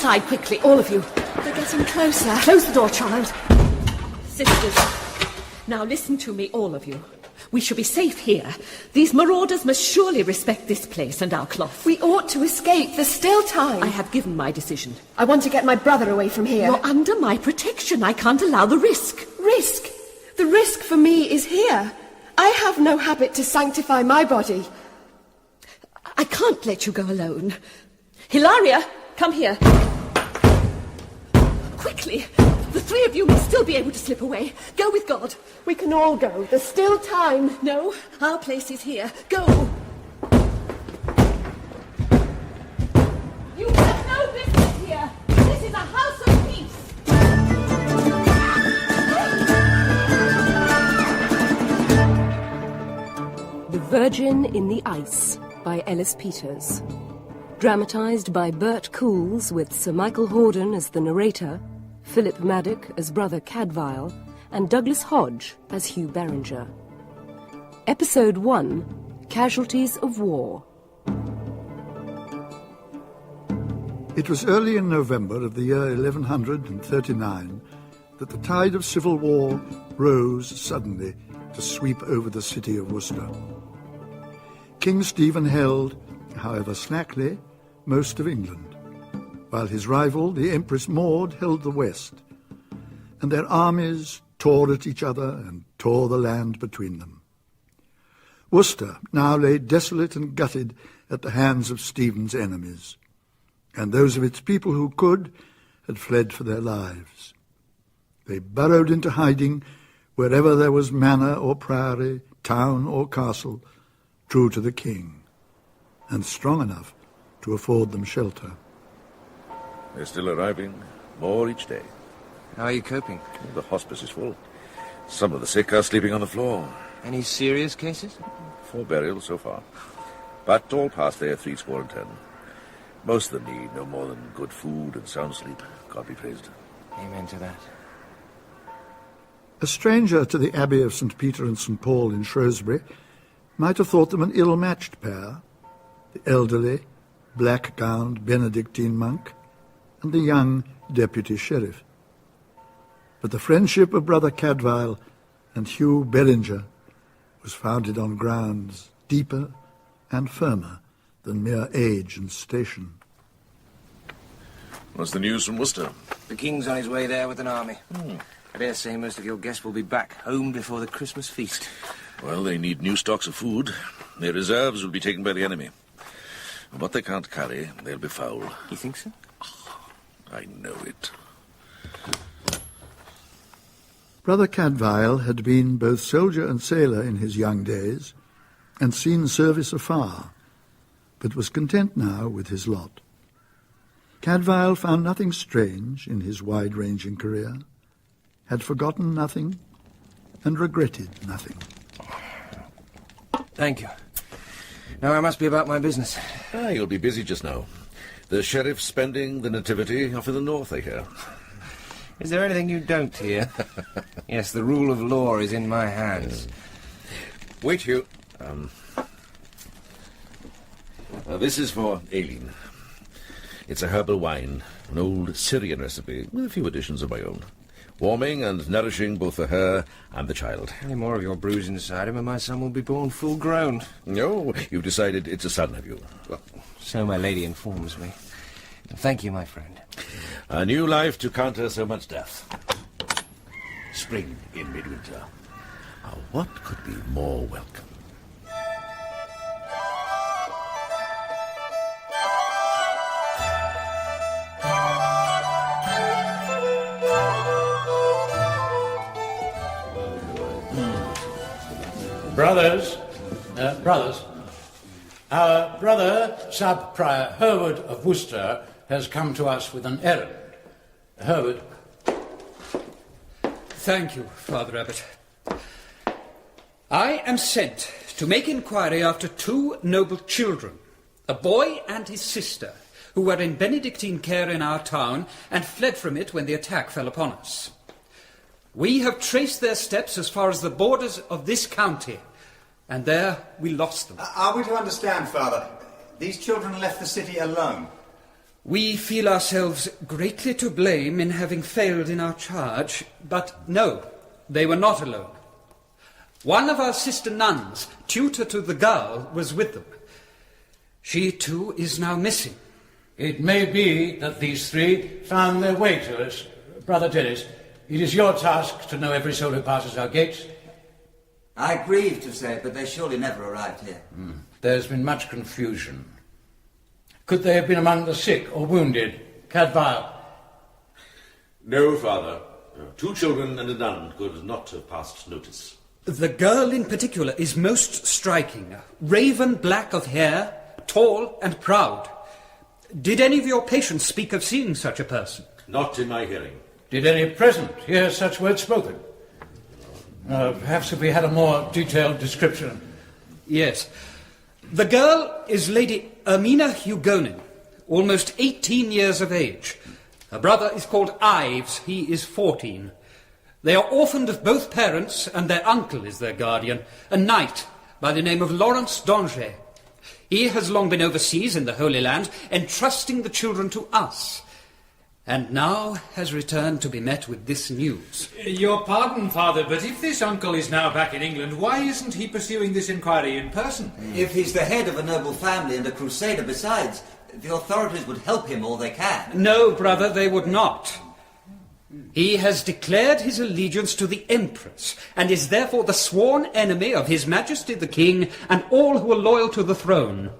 inside quickly, all of you. They're getting closer. Close the door, child. Sisters, now listen to me, all of you. We shall be safe here. These marauders must surely respect this place and our cloth. We ought to escape. There's still time. I have given my decision. I want to get my brother away from here. You're under my protection. I can't allow the risk. Risk? The risk for me is here. I have no habit to sanctify my body. I can't let you go alone. Hilaria, come here. Quickly. The three of you may still be able to slip away. Go with God. We can all go. There's still time. No, our place is here. Go. You have no business here. This is a house of peace. The Virgin in the Ice by Ellis Peters. Dramatised by Bert Cools with Sir Michael Hordern as the narrator, Philip Madoc as Brother Cadfael, and Douglas Hodge as Hugh Beringer. Episode 1, Casualties of War. It was early in November of the year 1139 that the tide of civil war rose suddenly to sweep over the city of Worcester. King Stephen held, however slackly, most of England, while his rival, the Empress Maud, held the west, and their armies tore at each other and tore the land between them. Worcester now lay desolate and gutted at the hands of Stephen's enemies, and those of its people who could had fled for their lives. They burrowed into hiding wherever there was manor or priory, town or castle, true to the king, and strong enough to afford them shelter. They're still arriving, more each day. How are you coping? The hospice is full. Some of the sick are sleeping on the floor. Any serious cases? 4 burials so far, but all past their 70. Most of them need no more than good food and sound sleep. God be praised. Amen to that. A stranger to the Abbey of St. Peter and St. Paul in Shrewsbury might have thought them an ill-matched pair, the elderly, black-gowned Benedictine monk and the young deputy sheriff. But the friendship of Brother Cadfael and Hugh Beringer was founded on grounds deeper and firmer than mere age and station. What's the news from Worcester? The king's on his way there with an army. I dare say most of your guests will be back home before the Christmas feast. Well, they need new stocks of food. Their reserves will be taken by the enemy. And what they can't carry, they'll befoul. You think so? I know it. Brother Cadfael had been both soldier and sailor in his young days, and seen service afar, but was content now with his lot. Cadfael found nothing strange in his wide-ranging career, had forgotten nothing, and regretted nothing. Thank you. Now I must be about my business. You'll be busy just now. The sheriff's spending the nativity off in the north, I hear. Is there anything you don't hear? Yes, the rule of law is in my hands. Wait, Hugh. This is for Aileen. It's a herbal wine, an old Syrian recipe, with a few additions of my own. Warming and nourishing both for her and the child. Any more of your brews inside him and my son will be born full grown. No, you've decided it's a son, have you? Well, so my lady informs me. Thank you, my friend. A new life to counter so much death. Spring in midwinter. What could be more welcome? Brothers, our brother, Sub-Prior Hereward of Worcester, has come to us with an errand. Hereward. Thank you, Father Abbott. I am sent to make inquiry after 2 noble children, a boy and his sister, who were in Benedictine care in our town and fled from it when the attack fell upon us. We have traced their steps as far as the borders of this county, and there we lost them. Are we to understand, Father, these children left the city alone? We feel ourselves greatly to blame in having failed in our charge, but no, they were not alone. One of our sister nuns, tutor to the girl, was with them. She too is now missing. It may be that these three found their way to us. Brother Dennis, it is your task to know every soul who passes our gates. I grieve to say it, but they surely never arrived here. There's been much confusion. Could they have been among the sick or wounded? Cadfael? No, Father. 2 children and a nun could not have passed notice. The girl in particular is most striking. Raven black of hair, tall and proud. Did any of your patients speak of seeing such a person? Not in my hearing. Did any present hear such words spoken? Perhaps if we had a more detailed description. Yes. The girl is Lady Ermina Hugonin, almost 18 years of age. Her brother is called Yves. He is 14. They are orphaned of both parents, and their uncle is their guardian, a knight by the name of Lawrence d'Angers. He has long been overseas in the Holy Land, entrusting the children to us, and now has returned to be met with this news. Your pardon, Father, but if this uncle is now back in England, why isn't he pursuing this inquiry in person? If he's the head of a noble family and a crusader besides, the authorities would help him all they can. No, brother, they would not. He has declared his allegiance to the Empress, and is therefore the sworn enemy of His Majesty the King and all who are loyal to the throne.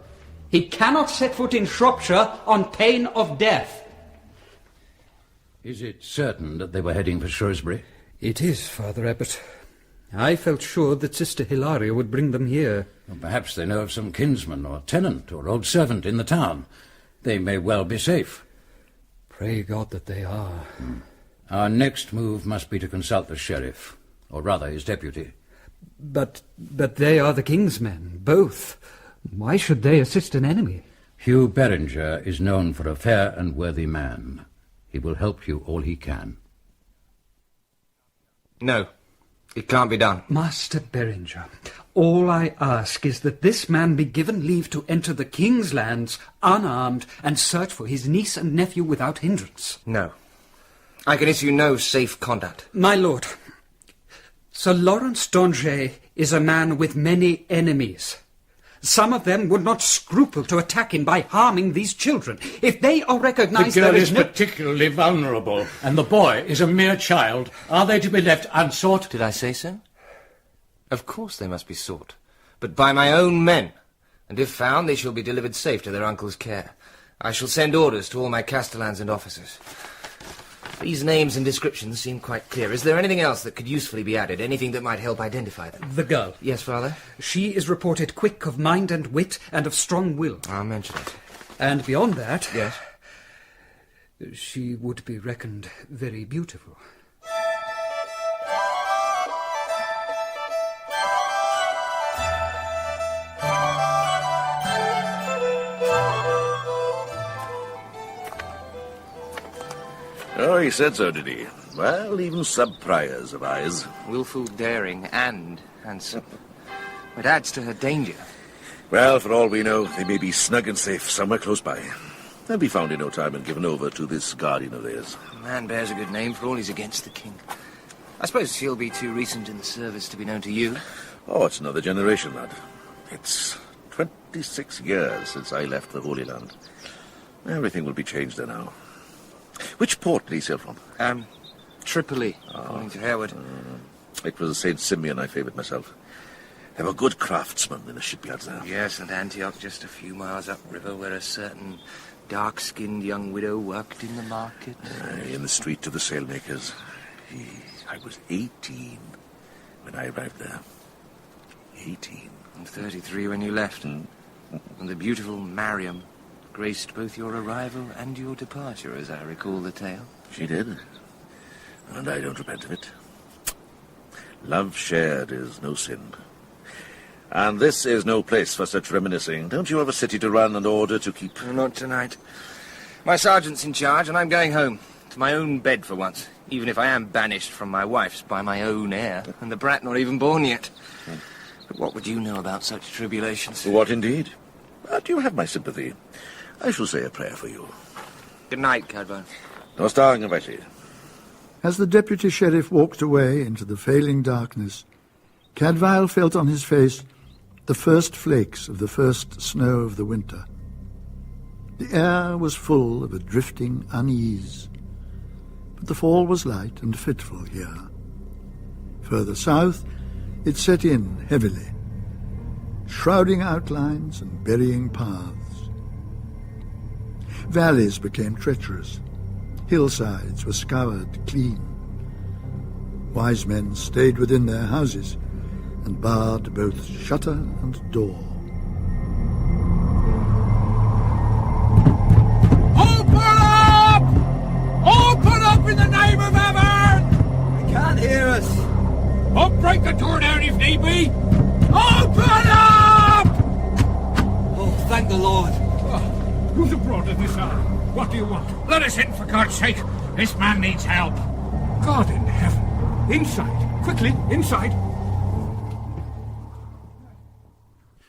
He cannot set foot in Shropshire on pain of death. Is it certain that they were heading for Shrewsbury? It is, Father Abbott. I felt sure that Sister Hilaria would bring them here. Well, perhaps they know of some kinsman or tenant or old servant in the town. They may well be safe. Pray God that they are. Our next move must be to consult the sheriff, or rather his deputy. But they are the king's men, both. Why should they assist an enemy? Hugh Beringer is known for a fair and worthy man. He will help you all he can. No, it can't be done. Master Beringer, all I ask is that this man be given leave to enter the king's lands unarmed and search for his niece and nephew without hindrance. No. I can issue no safe conduct. My lord, Sir Lawrence d'Angers is a man with many enemies. Some of them would not scruple to attack him by harming these children. If they are recognized... The girl is particularly vulnerable, and the boy is a mere child. Are they to be left unsought? Did I say so? Of course they must be sought, but by my own men. And if found, they shall be delivered safe to their uncle's care. I shall send orders to all my castellans and officers. These names and descriptions seem quite clear. Is there anything else that could usefully be added? Anything that might help identify them? The girl. Yes, Father? She is reported quick of mind and wit and of strong will. I'll mention it. And beyond that... Yes? She would be reckoned very beautiful. Oh, he said so, did he? Well, even sub-priors have eyes. Willful, daring, and handsome. It adds to her danger. Well, for all we know, they may be snug and safe somewhere close by. They'll be found in no time and given over to this guardian of theirs. The man bears a good name for all he's against the king. I suppose she'll be too recent in the service to be known to you. Oh, it's another generation, lad. It's 26 years since I left the Holy Land. Everything will be changed there now. Which port did he sail from? Tripoli, according to Hereward. It was St. Simeon I favoured myself. There were good craftsmen in the shipyards there. Yes, and Antioch just a few miles upriver where a certain dark-skinned young widow worked in the market. In the street of the sailmakers. I was 18 when I arrived there. 18. And 33 when you left. And the beautiful Mariam graced both your arrival and your departure, as I recall the tale. She did. And I don't repent of it. Love shared is no sin. And this is no place for such reminiscing. Don't you have a city to run and order to keep? Oh, not tonight. My sergeant's in charge, and I'm going home. To my own bed for once. Even if I am banished from my wife's by my own heir, and the brat not even born yet. But what would you know about such tribulations? What indeed? But you have my sympathy. I shall say a prayer for you. Good night, Cadfael. No starring of Betty. As the deputy sheriff walked away into the failing darkness, Cadfael felt on his face the first flakes of the first snow of the winter. The air was full of a drifting unease, but the fall was light and fitful here. Further south, it set in heavily, shrouding outlines and burying paths. Valleys became treacherous. Hillsides were scoured clean. Wise men stayed within their houses and barred both shutter and door. Open up! Open up in the name of heaven! They can't hear us. I'll break the door down if need be. Open up! Oh, thank the Lord. Who's abroad at this hour? What do you want? Let us in, for God's sake. This man needs help. God in heaven. Inside. Quickly, inside.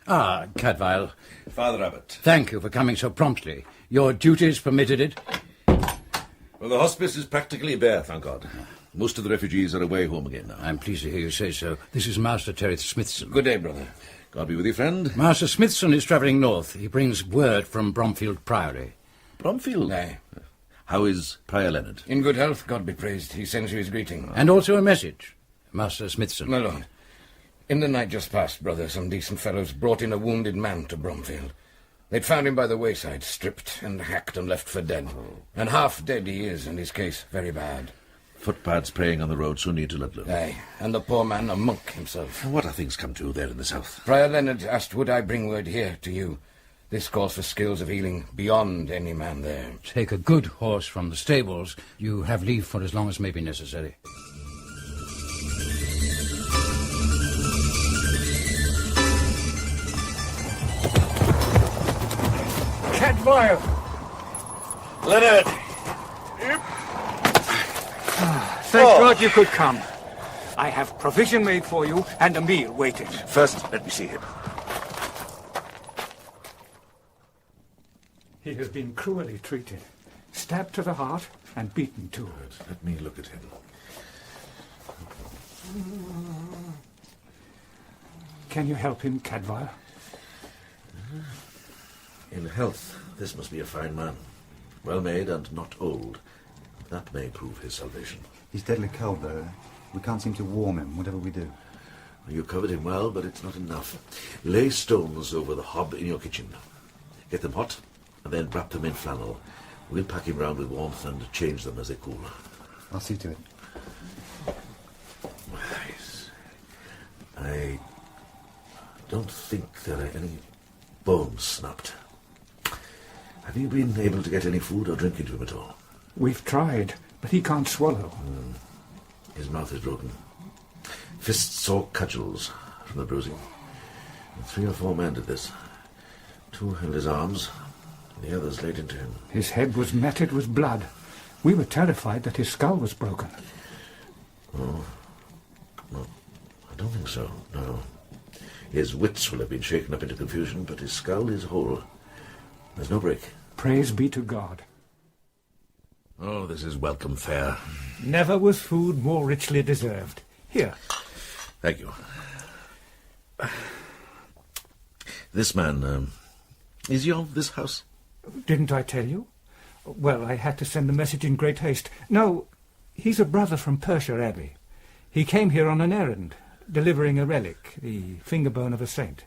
Ah, Cadfael. Father Abbott. Thank you for coming so promptly. Your duties permitted it. Well, the hospice is practically bare, thank God. Most of the refugees are away home again now. I'm pleased to hear you say so. This is Master Terence Smithson. Good day, brother. God be with you, friend. Master Smithson is travelling north. He brings word from Bromfield Priory. Bromfield? Aye. How is Prior Leonard? In good health, God be praised. He sends you his greeting. And also a message. Master Smithson. My lord, in the night just past, brother, some decent fellows brought in a wounded man to Bromfield. They'd found him by the wayside, stripped and hacked and left for dead. And half dead he is, and his case very bad. Footpads praying on the road so near to Ludlow. Aye, and the poor man a monk himself. What are things come to there in the south? Prior Leonard asked would I bring word here to you. This calls for skills of healing beyond any man there. Take a good horse from the stables. You have leave for as long as may be necessary. Cadfael! Leonard! Thank God you could come. I have provision made for you and a meal waiting. First, let me see him. He has been cruelly treated. Stabbed to the heart and beaten too. Let me look at him. Can you help him, Cadfael? In health, this must be a fine man. Well made and not old. That may prove his salvation. He's deadly cold, though. We can't seem to warm him, whatever we do. You covered him well, but it's not enough. Lay stones over the hob in your kitchen. Get them hot, and then wrap them in flannel. We'll pack him round with warmth and change them as they cool. I'll see to it. Yes. I don't think there are any bones snapped. Have you been able to get any food or drink into him at all? We've tried, but he can't swallow. His mouth is broken. Fists sore cudgels from the bruising. 3 or 4 men did this. 2 held his arms, and the others laid into him. His head was matted with blood. We were terrified that his skull was broken. Oh, no, I don't think so, no. His wits will have been shaken up into confusion, but his skull is whole. There's no break. Praise be to God. Oh, this is welcome fare. Never was food more richly deserved. Here. Thank you. This man, is he of this house? Didn't I tell you? Well, I had to send the message in great haste. No, he's a brother from Persia Abbey. He came here on an errand, delivering a relic, the finger bone of a saint.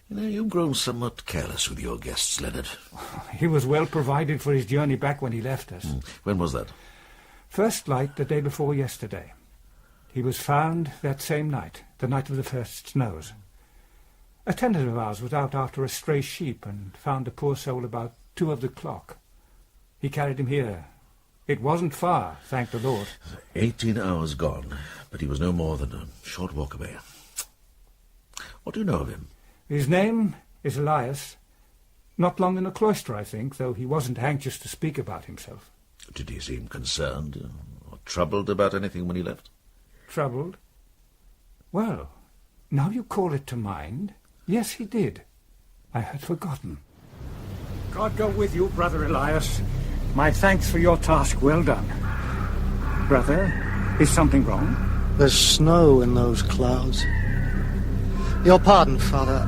You know, you've grown somewhat careless with your guests, Leonard. He was well provided for his journey back when he left us. When was that? First light the day before yesterday. He was found that same night, the night of the first snows. A tenant of ours was out after a stray sheep and found the poor soul about 2 of the clock. He carried him here. It wasn't far, thank the Lord. 18 hours gone, but he was no more than a short walk away. What do you know of him? His name is Elyas. Not long in a cloister, I think, though he wasn't anxious to speak about himself. Did he seem concerned or troubled about anything when he left? Troubled? Well, now you call it to mind, yes, he did. I had forgotten. God go with you, Brother Elyas. My thanks for your task well done. Brother, is something wrong? There's snow in those clouds. Your pardon, Father.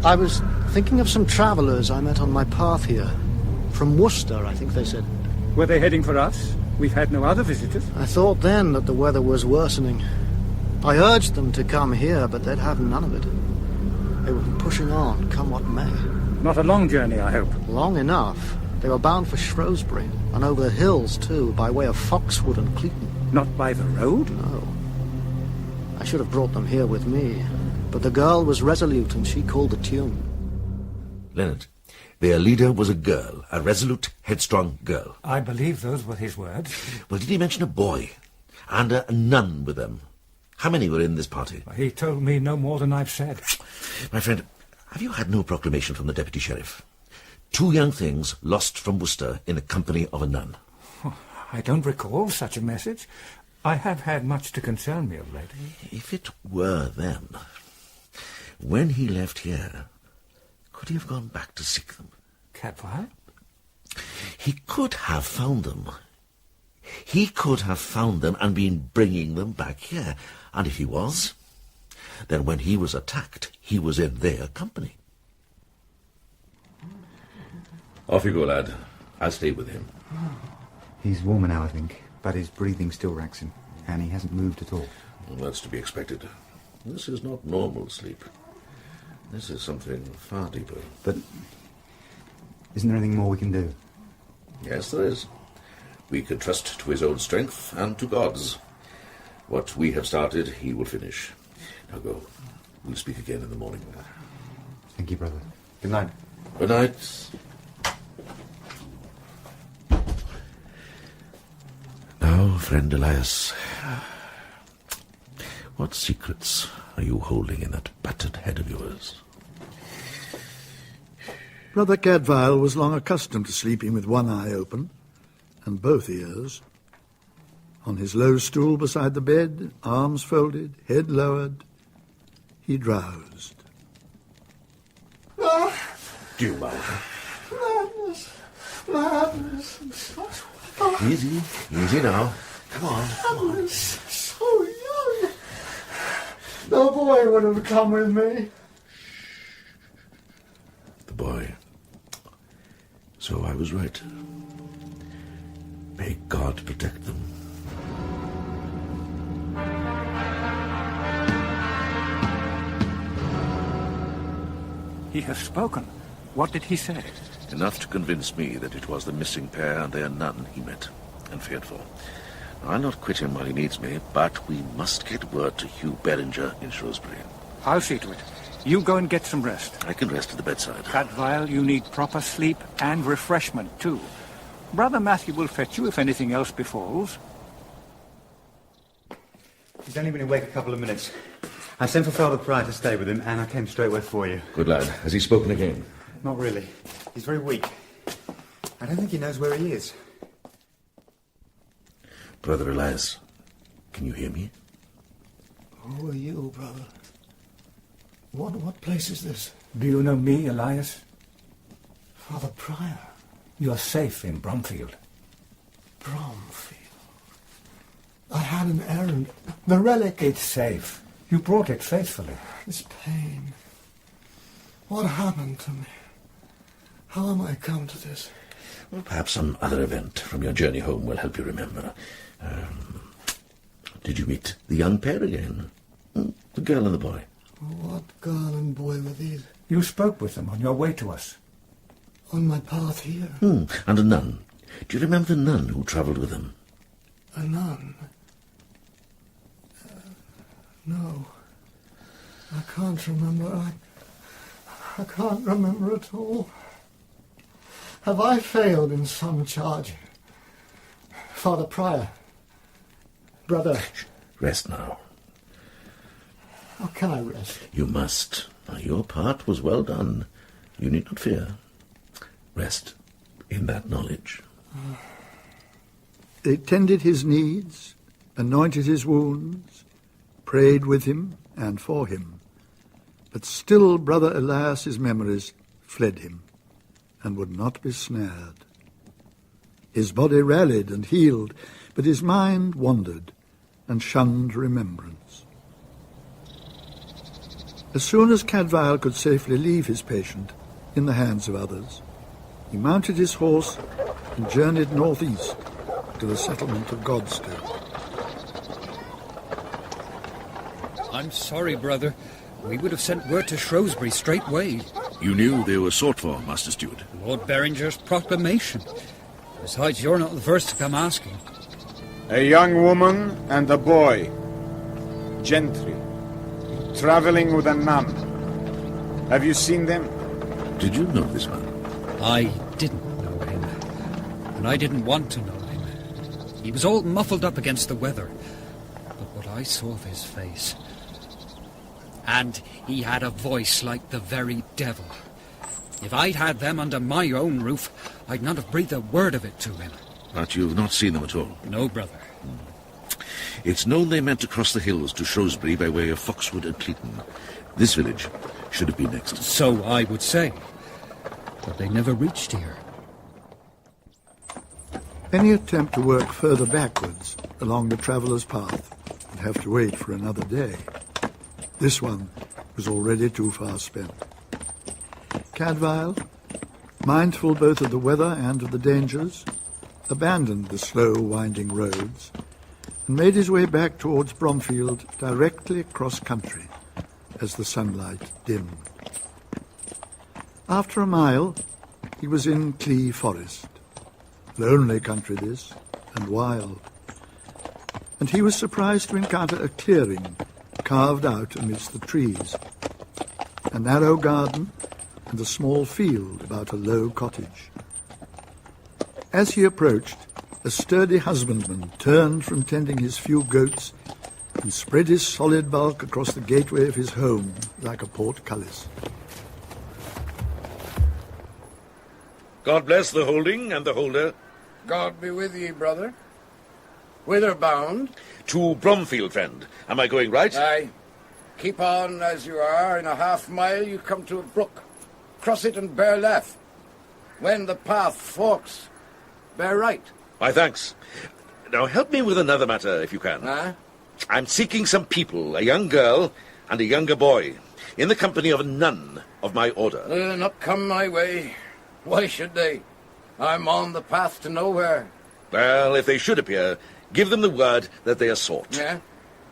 I was thinking of some travellers I met on my path here. From Worcester, I think they said. Were they heading for us? We've had no other visitors. I thought then that the weather was worsening. I urged them to come here, but they'd have none of it. They were pushing on, come what may. Not a long journey, I hope. Long enough. They were bound for Shrewsbury, and over the hills, too, by way of Foxwood and Cleeton. Not by the road? No. I should have brought them here with me, but the girl was resolute, and she called the tune. Leonard, their leader was a girl, a resolute, headstrong girl. I believe those were his words. Well, did he mention a boy? And a nun with them? How many were in this party? He told me no more than I've said. My friend, have you had no proclamation from the deputy sheriff? 2 young things lost from Worcester in the company of a nun. Oh, I don't recall such a message. I have had much to concern me of late. If it were them, when he left here, could he have gone back to seek them? Cadfael? He could have found them. He could have found them and been bringing them back here. And if he was, then when he was attacked, he was in their company. Off you go, lad. I'll stay with him. He's warmer now, I think, but his breathing still racks him, and he hasn't moved at all. Well, that's to be expected. This is not normal sleep. This is something far deeper. But isn't there anything more we can do? Yes, there is. We can trust to his own strength and to God's. What we have started, he will finish. Now go. We'll speak again in the morning. Thank you, brother. Good night. Good night. Now, friend Elyas, what secrets are you holding in that battered head of yours? Brother Cadfael was long accustomed to sleeping with one eye open and both ears. On his low stool beside the bed, arms folded, head lowered, he drowsed. Do you mind? Madness. Easy, easy now. Come on, come on. So young. The boy would have come with me. The boy. So I was right. May God protect them. He has spoken. What did he say? Enough to convince me that it was the missing pair and their nun he met and feared for. I'll not quit him while he needs me, but we must get word to Hugh Beringer in Shrewsbury. I'll see to it. You go and get some rest. I can rest at the bedside. Cadfael, you need proper sleep and refreshment, too. Brother Matthew will fetch you if anything else befalls. He's only been awake a couple of minutes. I sent for Father Priot to stay with him, and I came straight away for you. Good lad. Has he spoken again? Not really. He's very weak. I don't think he knows where he is. Brother Elyas, can you hear me? Who are you, brother? What place is this? Do you know me, Elyas? Father Prior. You're safe in Bromfield. Bromfield. I had an errand. The relic. It's safe. You brought it faithfully. This pain. What happened to me? How am I come to this? Well, perhaps some other event from your journey home will help you remember. Did you meet the young pair again? The girl and the boy? What girl and boy were these? You spoke with them on your way to us. On my path here? And a nun. Do you remember the nun who travelled with them? A nun? No. I can't remember. I can't remember at all. Have I failed in some charge? Father Prior? Brother? Rest now. How can I rest? You must. Your part was well done. You need not fear. Rest in that knowledge. They tended his needs, anointed his wounds, prayed with him and for him. But still Brother Elias's memories fled him and would not be snared. His body rallied and healed, but his mind wandered and shunned remembrance. As soon as Cadfael could safely leave his patient in the hands of others, he mounted his horse and journeyed northeast to the settlement of Godstow. I'm sorry, brother. We would have sent word to Shrewsbury straightway. You knew they were sought for, Master Steward. Lord Beringer's proclamation. Besides, you're not the first to come asking. A young woman and a boy. Gentry. Travelling with a nun. Have you seen them? Did you know this man? I didn't know him. And I didn't want to know him. He was all muffled up against the weather. But what I saw of his face... And he had a voice like the very devil. If I'd had them under my own roof, I'd not have breathed a word of it to him. But you've not seen them at all? No, brother. It's known they meant to cross the hills to Shrewsbury by way of Foxwood and Cleaton. This village should have been next. So I would say. But they never reached here. Any attempt to work further backwards along the traveller's path would have to wait for another day. This one was already too far spent. Cadfael, mindful both of the weather and of the dangers, abandoned the slow, winding roads and made his way back towards Bromfield directly across country as the sunlight dimmed. After a mile, he was in Clee Forest. Lonely country this, and wild. And he was surprised to encounter a clearing carved out amidst the trees, a narrow garden and a small field about a low cottage. As he approached, a sturdy husbandman turned from tending his few goats and spread his solid bulk across the gateway of his home like a portcullis. God bless the holding and the holder. God be with ye, brother. Whither bound? To Bromfield, friend. Am I going right? Aye. Keep on as you are. In a half-mile you come to a brook. Cross it and bear left. When the path forks, bear right. My thanks. Now help me with another matter, if you can. Huh? I'm seeking some people, a young girl and a younger boy, in the company of a nun of my order. They'll not come my way. Why should they? I'm on the path to nowhere. Well, if they should appear, give them the word that they are sought. Yeah?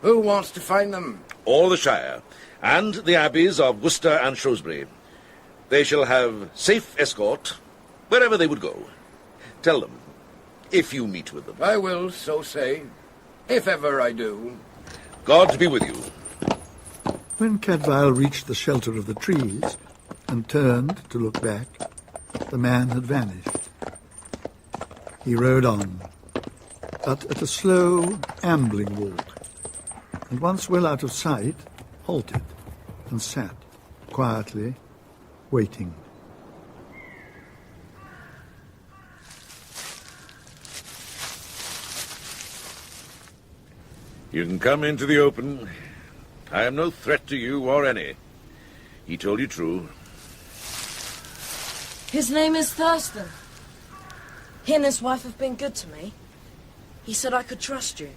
Who wants to find them? All the Shire, and the abbeys of Worcester and Shrewsbury. They shall have safe escort wherever they would go. Tell them, if you meet with them. I will so say, if ever I do. God be with you. When Cadfael reached the shelter of the trees and turned to look back, the man had vanished. He rode on, but at a slow, ambling walk, and once well out of sight, halted and sat, quietly, waiting. You can come into the open. I am no threat to you or any. He told you true. His name is Thurston. He and his wife have been good to me. He said I could trust you.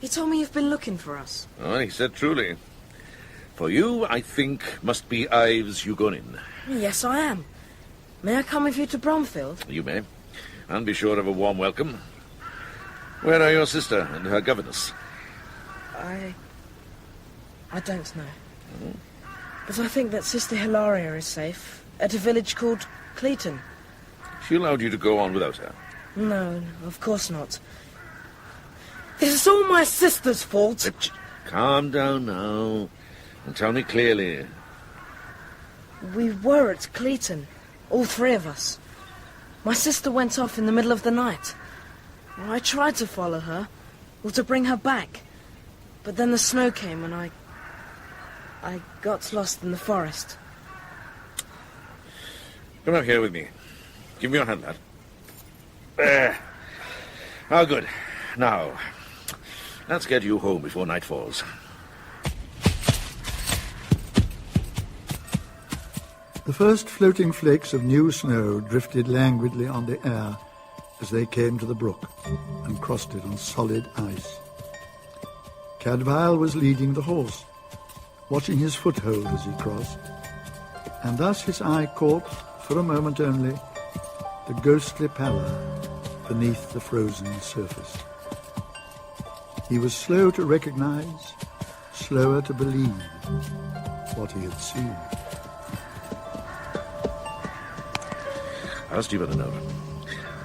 He told me you've been looking for us. Oh, he said truly. For you, I think, must be Yves Hugonin. Yes, I am. May I come with you to Bromfield? You may. And be sure of a warm welcome. Where are your sister and her governess? I don't know. But I think that Sister Hilaria is safe at a village called Cleaton. She allowed you to go on without her? No, of course not. This is all my sister's fault. Calm down now and tell me clearly. We were at Cleaton, all three of us. My sister went off in the middle of the night. I tried to follow her, or to bring her back. But then the snow came and I got lost in the forest. Come up here with me. Give me your hand, lad. There. Oh, good. Now, let's get you home before night falls. The first floating flakes of new snow drifted languidly on the air as they came to the brook and crossed it on solid ice. Cadfael was leading the horse, watching his foothold as he crossed, and thus his eye caught, for a moment only, the ghostly pallor beneath the frozen surface. He was slow to recognize, slower to believe what he had seen. I'll Steve on the note.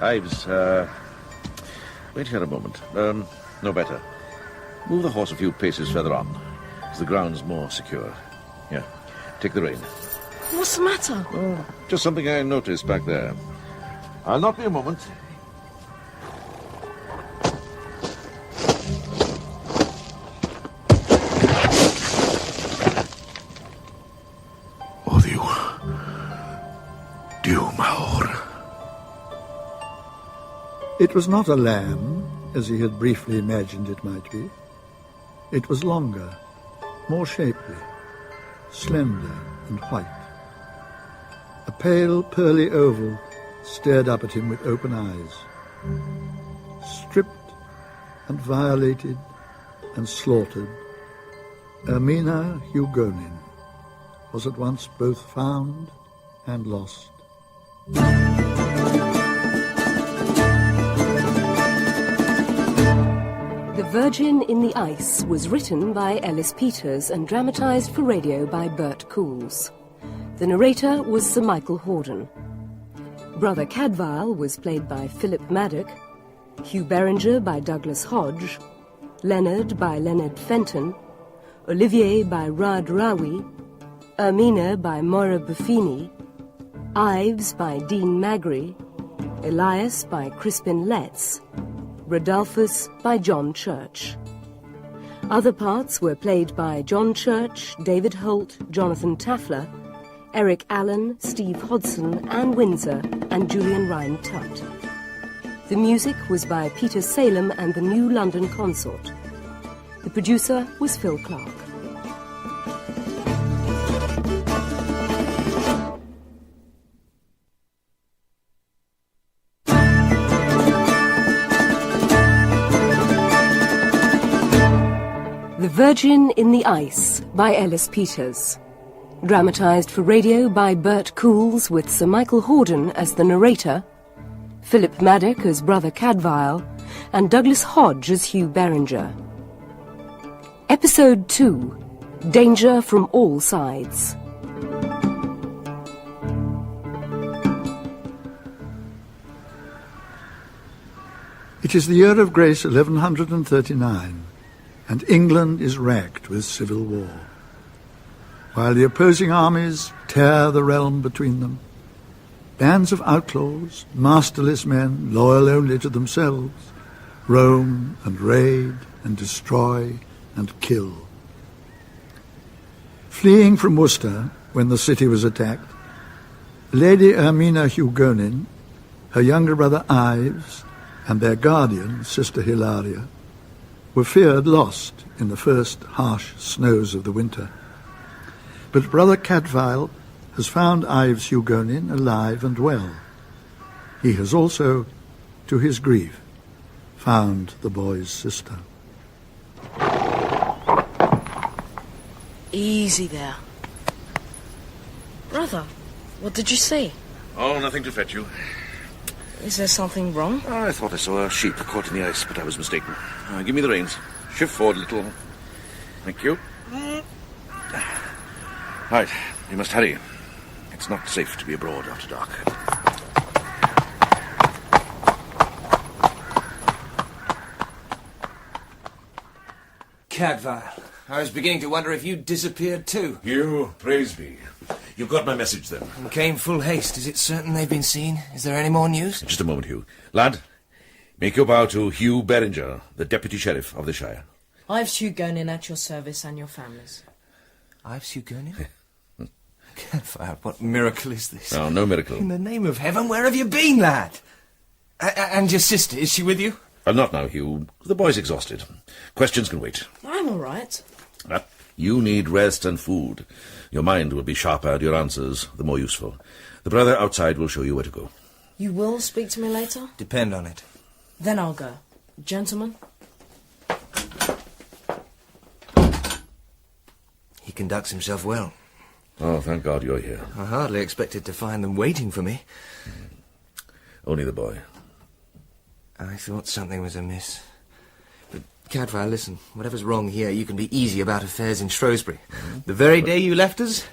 Ives, wait here a moment. No better. Move the horse a few paces further on, as the ground's more secure. Here, take the rein. What's the matter? Oh, just something I noticed back there. I'll not be a moment. It was not a lamb, as he had briefly imagined it might be. It was longer, more shapely, slender and white. A pale, pearly oval stared up at him with open eyes. Stripped and violated and slaughtered, Ermina Hugonin was at once both found and lost. The Virgin in the Ice was written by Ellis Peters and dramatised for radio by Bert Coules. The narrator was Sir Michael Hordern. Brother Cadfael was played by Philip Madoc, Hugh Beringer by Douglas Hodge, Leonard by Leonard Fenton, Olivier by Raad Rawi, Ermina by Moira Buffini, Yves by Dean Magry, Elyas by Crispin Letts, Radalfus by John Church. Other parts were played by John Church, David Holt, Jonathan Taffler, Eric Allen, Steve Hodson, Anne Windsor, and Julian Ryan Tutt. The music was by Peter Salem and the New London Consort. The producer was Phil Clark. The Virgin in the Ice by Ellis Peters. Dramatised for radio by Bert Coules with Sir Michael Hordern as the narrator, Philip Madoc as Brother Cadfael, and Douglas Hodge as Hugh Beringer. Episode 2. Danger from All Sides. It is the year of grace 1139, and England is racked with civil war. While the opposing armies tear the realm between them, bands of outlaws, masterless men, loyal only to themselves, roam and raid and destroy and kill. Fleeing from Worcester when the city was attacked, Lady Ermina Hugonin, her younger brother Yves, and their guardian, Sister Hilaria, were feared lost in the first harsh snows of the winter. But Brother Cadfael has found Yves Hugonin alive and well. He has also, to his grief, found the boy's sister. Easy there. Brother, what did you see? Oh, nothing to fetch you. Is there something wrong? Oh, I thought I saw a sheep caught in the ice, but I was mistaken. Give me the reins. Shift forward a little. Thank you. Right, we must hurry. It's not safe to be abroad after dark. Cadfael, I was beginning to wonder if you'd disappeared too. Hugh, praise be. You got my message then? And came full haste. Is it certain they've been seen? Is there any more news? Just a moment, Hugh. Lad, make your bow to Hugh Beringer, the Deputy Sheriff of the Shire. Yves Hugonin at your service and your family's. Yves Hugonin? Cadfael, what miracle is this? Oh, no miracle. In the name of heaven, where have you been, lad? And your sister, is she with you? Not now, Hugh. The boy's exhausted. Questions can wait. I'm all right. You need rest and food. Your mind will be sharper, and your answers the more useful. The brother outside will show you where to go. You will speak to me later? Depend on it. Then I'll go. Gentlemen? He conducts himself well. Oh, thank God you're here. I hardly expected to find them waiting for me. Only the boy. I thought something was amiss. But, Cadfael, listen. Whatever's wrong here, you can be easy about affairs in Shrewsbury. The very day you left us,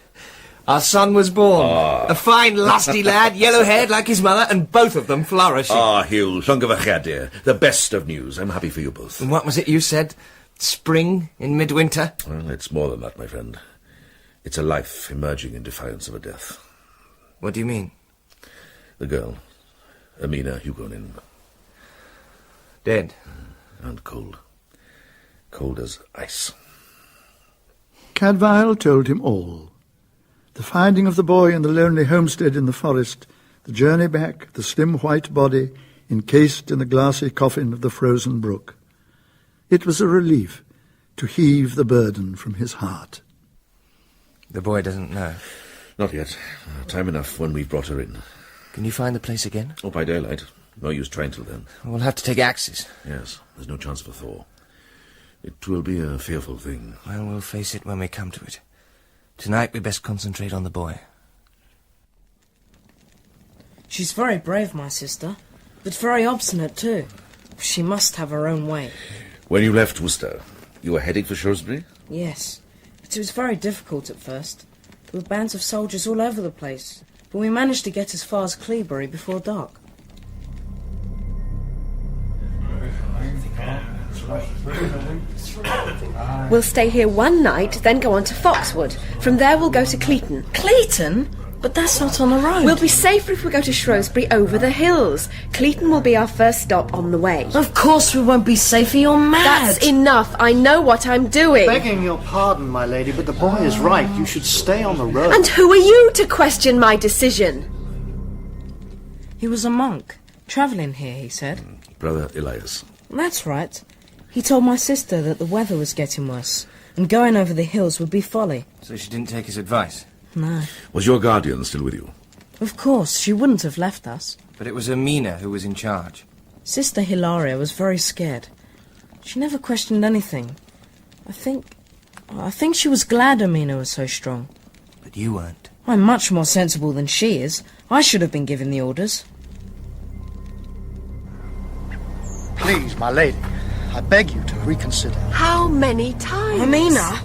our son was born. A fine, lusty lad, yellow-haired like his mother, and both of them flourishing. Hugh, llong of a dear. The best of news. I'm happy for you both. And what was it you said? Spring in midwinter? Well, it's more than that, my friend. It's a life emerging in defiance of a death. What do you mean? The girl, Empress Hugonin. Dead. And cold. Cold as ice. Cadfael told him all. The finding of the boy in the lonely homestead in the forest, the journey back, the slim white body encased in the glassy coffin of the frozen brook. It was a relief to heave the burden from his heart. The boy doesn't know. Not yet. Time enough when we've brought her in. Can you find the place again? Oh, by daylight. No use trying till then. We'll have to take axes. Yes, there's no chance for Thor. It will be a fearful thing. Well, we'll face it when we come to it. Tonight we best concentrate on the boy. She's very brave, my sister, but very obstinate too. She must have her own way. When you left Worcester, you were heading for Shrewsbury? Yes, but it was very difficult at first. There were bands of soldiers all over the place, but we managed to get as far as Cleobury before dark. We'll stay here one night, then go on to Foxwood. From there we'll go to Cleaton. Cleaton? But that's not on the road. We'll be safer if we go to Shrewsbury over the hills. Cleaton will be our first stop on the way. Of course we won't be safer, you're mad. That's enough. I know what I'm doing. Begging your pardon, my lady, but the boy is right. You should stay on the road. And who are you to question my decision? He was a monk. Travelling here, he said. Brother Elyas. That's right. He told my sister that the weather was getting worse, and going over the hills would be folly. So she didn't take his advice? No. Was your guardian still with you? Of course, she wouldn't have left us. But it was Ermina who was in charge. Sister Hilaria was very scared. She never questioned anything. I think she was glad Ermina was so strong. But you weren't. I'm much more sensible than she is. I should have been given the orders. Please, my lady, I beg you to reconsider. How many times? Ermina!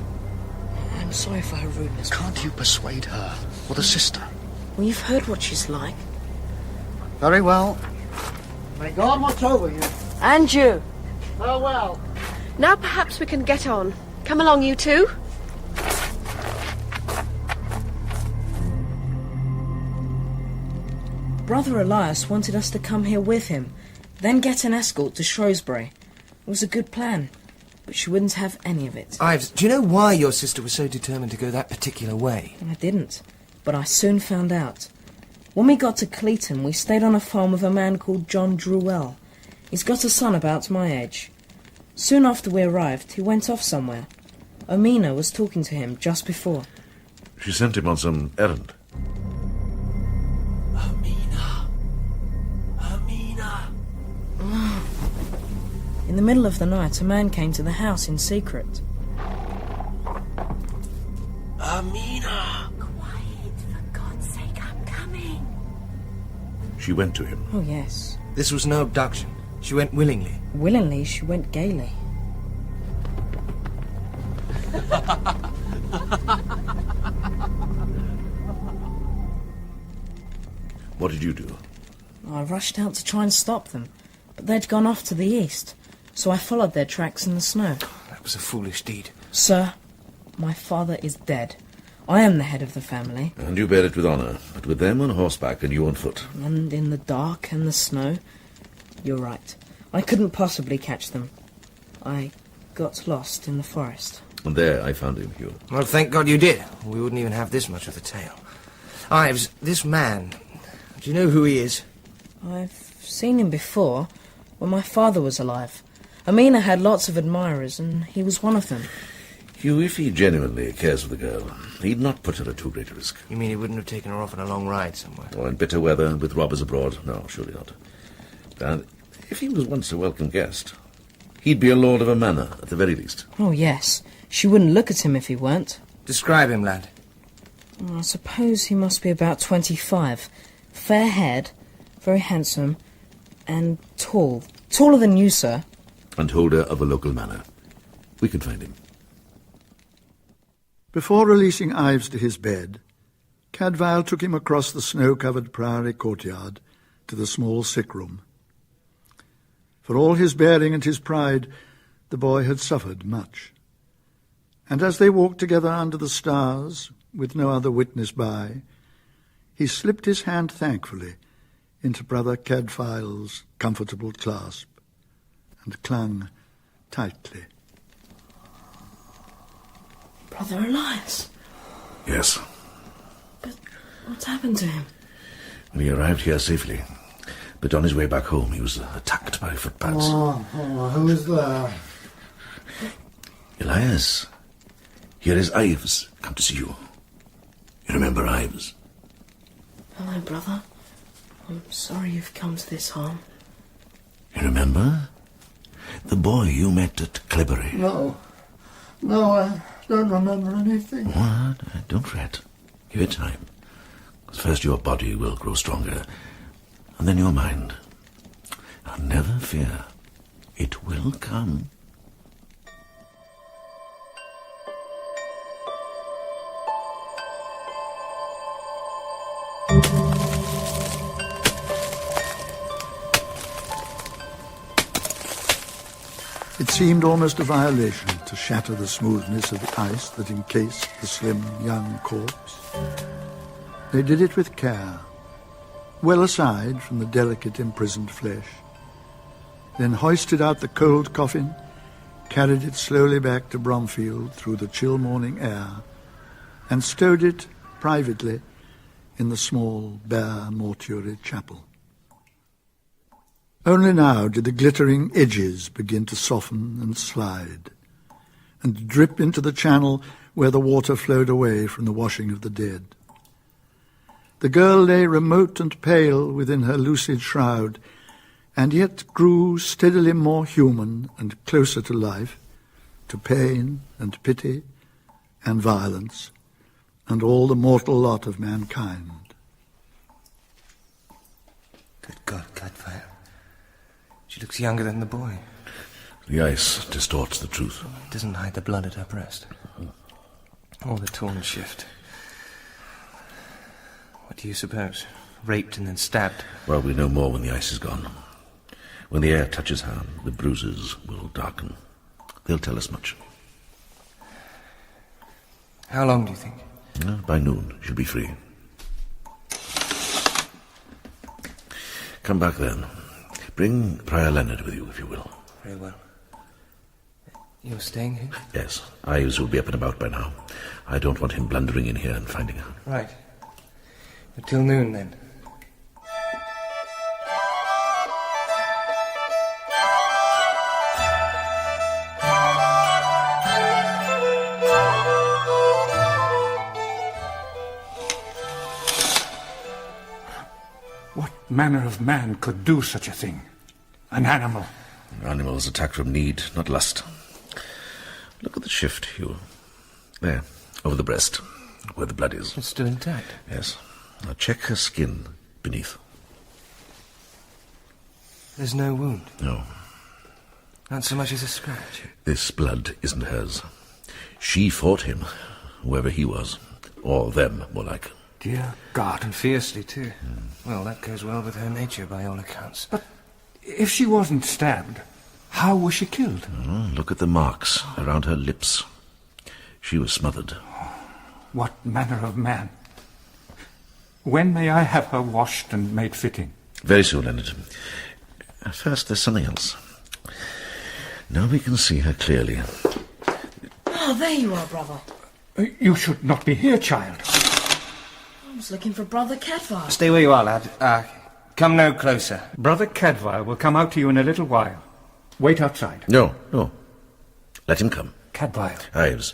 I'm sorry for her rudeness. Can't you persuade her or the sister? Well, you've heard what she's like. Very well. May God watch over you. And you. Farewell. Now perhaps we can get on. Come along, you two. Brother Elyas wanted us to come here with him, then get an escort to Shrewsbury. It was a good plan, but she wouldn't have any of it. Ives, do you know why your sister was so determined to go that particular way? I didn't, but I soon found out. When we got to Cleaton, we stayed on a farm of a man called John Druell. He's got a son about my age. Soon after we arrived, he went off somewhere. Ermina was talking to him just before. She sent him on some errand. In the middle of the night, a man came to the house in secret. Ermina! Quiet, for God's sake, I'm coming. She went to him. Oh, yes. This was no abduction. She went willingly. Willingly, she went gaily. What did you do? I rushed out to try and stop them, but they'd gone off to the east, so I followed their tracks in the snow. That was a foolish deed. Sir, my father is dead. I am the head of the family. And you bear it with honour, but with them on horseback and you on foot. And in the dark and the snow. You're right. I couldn't possibly catch them. I got lost in the forest. And there I found him, Hugh. Well, thank God you did. We wouldn't even have this much of the tale. Ives, this man, do you know who he is? I've seen him before, when my father was alive. Ermina had lots of admirers, and he was one of them. Hugh, if he genuinely cares for the girl, he'd not put her at too great a risk. You mean he wouldn't have taken her off on a long ride somewhere? Or in bitter weather and with robbers abroad? No, surely not. And if he was once a welcome guest, he'd be a lord of a manor, at the very least. Oh, yes. She wouldn't look at him if he weren't. Describe him, lad. I suppose he must be about 25. Fair-haired, very handsome, and tall. Taller than you, sir. And holder of a local manor. We can find him. Before releasing Ives to his bed, Cadfael took him across the snow-covered priory courtyard to the small sick room. For all his bearing and his pride, the boy had suffered much. And as they walked together under the stars, with no other witness by, he slipped his hand thankfully into Brother Cadfael's comfortable clasp and clung tightly. Brother Elyas? Yes. But what's happened to him? When he arrived here safely, but on his way back home he was attacked by footpads. Who is there? Elyas, here is Ives, come to see you. You remember Ives? Hello, brother. I'm sorry you've come to this harm. You remember? The boy you met at Clibbery. No, I don't remember anything. What? Don't fret. Give it time. 'Cause first your body will grow stronger, and then your mind. And never fear. It will come. It seemed almost a violation to shatter the smoothness of the ice that encased the slim young corpse. They did it with care, well aside from the delicate imprisoned flesh, then hoisted out the cold coffin, carried it slowly back to Bromfield through the chill morning air, and stowed it privately in the small, bare mortuary chapel. Only now did the glittering edges begin to soften and slide, and drip into the channel where the water flowed away from the washing of the dead. The girl lay remote and pale within her lucid shroud, and yet grew steadily more human and closer to life, to pain and pity and violence, and all the mortal lot of mankind. Good God, Cadfael. She looks younger than the boy. The ice distorts the truth. It doesn't hide the blood at her breast. Or the torn shift. What do you suppose? Raped and then stabbed? Well, we know more when the ice is gone. When the air touches her, the bruises will darken. They'll tell us much. How long do you think? By noon, she'll be free. Come back then. Bring Prior Leonard with you, if you will. Very well. You're staying here? Yes. Ives will be up and about by now. I don't want him blundering in here and finding her. Right. Until noon, then. What manner of man could do such a thing? An animal. Animals attack from need, not lust. Look at the shift, Hugh. There, over the breast, where the blood is. It's still intact? Yes. Now check her skin beneath. There's no wound? No. Not so much as a scratch? This blood isn't hers. She fought him, whoever he was. Or them, more like. Dear God. And fiercely, too. Well, that goes well with her nature, by all accounts. But if she wasn't stabbed, how was she killed? Look at the marks around her lips. She was smothered. What manner of man? When may I have her washed and made fitting? Very soon, Leonard. First, there's something else. Now we can see her clearly. Oh, there you are, brother. You should not be here, child. I was looking for Brother Cadfael. Stay where you are, lad. Come no closer. Brother Cadfael will come out to you in a little while. Wait outside. No. Let him come. Cadfael. Ives,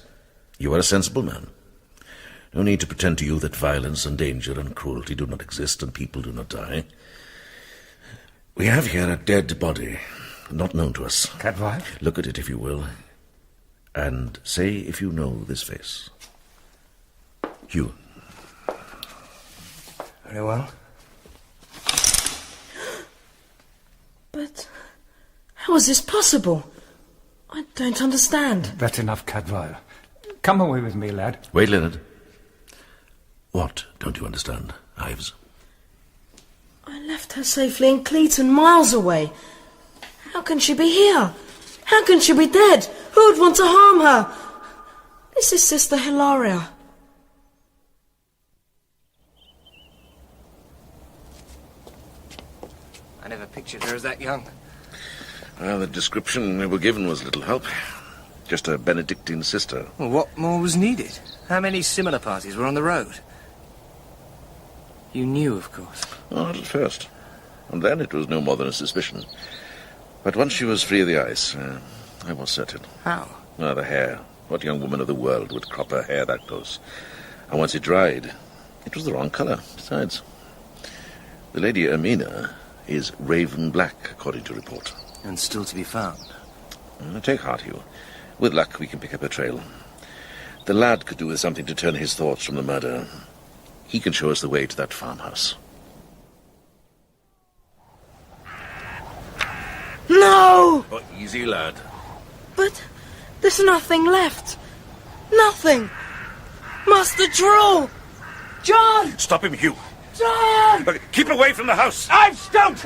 You are a sensible man. No need to pretend to you that violence and danger and cruelty do not exist and people do not die. We have here a dead body, not known to us. Cadfael? Look at it if you will, and say if you know this face. Hugh. Very well. But how is this possible? I don't understand. That's enough, Cadfael. Come away with me, lad. Wait, Leonard. What don't you understand, Ives? I left her safely in Cleaton, miles away. How can she be here? How can she be dead? Who would want to harm her? This is Sister Hilaria. I never pictured her as that young. The description we were given was little help. Just a Benedictine sister. Well, what more was needed? How many similar parties were on the road? You knew, of course. Not at first. And then it was no more than a suspicion. But once she was free of the ice, I was certain. How? The hair. What young woman of the world would crop her hair that close? And once it dried, it was the wrong colour. Besides, the Lady Ermina is raven black, according to report. And still to be found. Take heart, Hugh. With luck, we can pick up her trail. The lad could do with something to turn his thoughts from the murder. He can show us the way to that farmhouse. No! Oh, easy, lad. But there's nothing left. Nothing. Master Droll! John! Stop him, Hugh. John! Keep away from the house. Ives, don't!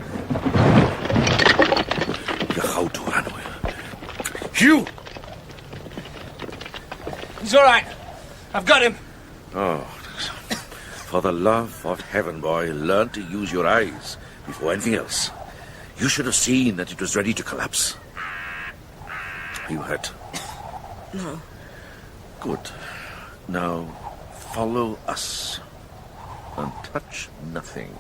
Hugh! He's all right. I've got him. Oh, for the love of heaven, boy, learn to use your eyes before anything else. You should have seen that it was ready to collapse. Are you hurt? No. Good. Now, follow us. And touch nothing.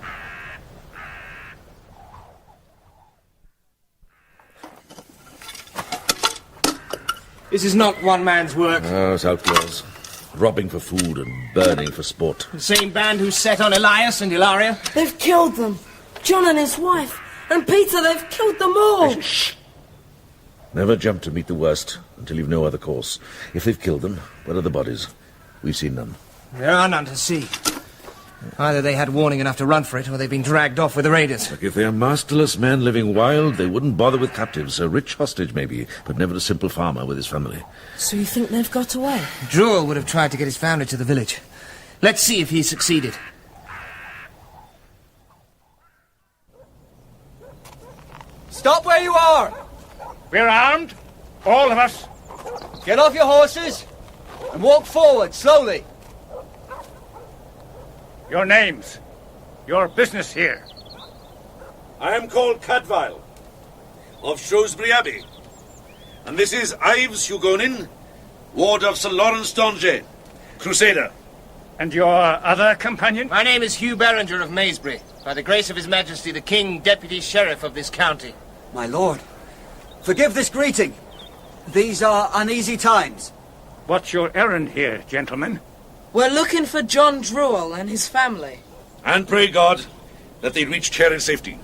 This is not one man's work. Oh, it's outlaws. Robbing for food and burning for sport. The same band who set on Elyas and Hilaria. They've killed them. John and his wife. And Peter, they've killed them all. Shh. Never jump to meet the worst until you've no other course. If they've killed them, where are the bodies? We've seen none. There are none to see. Either they had warning enough to run for it, or they've been dragged off with the raiders. Look, if they are masterless men living wild, they wouldn't bother with captives. A rich hostage, maybe, but never a simple farmer with his family. So you think they've got away? Drool would have tried to get his family to the village. Let's see if he succeeded. Stop where you are! We're armed, all of us. Get off your horses and walk forward, slowly. Your names. Your business here. I am called Cadfael, of Shrewsbury Abbey. And this is Yves Hugonin, ward of St. Lawrence d'Angers, crusader. And your other companion? My name is Hugh Beringer of Maysbury, by the grace of His Majesty the King, Deputy Sheriff of this county. My lord, forgive this greeting. These are uneasy times. What's your errand here, gentlemen? We're looking for John Drool and his family. And pray God that they reach here in safety.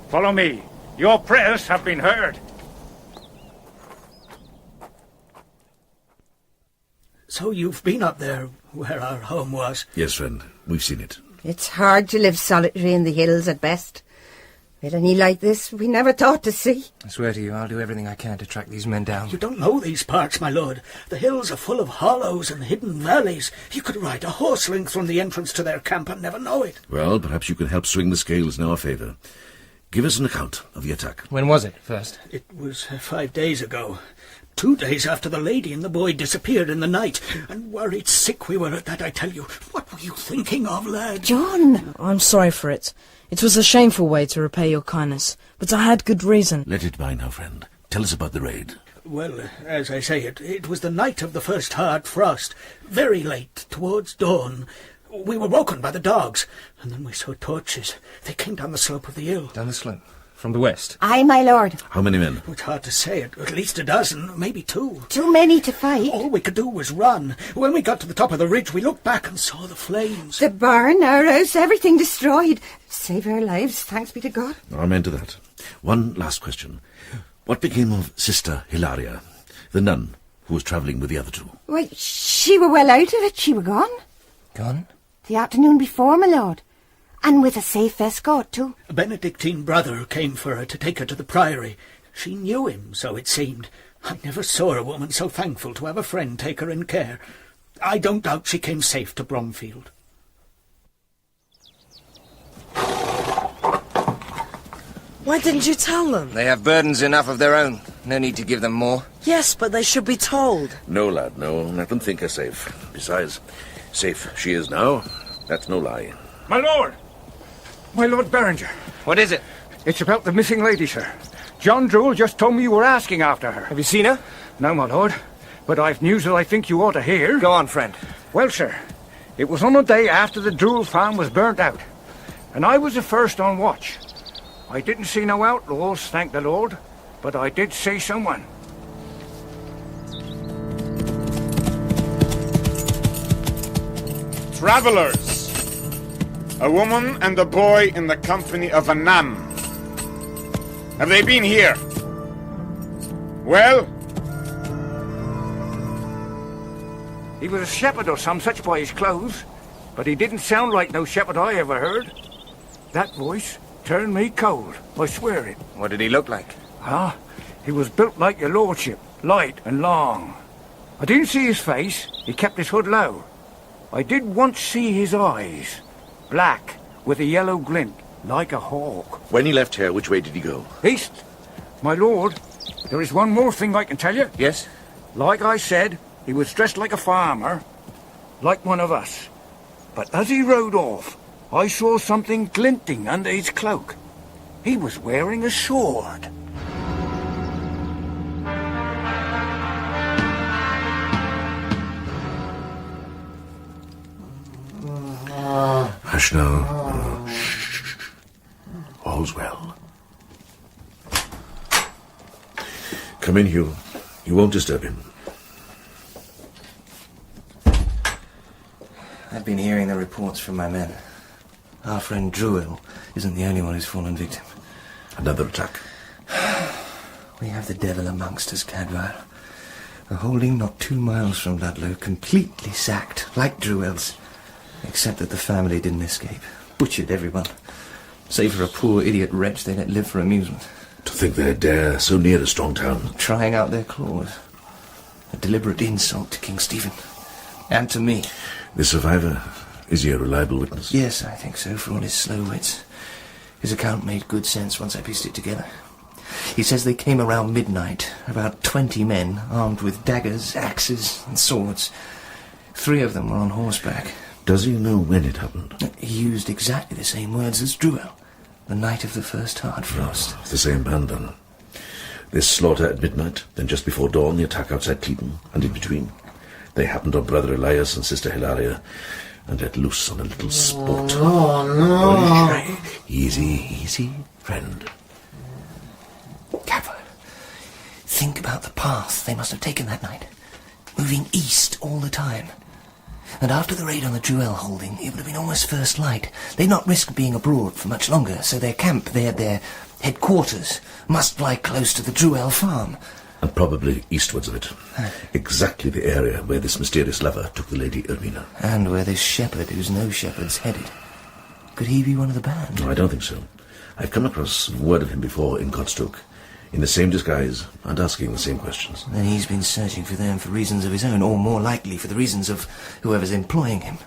Follow me. Your prayers have been heard. So you've been up there where our home was? Yes, friend. We've seen it. It's hard to live solitary in the hills at best. Villainy like this we never thought to see. I swear to you, I'll do everything I can to track these men down. You don't know these parts, my lord. The hills are full of hollows and hidden valleys. You could ride a horse length from the entrance to their camp and never know it. Well, perhaps you can help swing the scales in our favour. Give us an account of the attack. When was it, first? It was 5 days ago. 2 days after the lady and the boy disappeared in the night. And worried sick we were at that, I tell you. What were you thinking of, lad? John! I'm sorry for it. It was a shameful way to repay your kindness, but I had good reason. Let it by now, friend. Tell us about the raid. Well, as I say, it was the night of the first hard frost. Very late, towards dawn. We were woken by the dogs, and then we saw torches. They came down the slope of the hill. Down the slope? From the west? Aye, my lord. How many men? It's hard to say. At least a dozen, maybe 2. Too many to fight. All we could do was run. When we got to the top of the ridge, we looked back and saw the flames. The barn, our house, everything destroyed. Save our lives, thanks be to God. Amen to that. One last question. What became of Sister Hilaria, the nun who was travelling with the other 2? Why, she were well out of it. She were gone. Gone? The afternoon before, my lord. And with a safe escort, too. A Benedictine brother came for her to take her to the priory. She knew him, so it seemed. I never saw a woman so thankful to have a friend take her in care. I don't doubt she came safe to Bromfield. Why didn't you tell them? They have burdens enough of their own. No need to give them more. Yes, but they should be told. No, lad, no. Let them think her safe. Besides, safe she is now. That's no lie. My lord! My Lord Beringer. What is it? It's about the missing lady, sir. John Drool just told me you were asking after her. Have you seen her? No, my lord. But I've news that I think you ought to hear. Go on, friend. Well, sir, it was on the day after the Drool farm was burnt out. And I was the first on watch. I didn't see no outlaws, thank the Lord. But I did see someone. Travelers. A woman and a boy in the company of a nun. Have they been here? Well? He was a shepherd or some such by his clothes, but he didn't sound like no shepherd I ever heard. That voice turned me cold, I swear it. What did he look like? He was built like your lordship, light and long. I didn't see his face, he kept his hood low. I did once see his eyes, black, with a yellow glint, like a hawk. When he left here, which way did he go? East. My lord, there is one more thing I can tell you. Yes? Like I said, he was dressed like a farmer, like one of us. But as he rode off, I saw something glinting under his cloak. He was wearing a sword. Hush now. Shh. All's well. Come in, Hugh. You won't disturb him. I've been hearing the reports from my men. Our friend Druil isn't the only one who's fallen victim. Another attack. We have the devil amongst us, Cadfael. A holding not 2 miles from Ludlow, completely sacked, like Druil's. Except that the family didn't escape. Butchered everyone. Save for a poor idiot wretch they let live for amusement. To think they dare so near a strong town. Trying out their claws. A deliberate insult to King Stephen. And to me. The survivor, is he a reliable witness? Yes, I think so, for all his slow wits. His account made good sense once I pieced it together. He says they came around midnight, about 20 men, armed with daggers, axes, and swords. 3 of them were on horseback. Does he know when it happened? He used exactly the same words as Druil, the night of the first hard frost. It's the same band, then. This slaughter at midnight, then just before dawn, the attack outside Cleaton, and in between. They happened on Brother Elyas and Sister Hilaria, and let loose on a little sport. Oh, no. Easy, friend. Cadfael, think about the path they must have taken that night. Moving east all the time. And after the raid on the Druil holding, it would have been almost first light. They'd not risked being abroad for much longer, so their camp, their headquarters, must lie close to the Druil farm. And probably eastwards of it. Exactly the area where this mysterious lover took the lady Ermina. And where this shepherd, who's no shepherd's, headed. Could he be one of the band? No, I don't think so. I've come across word of him before in Godstoke, in the same disguise, and asking the same questions. Then he's been searching for them for reasons of his own, or more likely for the reasons of whoever's employing him.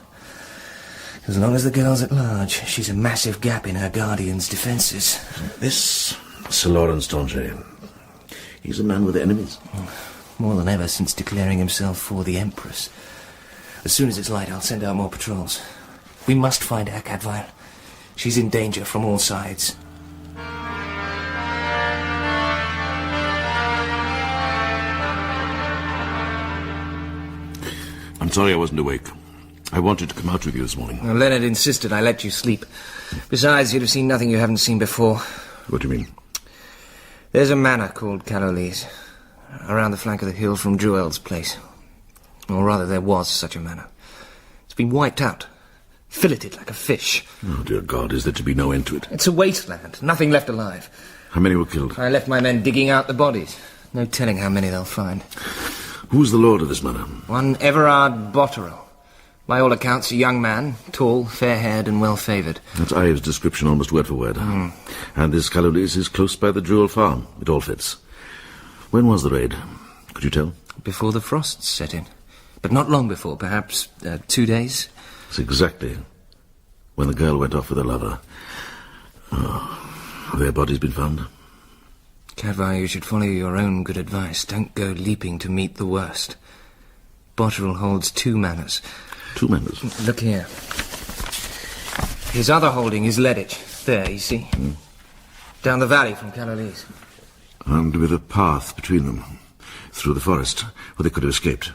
As long as the girl's at large, she's a massive gap in her guardian's defences. This Sir Lawrence Donge, he's a man with enemies. More than ever since declaring himself for the Empress. As soon as it's light, I'll send out more patrols. We must find her, Cadfael. She's in danger from all sides. I'm sorry I wasn't awake. I wanted to come out with you this morning. Well, Leonard insisted I let you sleep. Besides, you'd have seen nothing you haven't seen before. What do you mean? There's a manor called Elyas, around the flank of the hill from Druel's place. Or rather, there was such a manor. It's been wiped out, filleted like a fish. Oh, dear God, is there to be no end to it? It's a wasteland, nothing left alive. How many were killed? I left my men digging out the bodies. No telling how many they'll find. Who's the lord of this manor? One Everard Botterill. By all accounts, a young man, tall, fair-haired and well-favoured. That's Ives' description, almost word for word. And this Elyas is close by the Druel farm. It all fits. When was the raid? Could you tell? Before the frosts set in. But not long before, perhaps 2 days. It's exactly when the girl went off with her lover. Oh, have their bodies been found? Cadfael, you should follow your own good advice. Don't go leaping to meet the worst. Botterill holds 2 manors. 2 manors? Look here. His other holding is Ledwich. There, you see? Down the valley from Elyas. And with a path between them, through the forest, where they could have escaped.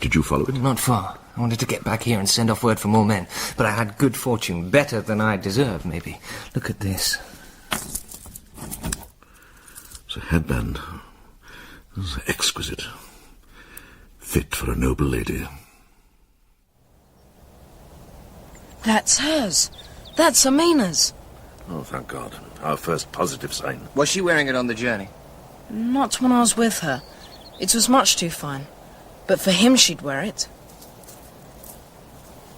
Did you follow it? Not far. I wanted to get back here and send off word for more men, but I had good fortune, better than I deserved, maybe. Look at this. It's a headband. It's exquisite. Fit for a noble lady. That's hers. That's Ermina's. Oh, thank God. Our first positive sign. Was she wearing it on the journey? Not when I was with her. It was much too fine. But for him, she'd wear it.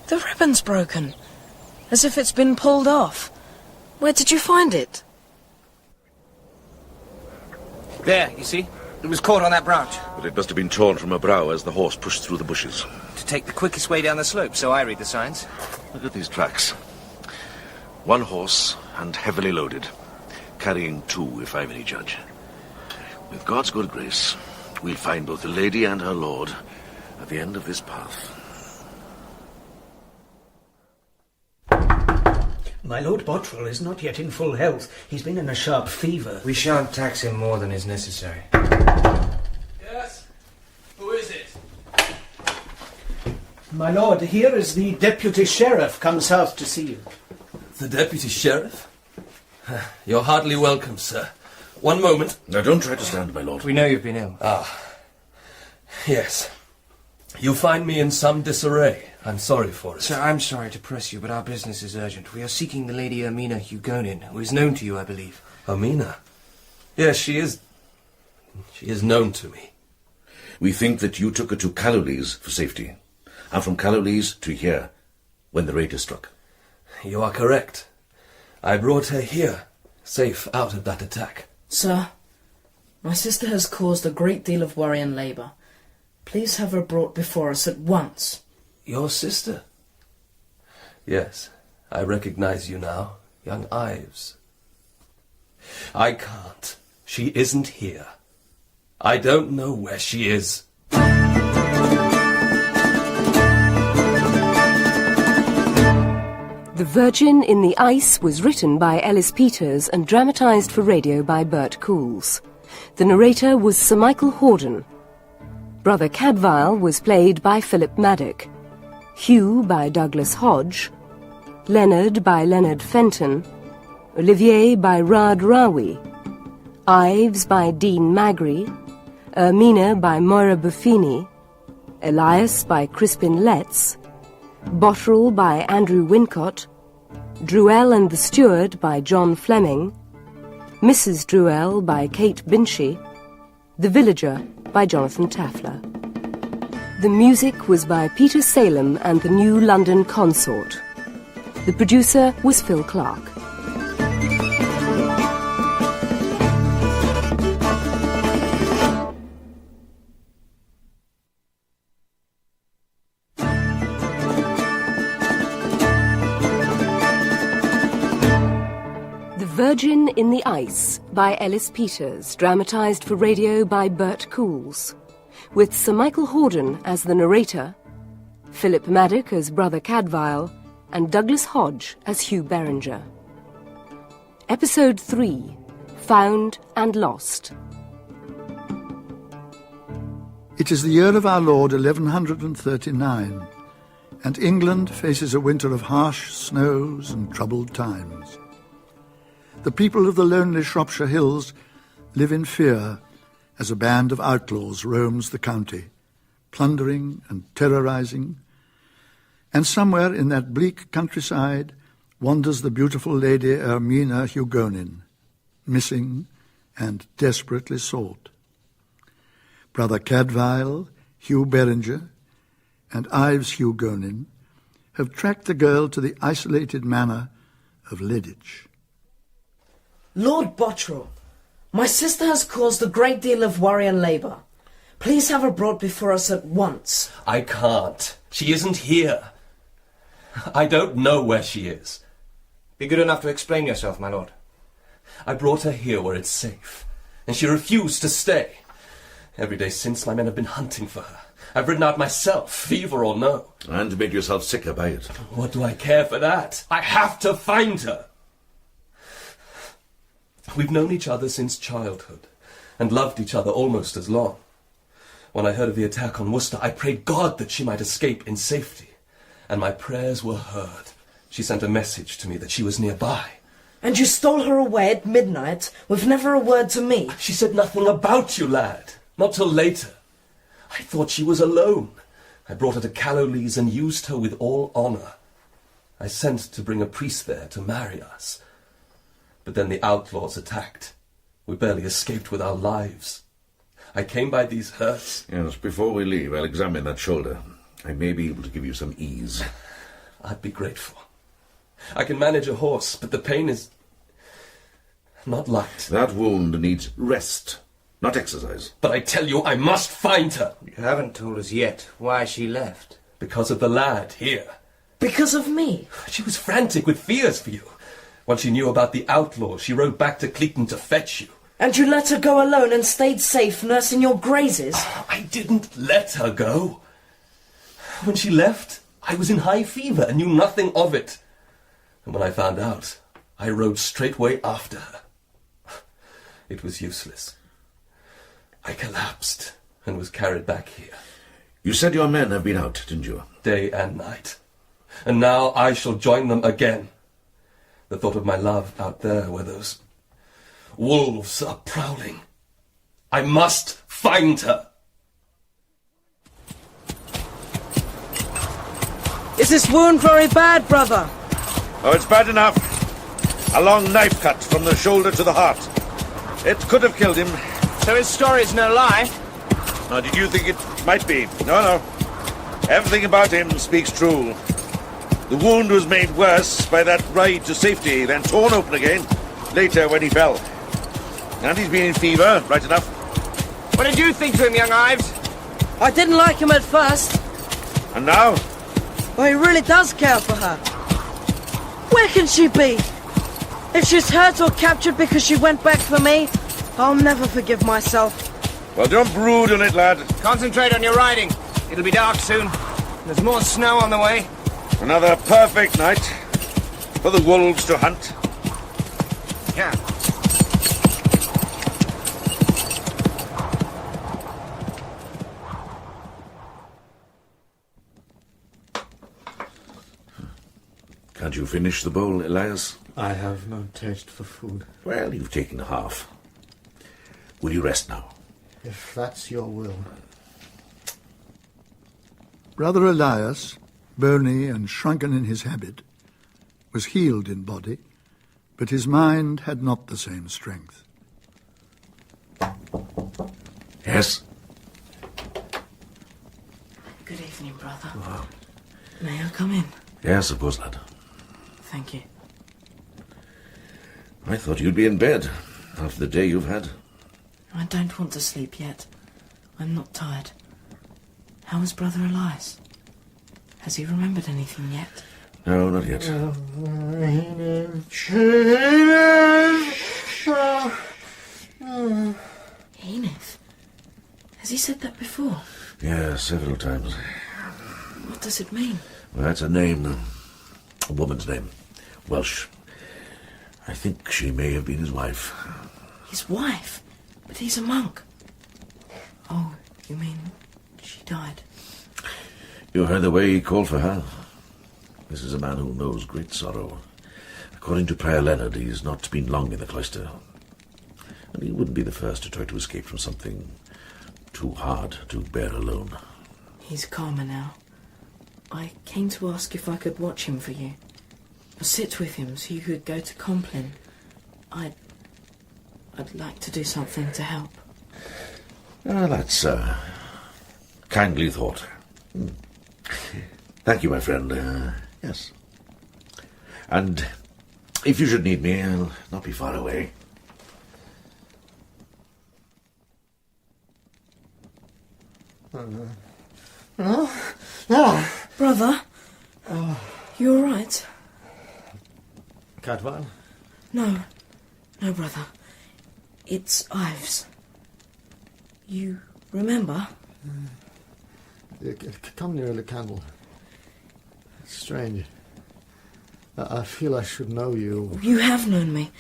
The ribbon's broken. As if it's been pulled off. Where did you find it? There, you see? It was caught on that branch. But it must have been torn from her brow as the horse pushed through the bushes. To take the quickest way down the slope, so I read the signs. Look at these tracks. 1 horse and heavily loaded. Carrying 2, if I'm any judge. With God's good grace, we'll find both the lady and her lord at the end of this path. My Lord Botterill is not yet in full health. He's been in a sharp fever. We shan't tax him more than is necessary. Yes? Who is it? My lord, here is the deputy sheriff come south to see you. The deputy sheriff? You're heartily welcome, sir. One moment. Now, don't try to stand, my lord. We know you've been ill. Yes. You find me in some disarray. I'm sorry for it. Sir, I'm sorry to press you, but our business is urgent. We are seeking the Lady Ermina Hugonin, who is known to you, I believe. Ermina? Yes, she is known to me. We think that you took her to Elyas for safety, and from Elyas to here, when the raid struck. You are correct. I brought her here, safe out of that attack. Sir, my sister has caused a great deal of worry and labour. Please have her brought before us at once. Your sister? Yes, I recognize you now, young Ives. I can't. She isn't here. I don't know where she is. The Virgin in the Ice was written by Ellis Peters and dramatised for radio by Bert Coules. The narrator was Sir Michael Hordern. Brother Cadfael was played by Philip Madoc. Hugh by Douglas Hodge. Leonard by Leonard Fenton. Olivier by Raad Rawi. Ives by Dean Magry. Ermina by Moira Buffini. Elyas by Crispin Letts. Botterill by Andrew Wincott. Druel and the Steward by John Fleming. Mrs. Druel by Kate Binchy. The Villager by Jonathan Taffler. The music was by Peter Salem and the New London Consort. The producer was Phil Clark. Virgin in the Ice by Ellis Peters, dramatised for radio by Bert Coules, with Sir Michael Hordern as the narrator, Philip Madoc as Brother Cadfael, and Douglas Hodge as Hugh Beringer. Episode 3, Found and Lost. It is the year of our Lord 1139, and England faces a winter of harsh snows and troubled times. The people of the lonely Shropshire hills live in fear as a band of outlaws roams the county, plundering and terrorizing. And somewhere in that bleak countryside wanders the beautiful lady Ermina Hugonin, missing and desperately sought. Brother Cadfael, Hugh Beringer, and Yves Hugonin have tracked the girl to the isolated manor of Leditch. Lord Bottrell, my sister has caused a great deal of worry and labour. Please have her brought before us at once. I can't. She isn't here. I don't know where she is. Be good enough to explain yourself, my lord. I brought her here where it's safe, and she refused to stay. Every day since, my men have been hunting for her. I've ridden out myself, fever or no. And to make yourself sicker by it. What do I care for that? I have to find her. We've known each other since childhood, and loved each other almost as long. When I heard of the attack on Worcester, I prayed God that she might escape in safety. And my prayers were heard. She sent a message to me that she was nearby. And you stole her away at midnight, with never a word to me? She said nothing about you, lad. Not till later. I thought she was alone. I brought her to Callowlees and used her with all honour. I sent to bring a priest there to marry us. But then the outlaws attacked. We barely escaped with our lives. I came by these hurts. Yes, before we leave, I'll examine that shoulder. I may be able to give you some ease. I'd be grateful. I can manage a horse, but the pain is not light. That wound needs rest, not exercise. But I tell you, I must find her. You haven't told us yet why she left. Because of the lad here. Because of me? She was frantic with fears for you. Once she knew about the outlaws, she rode back to Cleeton to fetch you. And you let her go alone and stayed safe nursing your grazes? I didn't let her go. When she left, I was in high fever and knew nothing of it. And when I found out, I rode straightway after her. It was useless. I collapsed and was carried back here. You said your men have been out, didn't you? Day and night. And now I shall join them again. The thought of my love out there where those wolves are prowling. I must find her. Is this wound very bad, brother? Oh, it's bad enough. A long knife cut from the shoulder to the heart. It could have killed him. So his story's no lie? Now, did you think it might be? No. Everything about him speaks true. The wound was made worse by that ride to safety, then torn open again, later when he fell. And he's been in fever, right enough. What did you think to him, young Ives? I didn't like him at first. And now? Well, he really does care for her. Where can she be? If she's hurt or captured because she went back for me, I'll never forgive myself. Well, don't brood on it, lad. Concentrate on your riding. It'll be dark soon. There's more snow on the way. Another perfect night for the wolves to hunt. Yeah. Can't you finish the bowl, Elyas? I have no taste for food. Well, you've taken half. Will you rest now? If that's your will. Brother Elyas, bony and shrunken in his habit, was healed in body, but his mind had not the same strength. Yes? Good evening, brother. Oh. May I come in? Yes, of course, lad. Thank you. I thought you'd be in bed after the day you've had. I don't want to sleep yet. I'm not tired. How is Brother Elyas? Has he remembered anything yet? No, not yet. Enith? Has he said that before? Yeah, several times. What does it mean? Well, that's a name. A woman's name. Welsh. I think she may have been his wife. His wife? But he's a monk. Oh, you mean she died? You heard the way he called for her. This is a man who knows great sorrow. According to Prior Leonard, he's not been long in the cloister. And he wouldn't be the first to try to escape from something too hard to bear alone. He's calmer now. I came to ask if I could watch him for you. Or sit with him so you could go to Compline. I'd like to do something to help. That's kindly thought. Thank you, my friend. Yes. And if you should need me, I'll not be far away. Brother? You all right? Cadfael? No, brother. It's Yves. You remember? Come nearer the candle. It's strange. I feel I should know you. You have known me.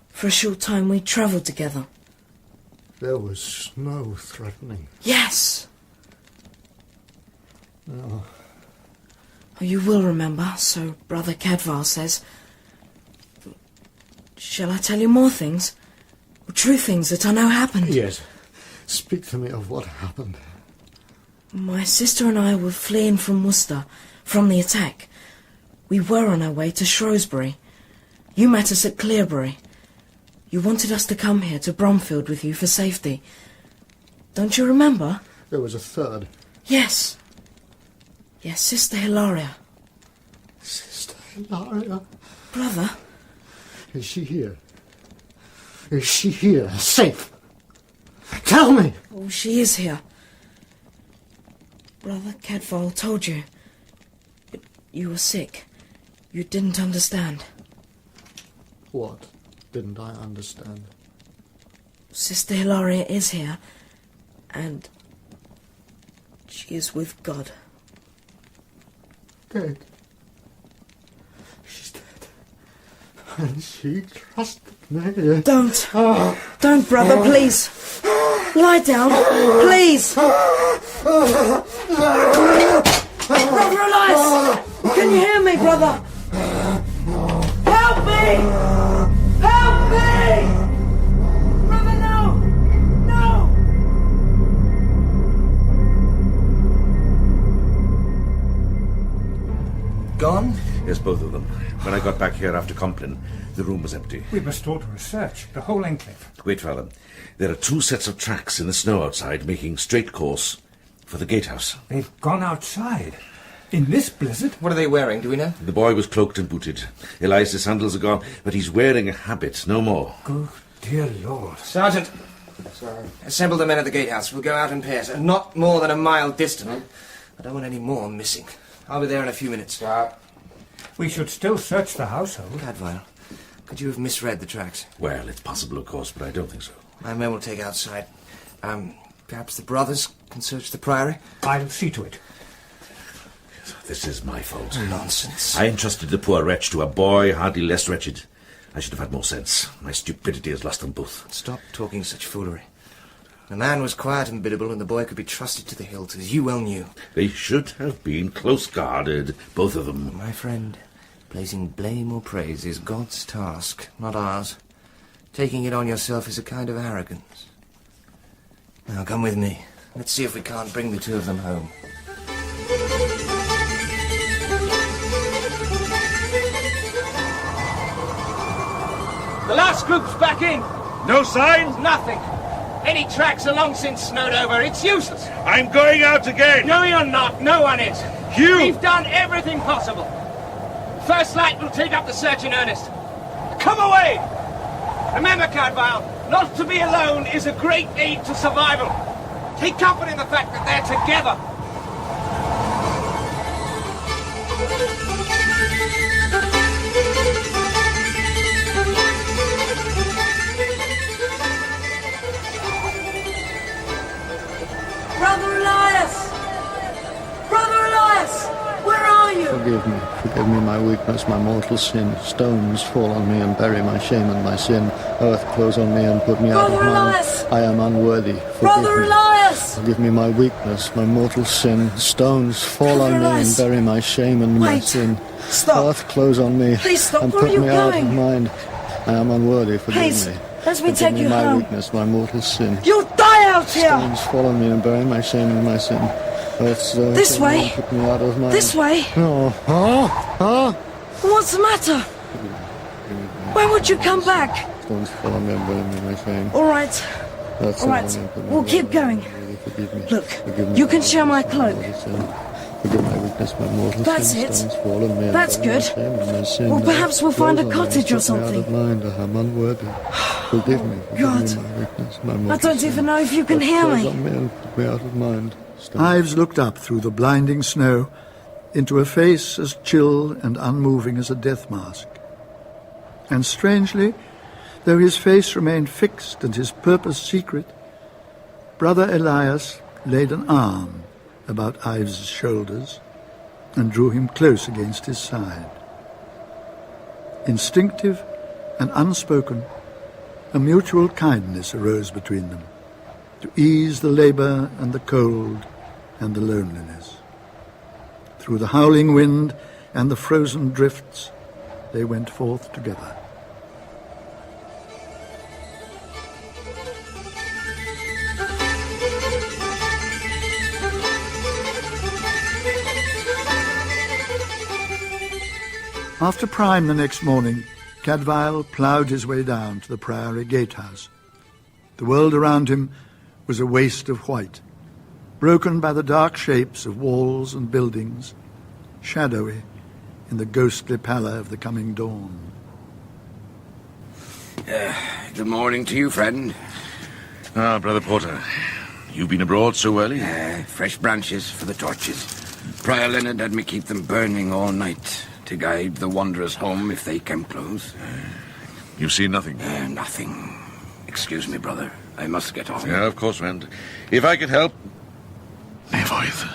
For a short time we travelled together. There was snow threatening. Yes! Oh. You will remember, so Brother Cadfael says. Shall I tell you more things? True things that I know happened? Yes. Speak to me of what happened. My sister and I were fleeing from Worcester, from the attack. We were on our way to Shrewsbury. You met us at Clearbury. You wanted us to come here to Bromfield with you for safety. Don't you remember? There was a third. Yes. Yes, Sister Hilaria. Sister Hilaria? Brother? Is she here? Is she here, safe? Tell me! Oh, she is here. Brother Cadfael told you. You were sick. You didn't understand. What didn't I understand? Sister Hilaria is here, and she is with God. Dead. She's dead. And she trusted me. Don't. Don't, brother, please. Lie down, please. Brother Elyas! Can you hear me, brother? Help me! Help me! Brother, no! No! Gone? Yes, both of them. When I got back here after Compline, the room was empty. We must order a search, the whole enclave. Wait, fella. There are 2 sets of tracks in the snow outside, making straight course for the gatehouse. They've gone outside. In this blizzard? What are they wearing, do we know? The boy was cloaked and booted. Elias' sandals are gone, but he's wearing a habit, no more. Good dear Lord. Sergeant, assemble the men at the gatehouse. We'll go out in pairs, not more than a mile distant. I don't want any more missing. I'll be there in a few minutes. We should still search the household. Cadfael, could you have misread the tracks? Well, it's possible, of course, but I don't think so. My men will take outside. Perhaps the brothers can search the priory? I'll see to it. This is my fault. Nonsense. I entrusted the poor wretch to a boy hardly less wretched. I should have had more sense. My stupidity has lost them both. Stop talking such foolery. The man was quiet and biddable, and the boy could be trusted to the hilt, as you well knew. They should have been close-guarded, both of them. My friend, placing blame or praise is God's task, not ours. Taking it on yourself is a kind of arrogance. Now, come with me. Let's see if we can't bring the 2 of them home. The last group's back in. No signs? Nothing. Any tracks are long since snowed over. It's useless. I'm going out again. No, you're not. No one is. Hugh! We've done everything possible. First light will take up the search in earnest. Come away! Remember, Cadfael, not to be alone is a great aid to survival. Take comfort in the fact that they're together. Brother Elyas! Brother Elyas! Where are you? Forgive me my weakness, my mortal sin. Stones fall on me and bury my shame and my sin. Earth close on me and put me out of Brother mind. Elyas! I am unworthy. Brother Elyas! Forgive me my weakness, my mortal sin. Stones fall on me and bury my shame and my sin. Stop. Earth close on me Please stop. and Where put are you me out of going? mind. I am unworthy. Forgive Please, me. Let me Forgive take me you my home. weakness, my mortal sin. You'll die out here! Stones follow me and bury my shame in my sin. This way. Put me out of mind. This way. No. What's the matter? When would you come back? Stones follow me and bury me in my shame. All right. That's All right. We'll keep going. Forgive me. Look, Forgive me you can share my cloak. Forgive my weakness, my mortal That's sin. it. Stones follow me and That's bury my good. shame in my sin. Well, perhaps we'll find a cottage or Put me out something. of mind. I'm unworthy. Forgive me. Forgive God. me my weakness, my I mortal don't sin. even know if you can Put hear claws me. on and put me out of mind. Ives looked up through the blinding snow into a face as chill and unmoving as a death mask. And strangely, though his face remained fixed and his purpose secret, Brother Elyas laid an arm about Ives' shoulders and drew him close against his side. Instinctive and unspoken, a mutual kindness arose between them, to ease the labour and the cold and the loneliness. Through the howling wind and the frozen drifts, they went forth together. After prime the next morning, Cadfael ploughed his way down to the Priory gatehouse. The world around him was a waste of white, broken by the dark shapes of walls and buildings, shadowy in the ghostly pallor of the coming dawn. Good morning to you, friend. Ah, Brother Porter. You've been abroad so early? Fresh branches for the torches. Prior Leonard had me keep them burning all night to guide the wanderers home if they came close. You've seen nothing? Nothing. Excuse me, brother. I must get on. Yeah, of course, friend. If I could help... Nevoith.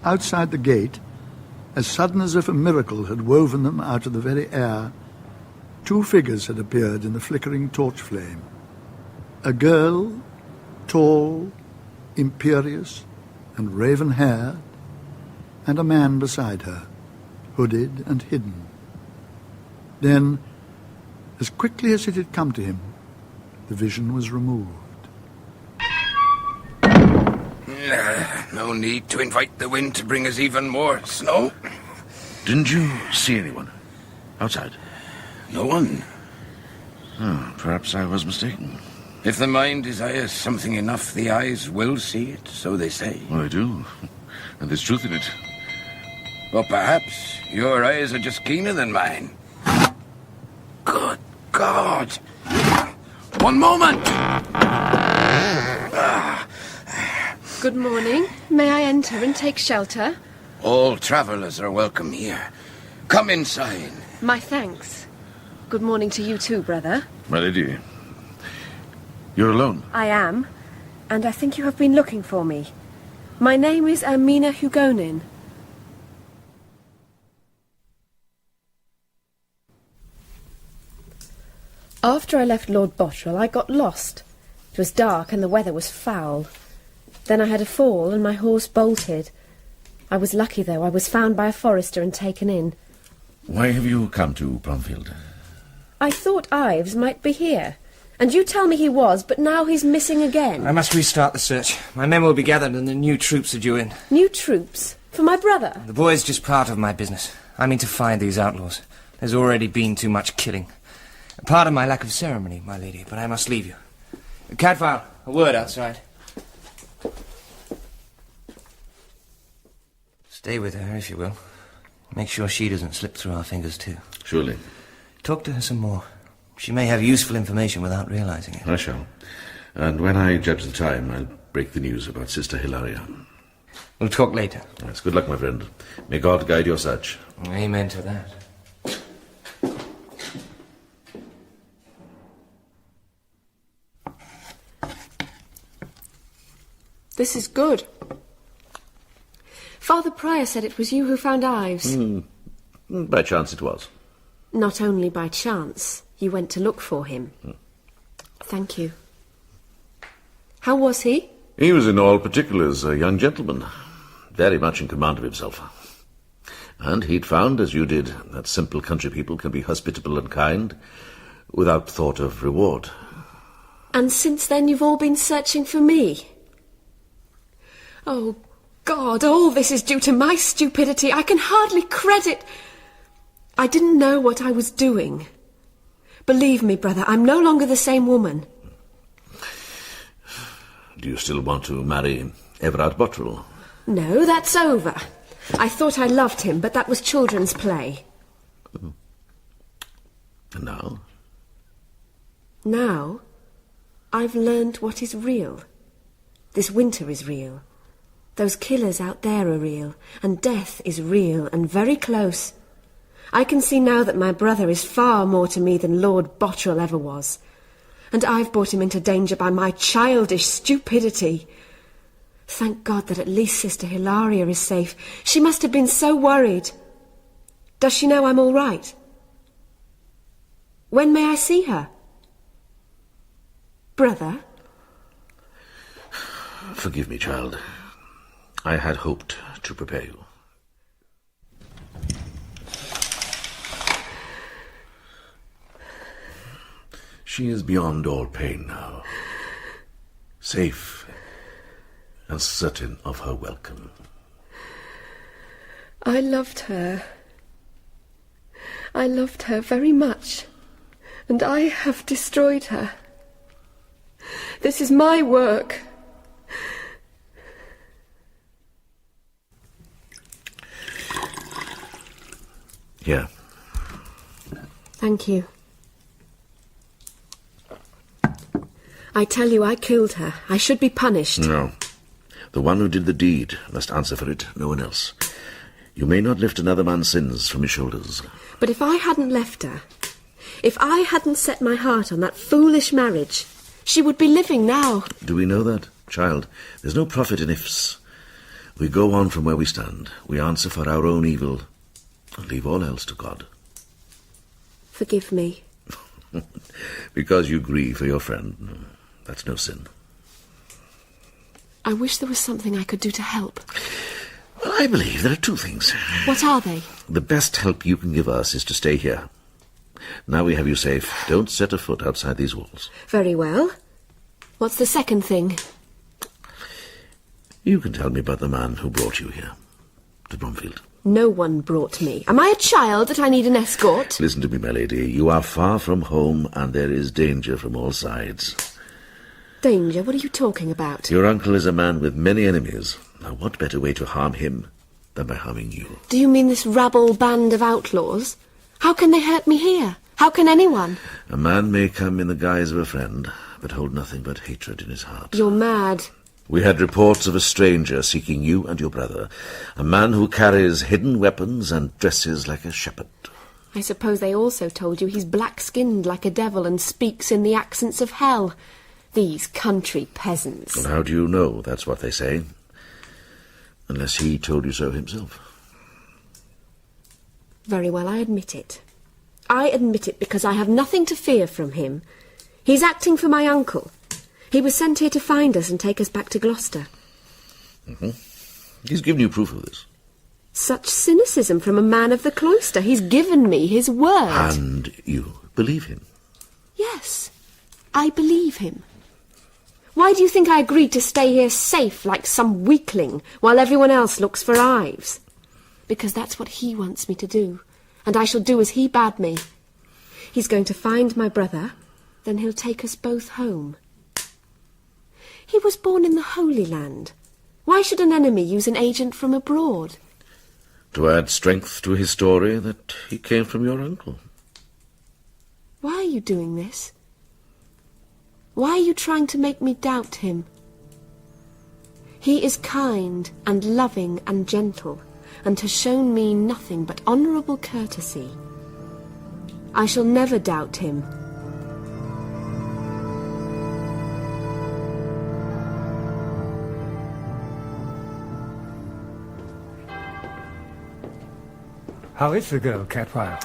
Outside the gate, as sudden as if a miracle had woven them out of the very air, two figures had appeared in the flickering torch flame. A girl, tall, imperious, and raven-haired, and a man beside her, hooded and hidden. Then, as quickly as it had come to him, the vision was removed. No need to invite the wind to bring us even more snow. Didn't you see anyone outside? No one. Oh, perhaps I was mistaken. If the mind desires something enough, the eyes will see it, so they say. Well, I do. And there's truth in it. Or perhaps your eyes are just keener than mine. Good God! One moment! Good morning. May I enter and take shelter? All travellers are welcome here. Come inside. My thanks. Good morning to you too, brother. My lady, you're alone? I am, and I think you have been looking for me. My name is Ermina Hugonin. After I left Lord Bottrell, I got lost. It was dark and the weather was foul. Then I had a fall and my horse bolted. I was lucky, though. I was found by a forester and taken in. Why have you come to Bromfield? I thought Ives might be here. And you tell me he was, but now he's missing again. I must restart the search. My men will be gathered and the new troops are due in. New troops? For my brother? The boy's just part of my business. I mean to find these outlaws. There's already been too much killing. Pardon my lack of ceremony, my lady, but I must leave you. Cadfael, a word outside. Stay with her, if you will. Make sure she doesn't slip through our fingers, too. Surely. Talk to her some more. She may have useful information without realizing it. I shall. And when I judge the time, I'll break the news about Sister Hilaria. We'll talk later. Yes, good luck, my friend. May God guide your search. Amen to that. This is good. Father Prior said it was you who found Ives. By chance it was. Not only by chance. You went to look for him. Thank you. How was he? He was in all particulars a young gentleman, very much in command of himself. And he'd found, as you did, that simple country people can be hospitable and kind, without thought of reward. And since then you've all been searching for me? Oh, God, all this is due to my stupidity. I can hardly credit... I didn't know what I was doing. Believe me, brother, I'm no longer the same woman. Do you still want to marry Everard Bottrell? No, that's over. I thought I loved him, but that was children's play. And now? Now, I've learned what is real. This winter is real. Those killers out there are real, and death is real and very close. I can see now that my brother is far more to me than Lord Bottrell ever was. And I've brought him into danger by my childish stupidity. Thank God that at least Sister Hilaria is safe. She must have been so worried. Does she know I'm all right? When may I see her? Brother? Forgive me, child. I had hoped to prepare you. She is beyond all pain now. Safe and certain of her welcome. I loved her. I loved her very much, and I have destroyed her. This is my work. Here. Thank you. I tell you, I killed her. I should be punished. No. The one who did the deed must answer for it, no one else. You may not lift another man's sins from his shoulders. But if I hadn't left her, if I hadn't set my heart on that foolish marriage, she would be living now. Do we know that, child? There's no profit in ifs. We go on from where we stand. We answer for our own evil and leave all else to God. Forgive me. Because you grieve for your friend. That's no sin. I wish there was something I could do to help. Well, I believe there are two things. What are they? The best help you can give us is to stay here. Now we have you safe. Don't set a foot outside these walls. Very well. What's the second thing? You can tell me about the man who brought you here, to Bromfield. No one brought me. Am I a child that I need an escort? Listen to me, my lady. You are far from home, and there is danger from all sides. Danger? What are you talking about? Your uncle is a man with many enemies. Now, what better way to harm him than by harming you? Do you mean this rabble band of outlaws? How can they hurt me here? How can anyone? A man may come in the guise of a friend, but hold nothing but hatred in his heart. You're mad. We had reports of a stranger seeking you and your brother, a man who carries hidden weapons and dresses like a shepherd. I suppose they also told you he's black-skinned like a devil and speaks in the accents of hell. These country peasants. And how do you know that's what they say? Unless he told you so himself. Very well, I admit it. I admit it because I have nothing to fear from him. He's acting for my uncle. He was sent here to find us and take us back to Gloucester. He's given you proof of this. Such cynicism from a man of the cloister. He's given me his word. And you believe him? Yes, I believe him. Why do you think I agreed to stay here safe like some weakling while everyone else looks for Ives? Because that's what he wants me to do, and I shall do as he bade me. He's going to find my brother, then he'll take us both home. He was born in the Holy Land. Why should an enemy use an agent from abroad? To add strength to his story that he came from your uncle. Why are you doing this? Why are you trying to make me doubt him? He is kind and loving and gentle, and has shown me nothing but honourable courtesy. I shall never doubt him. How is the girl, Cadfael?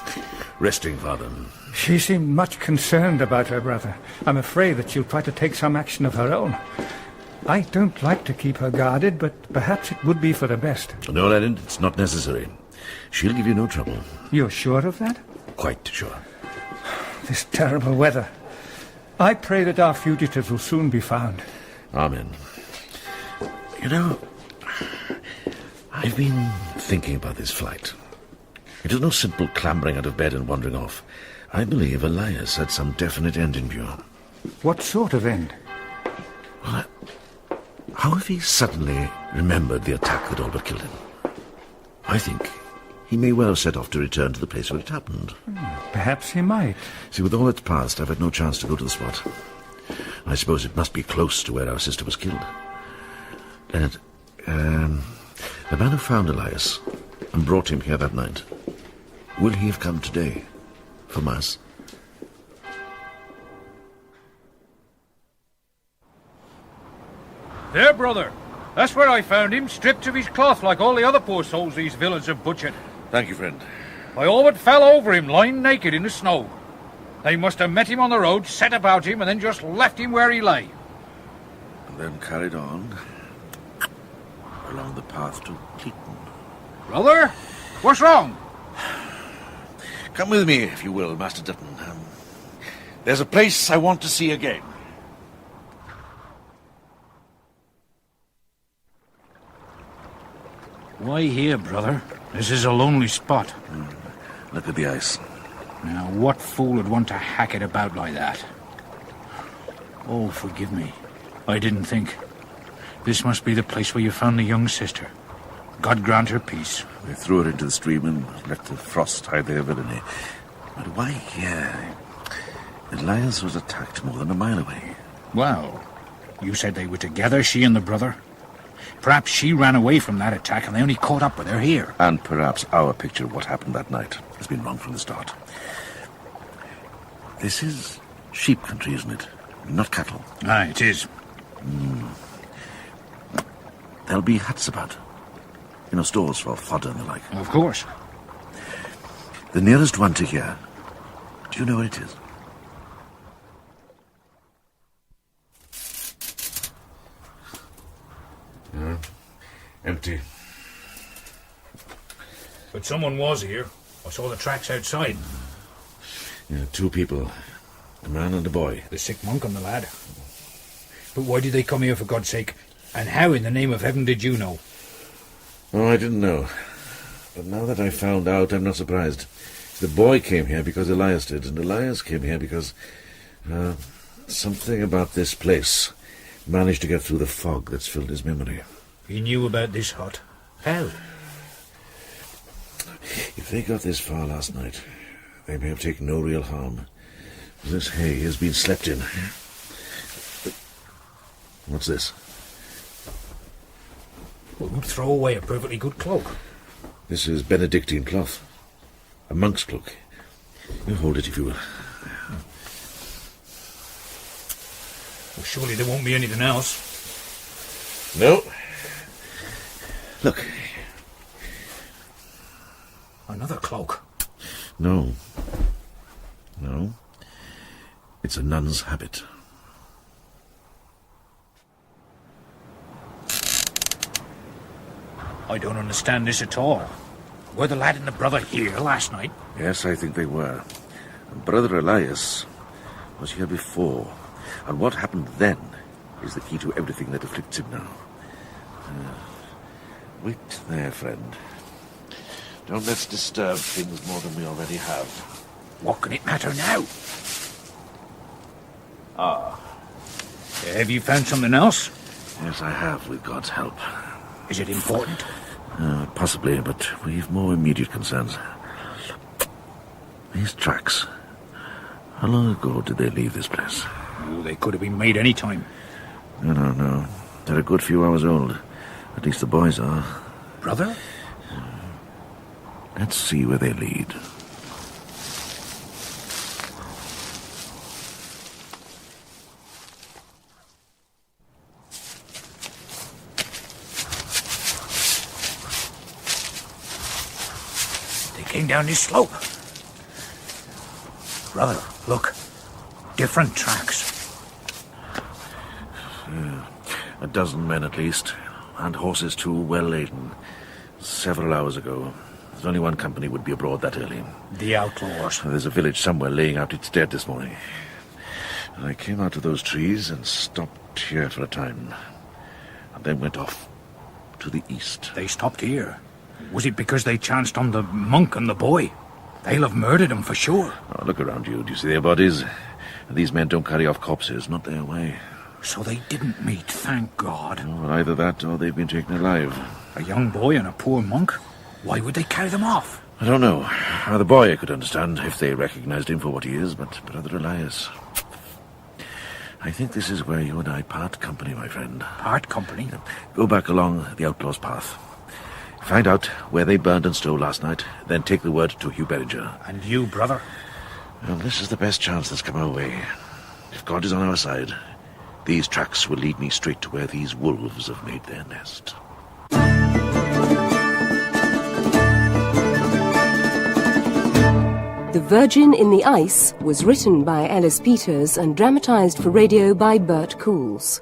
Resting, father. She seemed much concerned about her brother. I'm afraid that she'll try to take some action of her own. I don't like to keep her guarded, but perhaps it would be for the best. No, Leonard, it's not necessary. She'll give you no trouble. You're sure of that? Quite sure. This terrible weather. I pray that our fugitives will soon be found. Amen. You know, I've been thinking about this flight. It is no simple clambering out of bed and wandering off. I believe Elyas had some definite end in view. What sort of end? Well, how if he suddenly remembered the attack that all but killed him? I think he may well set off to return to the place where it happened. Perhaps he might. See, with all that's passed, I've had no chance to go to the spot. I suppose it must be close to where our sister was killed. Leonard, the man who found Elyas and brought him here that night, will he have come today for Mass? There, brother. That's where I found him, stripped of his cloth like all the other poor souls these villains have butchered. Thank you, friend. I all but fell over him, lying naked in the snow. They must have met him on the road, set about him, and then just left him where he lay. And then carried on along the path to Cleaton. Brother, what's wrong? Come with me, if you will, Master Dutton. There's a place I want to see again. Why here, brother? This is a lonely spot. Look at the ice. Now, what fool would want to hack it about like that? Oh, forgive me. I didn't think. This must be the place where you found the young sister. God grant her peace. They threw her into the stream and let the frost hide their villainy. But why here? Elyas was attacked more than a mile away. Well, you said they were together, she and the brother. Perhaps she ran away from that attack and they only caught up with her here. And perhaps our picture of what happened that night has been wrong from the start. This is sheep country, isn't it? Not cattle. Aye, it is. There'll be huts about. Stores for fodder and the like. Of course. The nearest one to here. Do you know where it is? Empty. But someone was here. I saw the tracks outside. Yeah, 2 people. A man and a boy. The sick monk and the lad. But why did they come here, for God's sake? And how in the name of heaven did you know? Oh, I didn't know. But now that I found out, I'm not surprised. The boy came here because Elyas did, and Elyas came here because... something about this place managed to get through the fog that's filled his memory. He knew about this hut. How? If they got this far last night, they may have taken no real harm. This hay has been slept in. What's this? Well, who'd throw away a perfectly good cloak? This is Benedictine cloth. A monk's cloak. You hold it if you will. Well, surely there won't be anything else. No. Look. Another cloak. No. It's a nun's habit. I don't understand this at all. Were the lad and the brother here last night? Yes, I think they were. And Brother Elyas was here before. And what happened then is the key to everything that afflicts him now. Wait there, friend. Don't let's disturb things more than we already have. What can it matter now? Have you found something else? Yes, I have, with God's help. Is it important? Possibly, but we've more immediate concerns. These tracks. How long ago did they leave this place? Oh, they could have been made any time. No. They're a good few hours old. At least the boys are. Brother? Let's see where they lead. They came down this slope. Brother, look. Different tracks. A dozen men at least, and horses too, well laden. Several hours ago. There's only one company would be abroad that early. The outlaws. There's a village somewhere laying out its dead this morning. And I came out of those trees and stopped here for a time. And then went off to the east. They stopped here? Was it because they chanced on the monk and the boy? They'll have murdered them for sure. Oh, look around you. Do you see their bodies? These men don't carry off corpses, not their way. So they didn't meet, thank God. Oh, either that or they've been taken alive. A young boy and a poor monk? Why would they carry them off? I don't know. The boy I could understand if they recognized him for what he is, but Brother Elyas... I think this is where you and I part company, my friend. Part company? Go back along the outlaw's path. Find out where they burned and stole last night, then take the word to Hugh Beringer. And you, brother? Well, this is the best chance that's come our way. If God is on our side, these tracks will lead me straight to where these wolves have made their nest. The Virgin in the Ice was written by Ellis Peters and dramatised for radio by Bert Coules.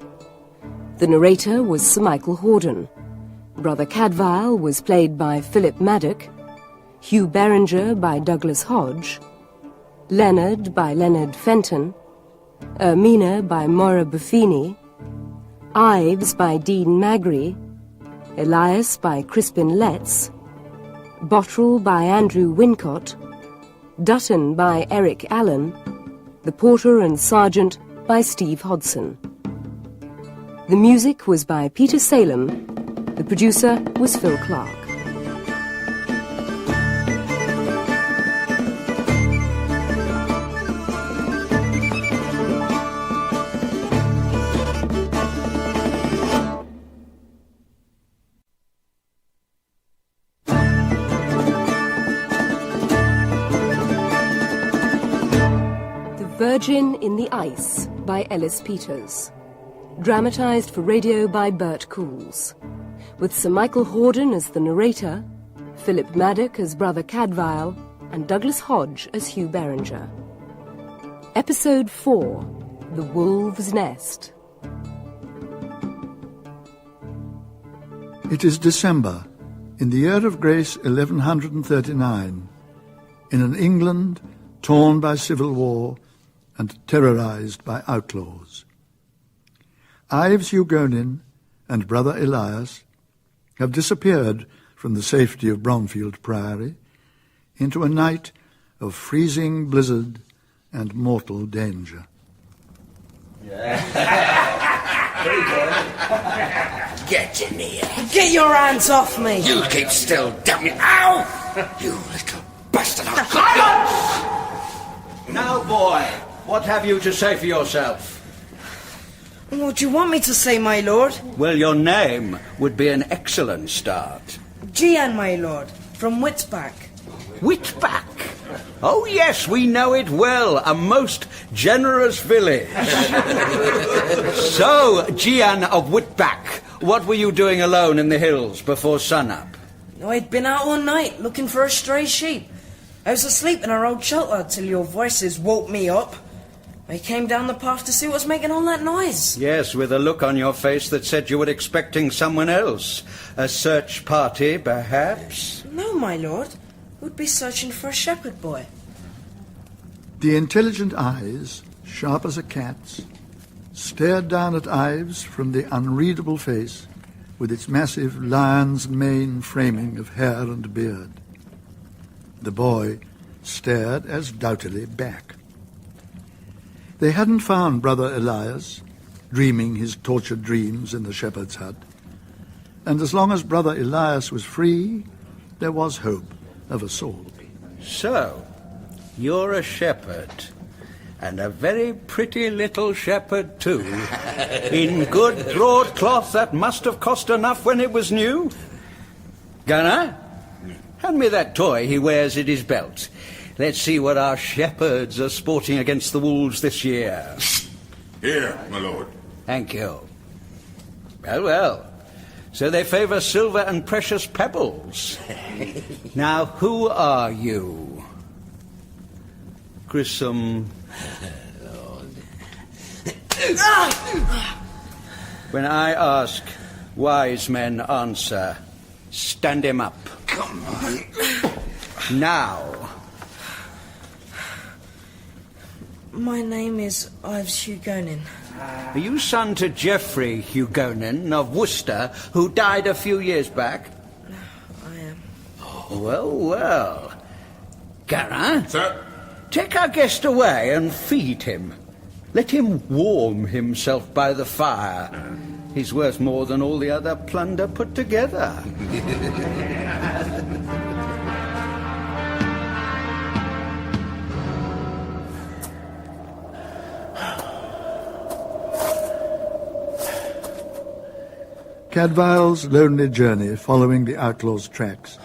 The narrator was Sir Michael Hordern. Brother Cadfael was played by Philip Madoc, Hugh Beringer by Douglas Hodge, Leonard by Leonard Fenton, Ermina by Moira Buffini, Yves by Dean Magry, Elyas by Crispin Letts, Bottrell by Andrew Wincott, Dutton by Eric Allen, the Porter and Sergeant by Steve Hodson. The music was by Peter Salem. The producer was Phil Clark. Virgin in the Ice by Ellis Peters. Dramatised for radio by Bert Coules. With Sir Michael Hordern as the narrator, Philip Madoc as Brother Cadfael, and Douglas Hodge as Hugh Beringer. Episode 4, The Wolf's Nest. It is December, in the year of grace 1139, in an England torn by civil war and terrorized by outlaws. Yves Hugonin and Brother Elyas have disappeared from the safety of Bromfield Priory into a night of freezing blizzard and mortal danger. Get in here. Get your hands off me. You keep still, damn you. Ow! You little bastard. Now, boy, what have you to say for yourself? What do you want me to say, my lord? Well, your name would be an excellent start. Gian, my lord, from Whitback. Whitback? Oh, yes, we know it well. A most generous village. So, Gian of Whitback, what were you doing alone in the hills before sunup? I'd been out all night looking for a stray sheep. I was asleep in our old shelter till your voices woke me up. I came down the path to see what was making all that noise. Yes, with a look on your face that said you were expecting someone else. A search party, perhaps? No, my lord. Who'd be searching for a shepherd boy? The intelligent eyes, sharp as a cat's, stared down at Yves from the unreadable face with its massive lion's mane framing of hair and beard. The boy stared as doughtily back. They hadn't found Brother Elyas, dreaming his tortured dreams in the shepherd's hut. And as long as Brother Elyas was free, there was hope of a soul. So, you're a shepherd, and a very pretty little shepherd too, in good broadcloth that must have cost enough when it was new. Gunner, hand me that toy he wears at his belt. Let's see what our shepherds are sporting against the wolves this year. Here, my lord. Thank you. Well, well. So they favour silver and precious pebbles. Now, who are you? Grissom. When I ask, wise men answer. Stand him up. Come on. Now. My name is Yves Hugonin. Are you son to Geoffrey Hugonin of Worcester, who died a few years back? I am. Well, well. Garin? Sir? Take our guest away and feed him. Let him warm himself by the fire. He's worth more than all the other plunder put together. Cadfael's lonely journey following the outlaw's tracks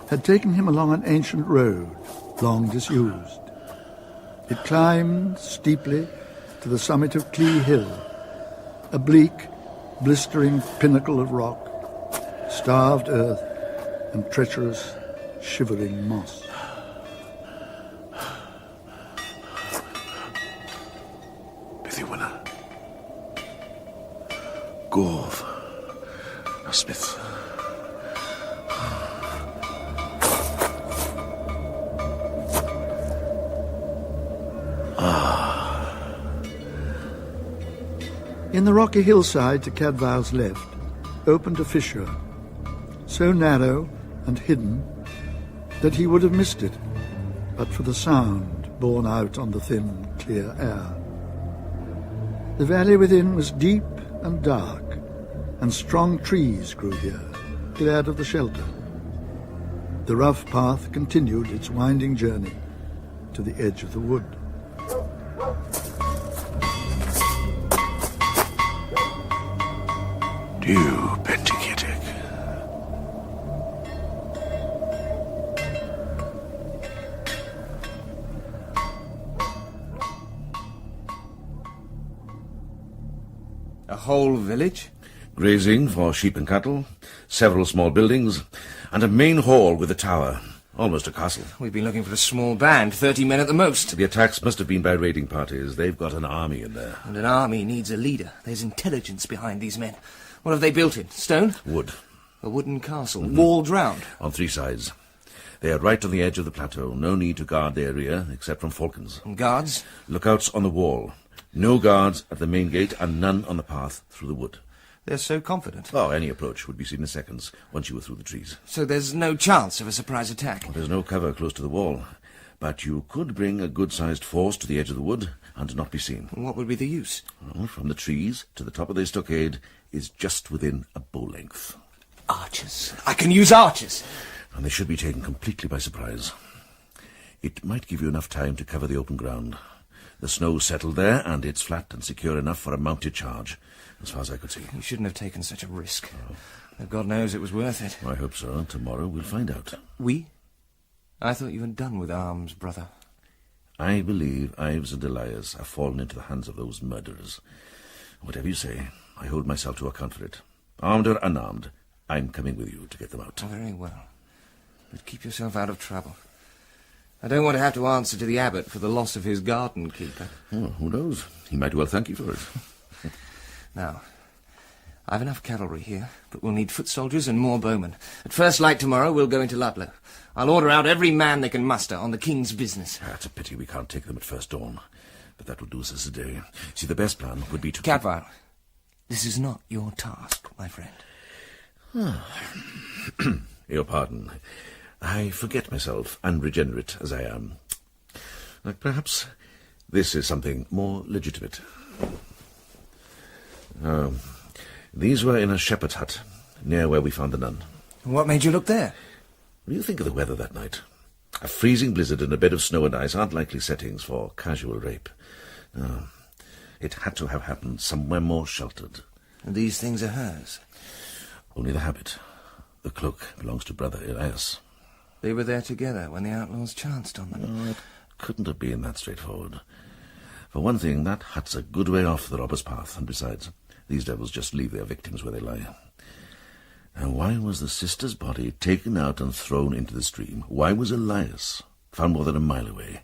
had taken him along an ancient road, long disused. It climbed steeply to the summit of Clee Hill, a bleak, blistering pinnacle of rock, starved earth and treacherous, shivering moss. Bithywinna. Gove. A smith. In the rocky hillside to Cadfael's left opened a fissure, so narrow and hidden that he would have missed it, but for the sound borne out on the thin, clear air. The valley within was deep and dark, and strong trees grew here, glad of the shelter. The rough path continued its winding journey to the edge of the wood. Du Benedictine. A whole village? Grazing for sheep and cattle, several small buildings, and a main hall with a tower, almost a castle. We've been looking for a small band, 30 men at the most. The attacks must have been by raiding parties. They've got an army in there. And an army needs a leader. There's intelligence behind these men. What have they built in? Stone? Wood. A wooden castle, walled round? On 3 sides. They are right on the edge of the plateau. No need to guard their rear, except from falcons. And guards? Lookouts on the wall. No guards at the main gate, and none on the path through the wood. They're so confident. Oh, any approach would be seen in seconds, once you were through the trees. So there's no chance of a surprise attack? Well, there's no cover close to the wall. But you could bring a good-sized force to the edge of the wood and not be seen. What would be the use? Well, from the trees to the top of the stockade is just within a bow length. Archers. I can use archers. And they should be taken completely by surprise. It might give you enough time to cover the open ground. The snow's settled there, and it's flat and secure enough for a mounted charge, as far as I could see. You shouldn't have taken such a risk. Oh. God knows it was worth it. I hope so. Tomorrow we'll find out. We? I thought you had done with arms, brother. I believe Yves and Elyas have fallen into the hands of those murderers. Whatever you say, I hold myself to account for it. Armed or unarmed, I'm coming with you to get them out. Oh, very well. But keep yourself out of trouble. I don't want to have to answer to the Abbott for the loss of his garden keeper. Oh, who knows? He might well thank you for it. Now, I've enough cavalry here, but we'll need foot soldiers and more bowmen. At first light tomorrow, we'll go into Ludlow. I'll order out every man they can muster on the king's business. It's a pity we can't take them at first dawn, but that will do us as a day. See, the best plan would be to... Cadfael, this is not your task, my friend. Your pardon. I forget myself, unregenerate as I am. Perhaps this is something more legitimate. These were in a shepherd's hut, near where we found the nun. What made you look there? What do you think of the weather that night? A freezing blizzard and a bed of snow and ice aren't likely settings for casual rape. No, it had to have happened somewhere more sheltered. And these things are hers? Only the habit. The cloak belongs to Brother Elyas. They were there together when the outlaws chanced on them. No, it couldn't have been that straightforward. For one thing, that hut's a good way off the robber's path, and besides, these devils just leave their victims where they lie. And why was the sister's body taken out and thrown into the stream? Why was Elyas found more than a mile away?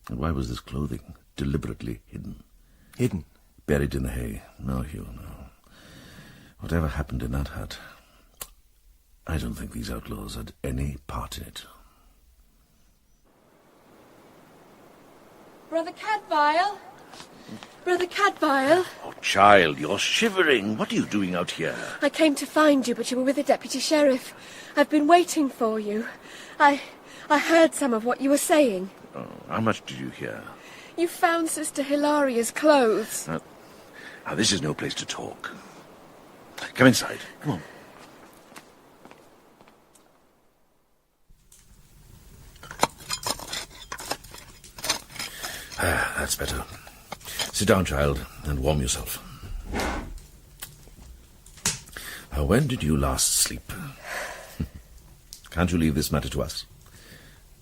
And why was this clothing deliberately hidden? Hidden? Buried in the hay. No, Hugh, no. Whatever happened in that hut, I don't think these outlaws had any part in it. Brother Cadfael? Brother Cadfael? Oh, child, you're shivering. What are you doing out here? I came to find you, but you were with the deputy sheriff. I've been waiting for you. I heard some of what you were saying. Oh, how much did you hear? You found Sister Hilaria's clothes. Now, this is no place to talk. Come inside. Come on. That's better. Sit down, child, and warm yourself. When did you last sleep? Can't you leave this matter to us?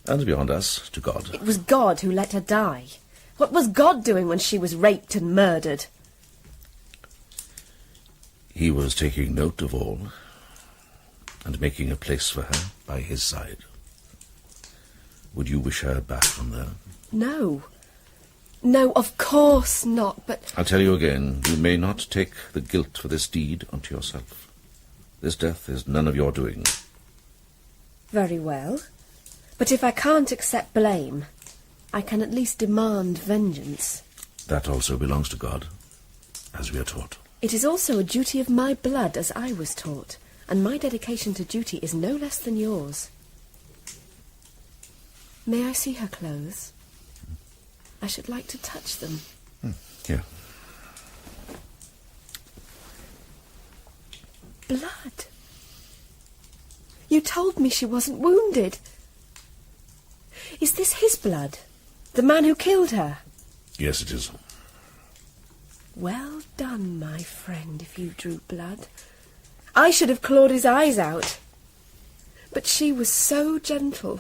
And beyond us, to God. It was God who let her die. What was God doing when she was raped and murdered? He was taking note of all, and making a place for her by his side. Would you wish her back from there? No. No, of course not, but... I'll tell you again, you may not take the guilt for this deed onto yourself. This death is none of your doing. Very well. But if I can't accept blame, I can at least demand vengeance. That also belongs to God, as we are taught. It is also a duty of my blood, as I was taught, and my dedication to duty is no less than yours. May I see her clothes? I should like to touch them. Here. Blood. You told me she wasn't wounded. Is this his blood? The man who killed her? Yes, it is. Well done, my friend, if you drew blood. I should have clawed his eyes out. But she was so gentle.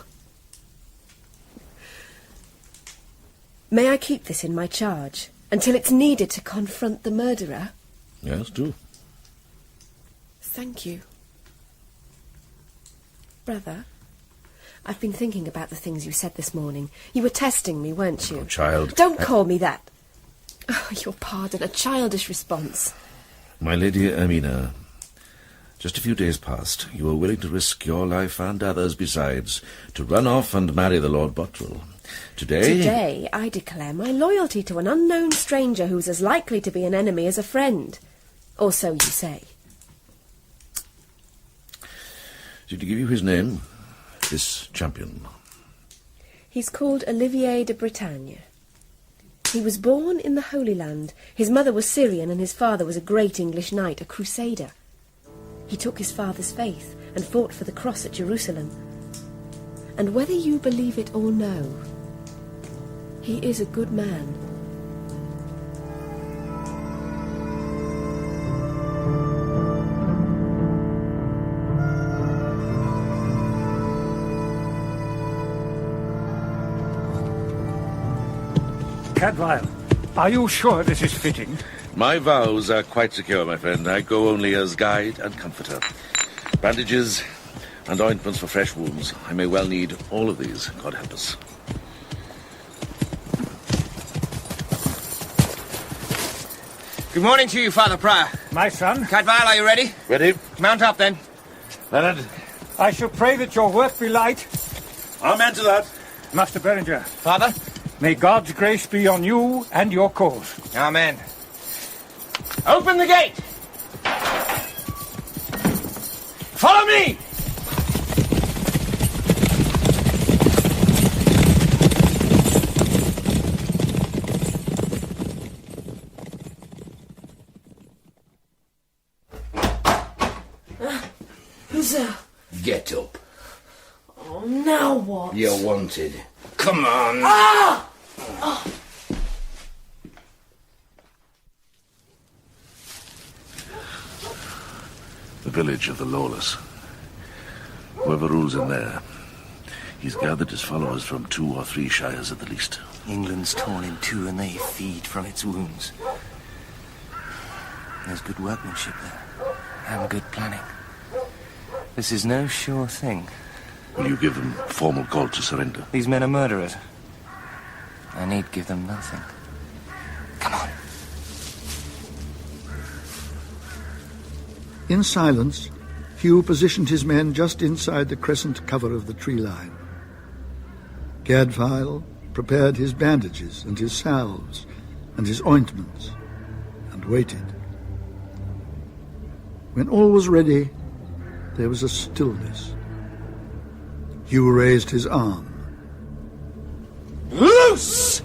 May I keep this in my charge until it's needed to confront the murderer? Yes, do. Thank you. Brother, I've been thinking about the things you said this morning. You were testing me, weren't you? Oh, child. Don't call me that. Oh, your pardon, a childish response. My lady Ermina, just a few days past, you were willing to risk your life and others besides to run off and marry the Lord Bottrell. Today, I declare my loyalty to an unknown stranger who's as likely to be an enemy as a friend. Or so you say. Did he give you his name? This champion. He's called Olivier de Bretagne. He was born in the Holy Land. His mother was Syrian and his father was a great English knight, a crusader. He took his father's faith and fought for the cross at Jerusalem. And whether you believe it or no, he is a good man. Cadfael, are you sure this is fitting? My vows are quite secure, my friend. I go only as guide and comforter. Bandages and ointments for fresh wounds. I may well need all of these, God help us. Good morning to you, Father Prior. My son? Cadfael, are you ready? Ready. Mount up, then. Leonard. I shall pray that your work be light. Amen to that. Master Beringer. Father? May God's grace be on you and your cause. Amen. Open the gate! Follow me! Who's there? Get up. Oh, now what? You're wanted. Come on. Ah! Oh. The village of the lawless. Whoever rules in there, he's gathered his followers from 2 or 3 shires at the least. England's torn in two and they feed from its wounds. There's good workmanship there, and good planning. This is no sure thing. Will you give them formal call to surrender? These men are murderers. I need give them nothing. Come on. In silence, Hugh positioned his men just inside the crescent cover of the tree line. Cadfael, prepared his bandages and his salves and his ointments, and waited. When all was ready, there was a stillness. Hugh raised his arm. Loose!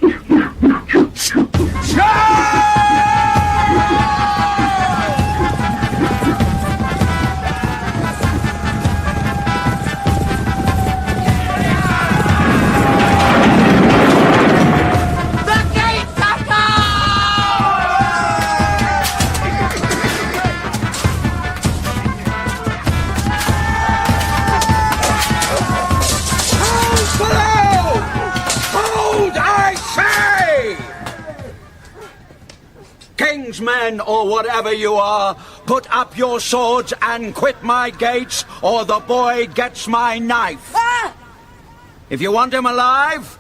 Men, or whatever you are, put up your swords and quit my gates, or the boy gets my knife. Ah! If you want him alive,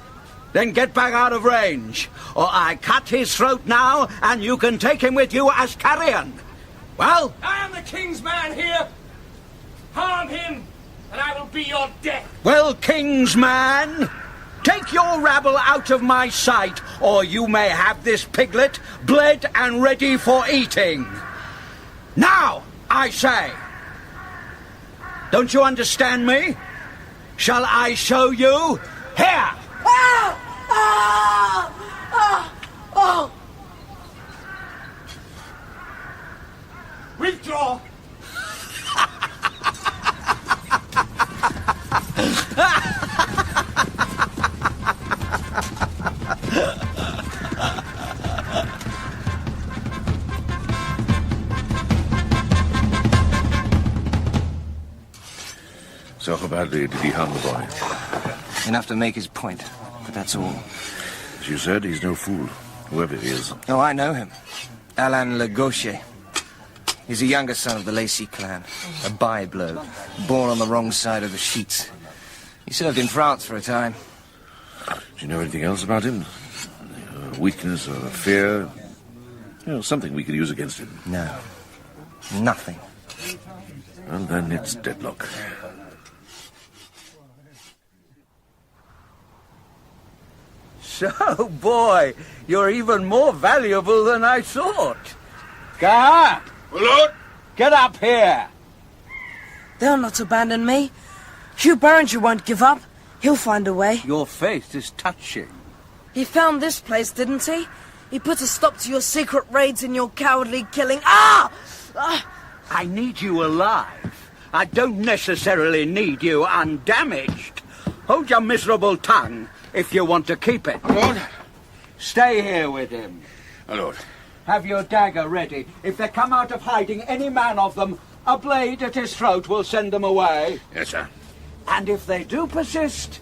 then get back out of range, or I cut his throat now, and you can take him with you as carrion. Well? I am the king's man here. Harm him, and I will be your death. Well, king's man, take your rabble out of my sight, or you may have this piglet bled and ready for eating. Now, I say. Don't you understand me? Shall I show you? Here! Ah! Ah! Ah! Oh! Withdraw! So how badly did he harm the boy? Enough to make his point, but that's all. As you said, he's no fool, whoever he is. Oh, I know him. Alain Le Gaucher. He's a younger son of the Lacy clan. A by-blow, born on the wrong side of the sheets. He served in France for a time. Do you know anything else about him? A weakness or a fear? You know, something we could use against him. No. Nothing. Well, then it's deadlock. So, boy, you're even more valuable than I thought. Gaha! Lord! Get up here! They'll not abandon me. Hugh Beringer won't give up. He'll find a way. Your face is touching. He found this place, didn't he? He put a stop to your secret raids and your cowardly killing. Ah! I need you alive. I don't necessarily need you undamaged. Hold your miserable tongue if you want to keep it. Lord. Stay here with him. Lord. Have your dagger ready. If they come out of hiding, any man of them, a blade at his throat will send them away. Yes, sir. And if they do persist,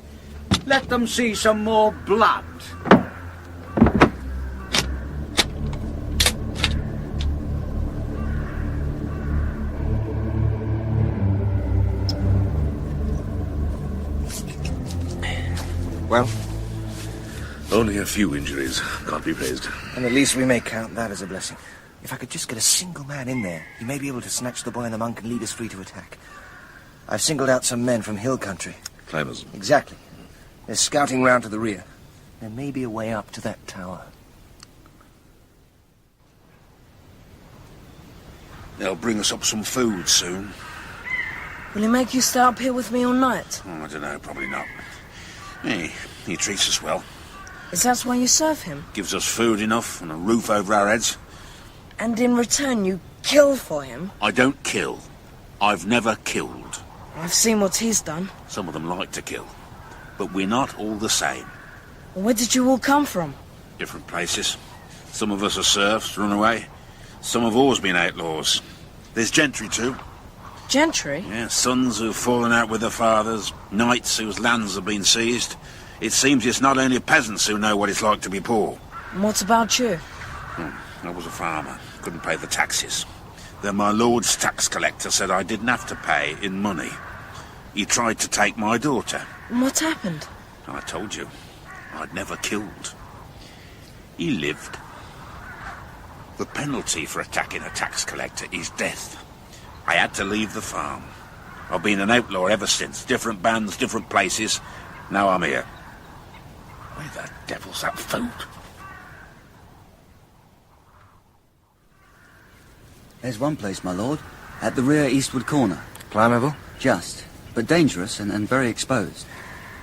let them see some more blood. Well? Only a few injuries. Can't be praised. And at least we may count that as a blessing. If I could just get a single man in there, he may be able to snatch the boy and the monk and lead us free to attack. I've singled out some men from hill country. Climbers. Exactly. They're scouting round to the rear. There may be a way up to that tower. They'll bring us up some food soon. Will he make you stay up here with me all night? Oh, I don't know, probably not. He treats us well. Is that why you serve him? Gives us food enough and a roof over our heads. And in return you kill for him? I don't kill. I've never killed. I've seen what he's done. Some of them like to kill. But we're not all the same. Where did you all come from? Different places. Some of us are serfs, run away. Some have always been outlaws. There's gentry too. Gentry? Yeah, sons who've fallen out with their fathers, knights whose lands have been seized. It seems it's not only peasants who know what it's like to be poor. And what about you? I was a farmer, couldn't pay the taxes. Then my lord's tax collector said I didn't have to pay in money. He tried to take my daughter. And what happened? I told you, I'd never killed. He lived. The penalty for attacking a tax collector is death. I had to leave the farm. I've been an outlaw ever since. Different bands, different places. Now I'm here. Where the devil's that food? There's one place, my lord, at the rear eastward corner. Climbable? Just, but dangerous and very exposed.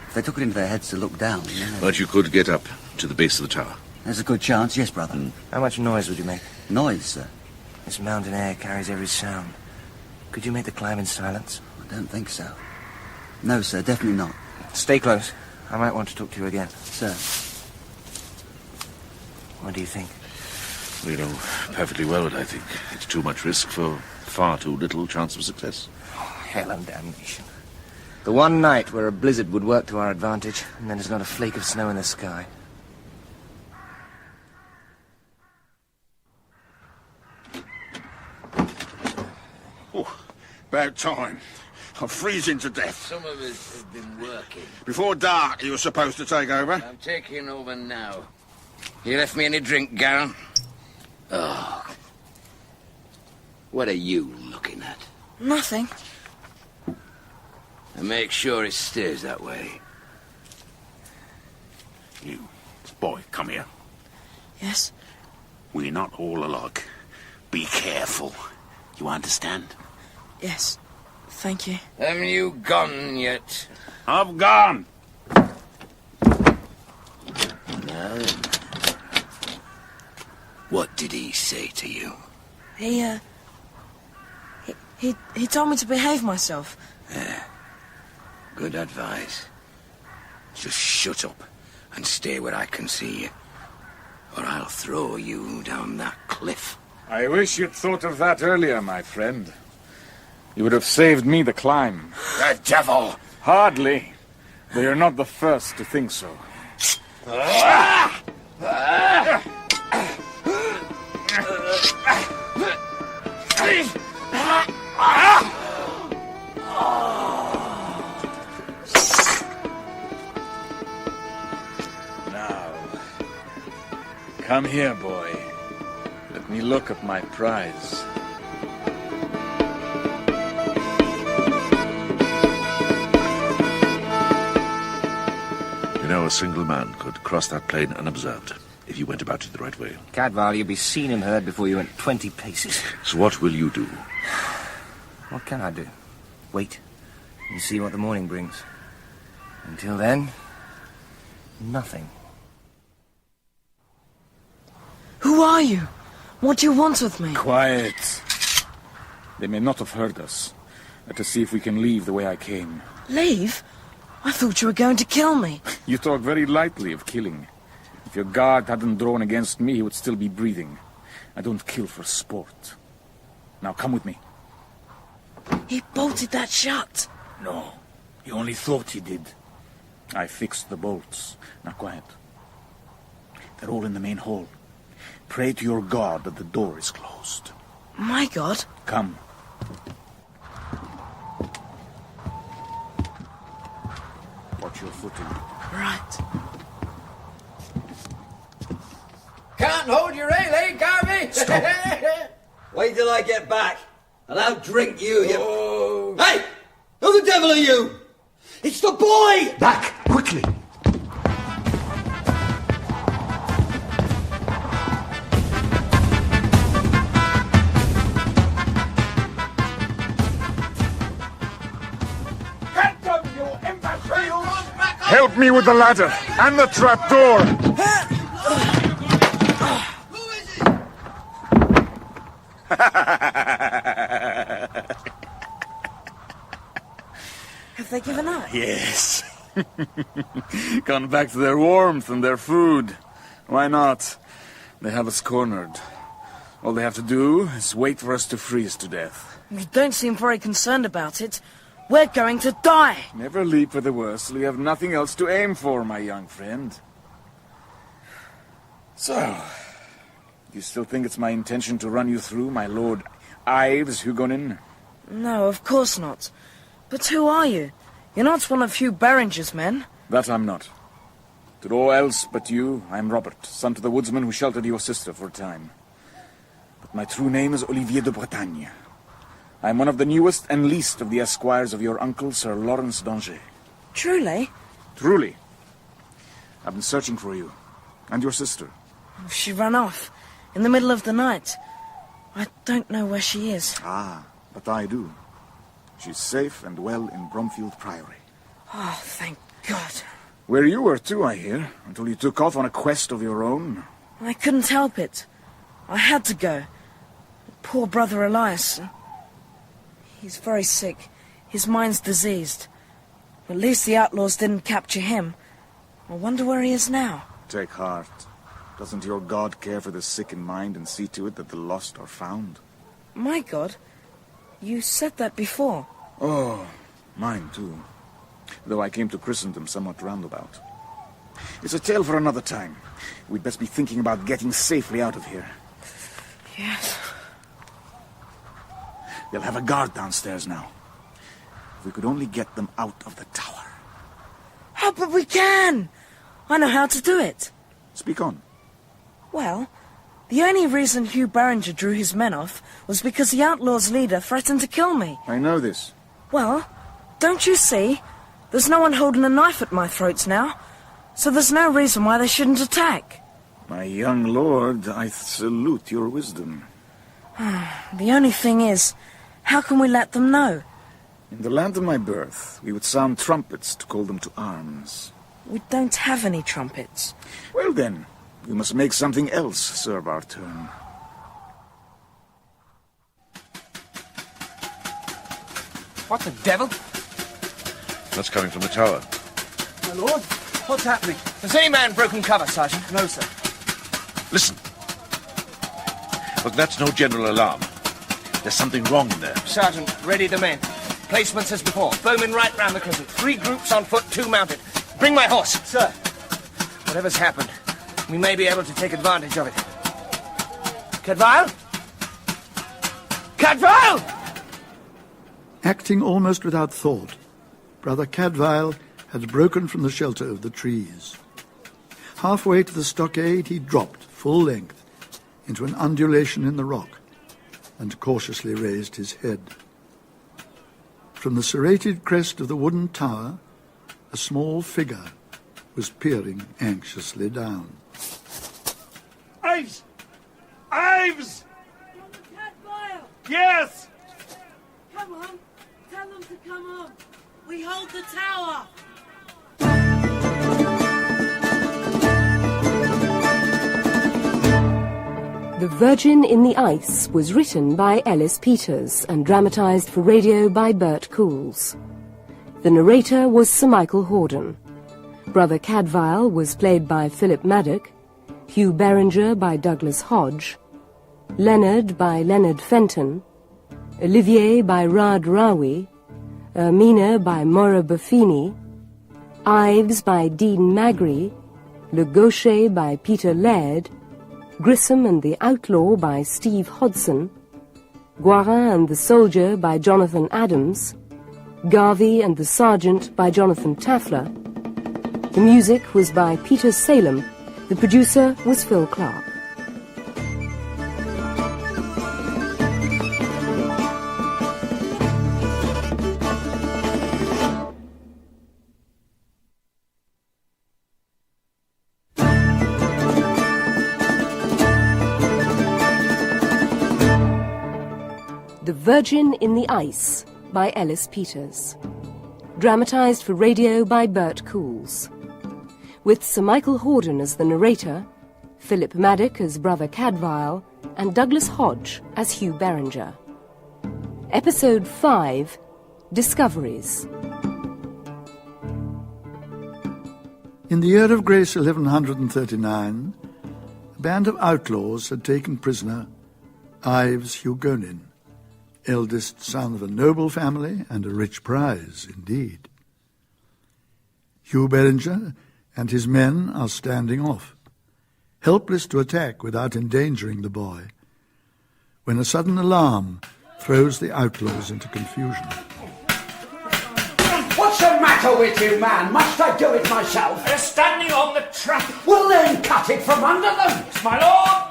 If they took it into their heads to look down... But you could get up to the base of the tower. There's a good chance, yes, brother. How much noise would you make? Noise, sir? This mountain air carries every sound. Could you make the climb in silence? I don't think so. No, sir, definitely not. Stay close. I might want to talk to you again. Sir. What do you think? You know perfectly well what I think. It's too much risk for far too little chance of success. Oh, hell and damnation. The one night where a blizzard would work to our advantage, and then there's not a flake of snow in the sky. Oh, about time. I'm freezing to death. Some of us have been working. Before dark, you were supposed to take over. I'm taking over now. You left me any drink, Garen? Oh. What are you looking at? Nothing. And make sure it stays that way. You, boy, come here. Yes? We're not all alike. Be careful. You understand? Yes. Thank you. Haven't you gone yet? I've gone. Now, what did he say to you? He told me to behave myself. Yeah. Good advice. Just shut up and stay where I can see you, or I'll throw you down that cliff. I wish you'd thought of that earlier, my friend. You would have saved me the climb. The devil! Hardly. But you're not the first to think so. Now, come here, boy. Let me look at my prize. You know, a single man could cross that plain unobserved if you went about it the right way. Cadfael, you'd be seen and heard before you went 20 paces. So what will you do? What can I do? Wait and see what the morning brings. Until then, nothing. Who are you? What do you want with me? Quiet. They may not have heard us. Let us see if we can leave the way I came. Leave? I thought you were going to kill me. You talk very lightly of killing. If your guard hadn't drawn against me, he would still be breathing. I don't kill for sport. Now come with me. He bolted that shut. No, he only thought he did. I fixed the bolts. Now quiet. They're all in the main hall. Pray to your god that the door is closed. My god? Come. Watch your footing. Right. Can't hold your ale, eh, Garvey? Stop. Wait till I get back, and I'll drink you, Oh. Hey! Who the devil are you? It's the boy! Back, quickly! Help me with the ladder and the trapdoor. Have they given up? Yes. Gone back to their warmth and their food. Why not? They have us cornered. All they have to do is wait for us to freeze to death. You don't seem very concerned about it. We're going to die. Never leap for the worst till you have nothing else to aim for, my young friend. So, you still think it's my intention to run you through, my lord Yves Hugonin? No, of course not. But who are you? You're not one of Hugh Beringer's men. That I'm not. To all else but you, I am Robert, son to the woodsman who sheltered your sister for a time. But my true name is Olivier de Bretagne. I am one of the newest and least of the esquires of your uncle, Sir Lawrence d'Angers. Truly? Truly. I've been searching for you. And your sister. She ran off in the middle of the night. I don't know where she is. Ah, but I do. She's safe and well in Bromfield Priory. Oh, thank God. Where you were too, I hear, until you took off on a quest of your own. I couldn't help it. I had to go. Poor brother Elyas. He's very sick. His mind's diseased. At least the outlaws didn't capture him. I wonder where he is now. Take heart. Doesn't your God care for the sick in mind and see to it that the lost are found? My God? You said that before. Oh, mine too. Though I came to Christendom somewhat roundabout. It's a tale for another time. We'd best be thinking about getting safely out of here. Yes. They'll have a guard downstairs now. If we could only get them out of the tower. Oh, but we can! I know how to do it. Speak on. Well, the only reason Hugh Beringer drew his men off was because the outlaws' leader threatened to kill me. I know this. Well, don't you see? There's no one holding a knife at my throats now, so there's no reason why they shouldn't attack. My young lord, I salute your wisdom. The only thing is, how can we let them know? In the land of my birth, we would sound trumpets to call them to arms. We don't have any trumpets. Well then, we must make something else serve our turn. What the devil? That's coming from the tower. My lord, what's happening? Has any man broken cover, Sergeant? No, sir. Listen. Look, that's no general alarm. There's something wrong in there. Sergeant, ready the men. Placements as before. Bowmen right round the crescent. 3 groups on foot, 2 mounted. Bring my horse. Sir. Whatever's happened, we may be able to take advantage of it. Cadfael? Cadfael! Acting almost without thought, Brother Cadfael had broken from the shelter of the trees. Halfway to the stockade, he dropped, full length, into an undulation in the rock, and cautiously raised his head. From the serrated crest of the wooden tower, a small figure was peering anxiously down. Ives! Ives! Yes! Come on, tell them to come on. We hold the tower. The Virgin in the Ice was written by Ellis Peters and dramatised for radio by Bert Coules. The narrator was Sir Michael Hordern. Brother Cadfael was played by Philip Madoc, Hugh Beringer by Douglas Hodge, Leonard by Leonard Fenton, Olivier by Raad Rawi, Ermina by Moira Buffini, Ives by Dean Magry, Le Gaucher by Peter Laird, Grissom and the Outlaw by Steve Hodson, Guarin and the Soldier by Jonathan Adams, Garvey and the Sergeant by Jonathan Taffler. The music was by Peter Salem. The producer was Phil Clark. The Virgin in the Ice by Ellis Peters. Dramatised for radio by Bert Coules. With Sir Michael Hordern as the narrator, Philip Madoc as Brother Cadfael, and Douglas Hodge as Hugh Beringer. Episode 5, Discoveries. In the year of grace 1139, a band of outlaws had taken prisoner Yves Hugonin, eldest son of a noble family and a rich prize indeed. Hugh Beringer and his men are standing off, helpless to attack without endangering the boy, when a sudden alarm throws the outlaws into confusion. What's the matter with you, man? Must I do it myself? They're standing on the trap. Well, then cut it from under them. Yes, my lord.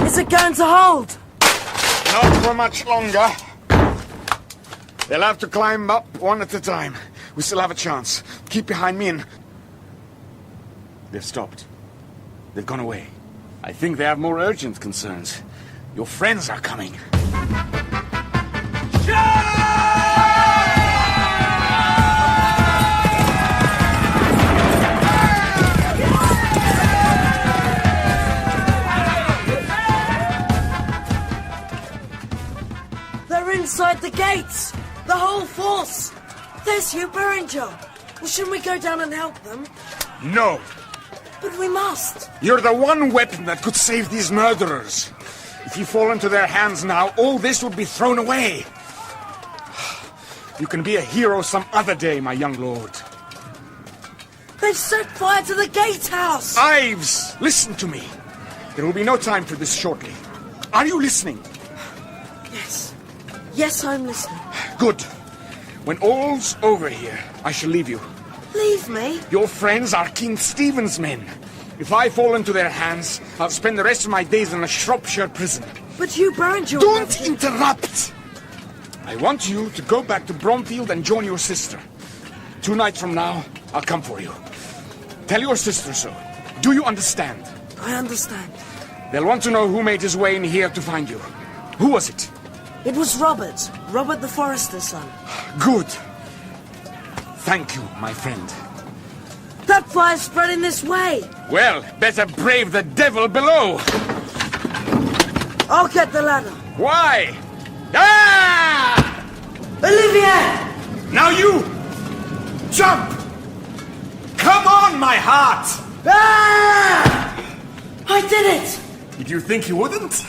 Is it going to hold? Not for much longer. They'll have to climb up one at a time. We still have a chance. Keep behind me and... They've stopped. They've gone away. I think they have more urgent concerns. Your friends are coming. They're inside the gates! The whole force! There's Hugh Beringer! Well, shouldn't we go down and help them? No! But we must! You're the one weapon that could save these murderers. If you fall into their hands now, all this would be thrown away. You can be a hero some other day, my young lord. They've set fire to the gatehouse! Ives, listen to me. There will be no time for this shortly. Are you listening? Yes. Yes, I'm listening. Good. When all's over here, I shall leave you. Leave me? Your friends are King Stephen's men. If I fall into their hands, I'll spend the rest of my days in a Shropshire prison. But you burned your... Don't interrupt! I want you to go back to Bromfield and join your sister. 2 nights from now, I'll come for you. Tell your sister so. Do you understand? I understand. They'll want to know who made his way in here to find you. Who was it? It was Robert. Robert the Forester's son. Good. Thank you, my friend. That fire's spreading this way. Well, better brave the devil below. I'll get the ladder. Why? Ah! Olivier! Now you! Jump! Come on, my heart! Ah! I did it! Did you think you wouldn't?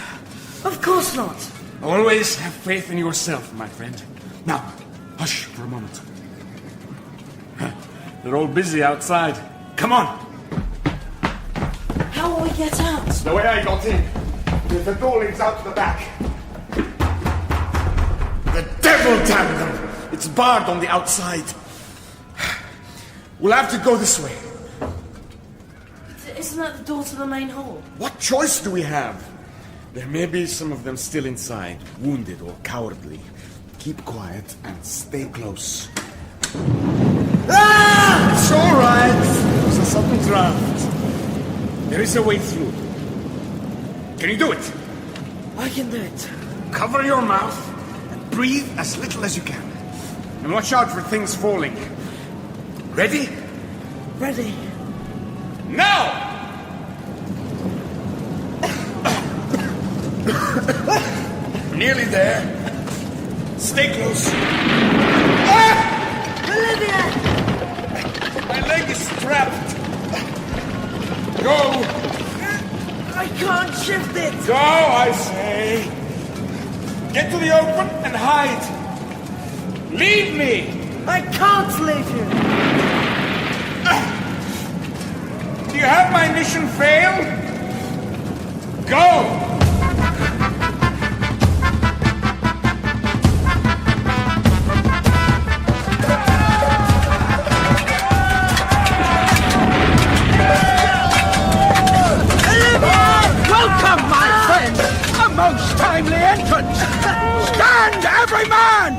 Of course not. Always have faith in yourself, my friend. Now, hush for a moment. They're all busy outside. Come on! How will we get out? The way I got in. With the door leads out to the back. The devil damn them! It's barred on the outside. We'll have to go this way. Isn't that the door to the main hall? What choice do we have? There may be some of them still inside, wounded or cowardly. Keep quiet and stay close. Ah! It's all right. It was a sudden draft. There is a way through. Can you do it? I can do it. Cover your mouth and breathe as little as you can. And watch out for things falling. Ready? Ready. Now! Nearly there. Stay close. Ah! Olivier! My leg is strapped. Go! I can't shift it! Go, I say! Get to the open and hide! Leave me! I can't leave you! Do you have my mission fail? Go! Welcome, my friend! A most timely entrance! Stand, every man!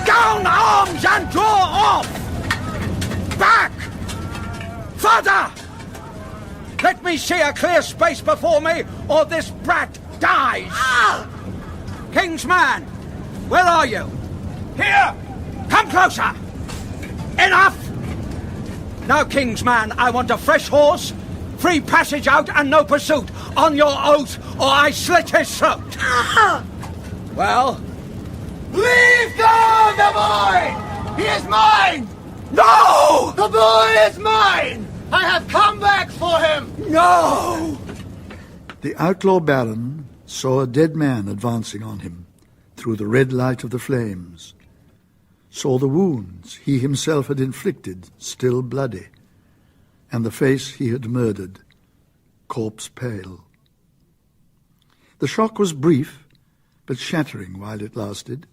Down arms and draw off! Back! Further! Let me see a clear space before me, or this brat dies! Ah! King's man, where are you? Here! Come closer! Enough! Now, King's man, I want a fresh horse, free passage out, and no pursuit. On your oath, or I slit his throat. Ah! Well? Leave go the boy! He is mine! No! The boy is mine! I have come back for him! No! The outlaw baron saw a dead man advancing on him through the red light of the flames, saw the wounds he himself had inflicted still bloody, and the face he had murdered, corpse pale. The shock was brief, but shattering while it lasted,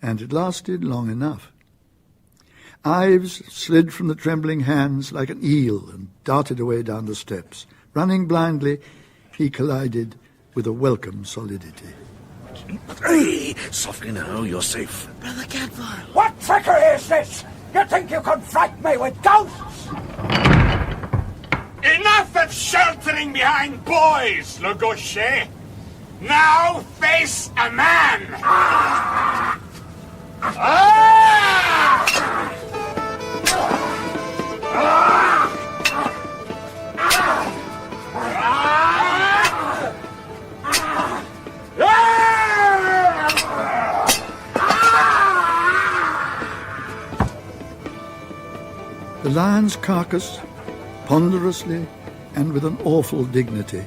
and it lasted long enough. Ives slid from the trembling hands like an eel and darted away down the steps. Running blindly, he collided with a welcome solidity. Hey, softly now, you're safe. Brother Cadfael. What trickery is this? You think you can frighten me with ghosts? Enough of sheltering behind boys, Le Gaucher. Now face a man. The lion's carcass, ponderously and with an awful dignity,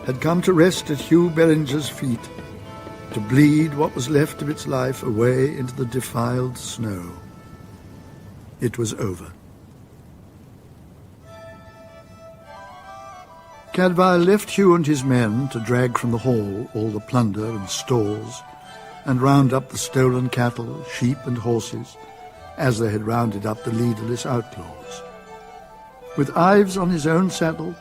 had come to rest at Hugh Beringer's feet, to bleed what was left of its life away into the defiled snow. It was over. Cadfael left Hugh and his men to drag from the hall all the plunder and stores, and round up the stolen cattle, sheep and horses, as they had rounded up the leaderless outlaws. With Yves on his own saddle,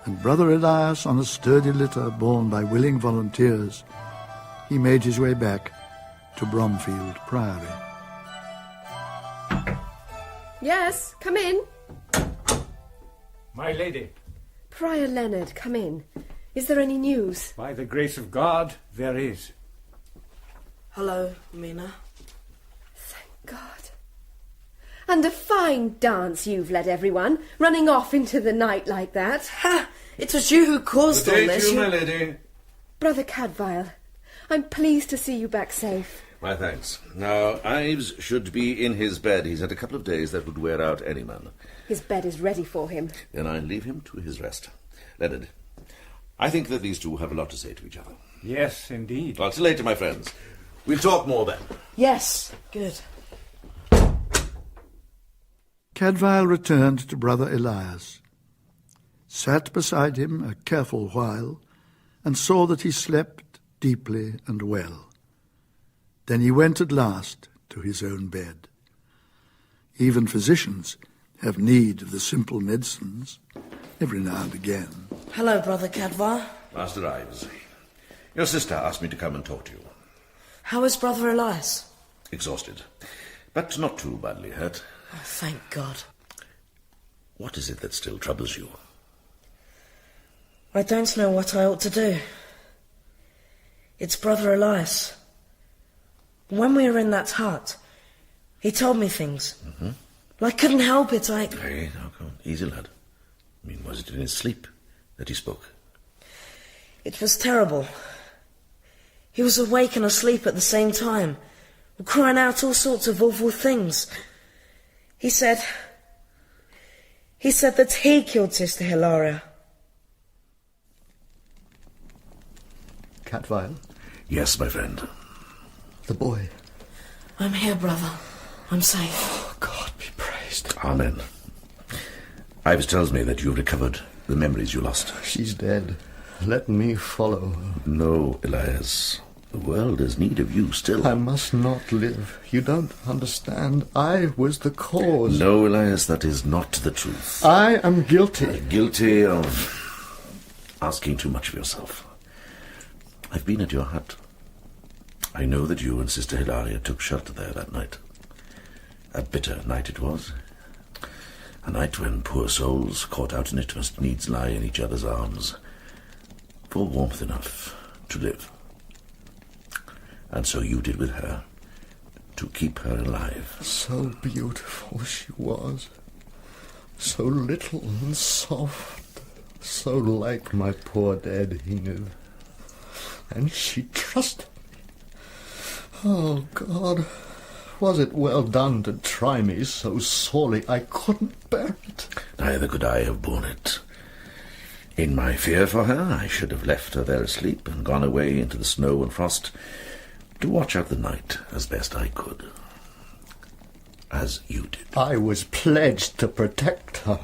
and brother Elyas on a sturdy litter borne by willing volunteers, he made his way back to Bromfield Priory. Yes, come in. My lady. Prior Leonard, come in. Is there any news? By the grace of God, there is. Hello, Ermina. Thank God. And a fine dance you've led everyone, running off into the night like that. Ha! It was you who caused all this. My lady. Brother Cadfael, I'm pleased to see you back safe. My thanks. Now, Yves should be in his bed. He's had a couple of days that would wear out any man. His bed is ready for him. Then I leave him to his rest. Leonard, I think that these two have a lot to say to each other. Yes, indeed. Well, till later, my friends. We'll talk more then. Yes, good. Cadfael returned to brother Elyas, sat beside him a careful while, and saw that he slept deeply and well. Then he went at last to his own bed. Even physicians have need of the simple medicines every now and again. Hello, Brother Cadfael. Master Yves, your sister asked me to come and talk to you. How is Brother Elyas? Exhausted, but not too badly hurt. Oh, thank God. What is it that still troubles you? I don't know what I ought to do. It's Brother Elyas. When we were in that hut, he told me things. Mm-hmm. I couldn't help it, Hey, now come on. Easy, lad. I mean, was it in his sleep that he spoke? It was terrible. He was awake and asleep at the same time, crying out all sorts of awful things. He said that he killed Sister Hilaria. Cadfael? Yes, my friend. The boy. I'm here, brother. I'm safe. Oh, God be praised. Amen. Ives tells me that you recovered the memories you lost. She's dead. Let me follow her. No, Elyas. The world has need of you still. I must not live. You don't understand. I was the cause. No, Elyas, that is not the truth. I am guilty. Guilty of asking too much of yourself. I've been at your hut. I know that you and Sister Hilaria took shelter there that night. A bitter night it was. A night when poor souls caught out in it must needs lie in each other's arms for warmth enough to live. And so you did with her, to keep her alive. So beautiful she was. So little and soft. So like my poor dead Eve. And she trusted me. Oh, God, was it well done to try me so sorely I couldn't bear it? Neither could I have borne it. In my fear for her, I should have left her there asleep and gone away into the snow and frost to watch out the night as best I could. As you did. I was pledged to protect her.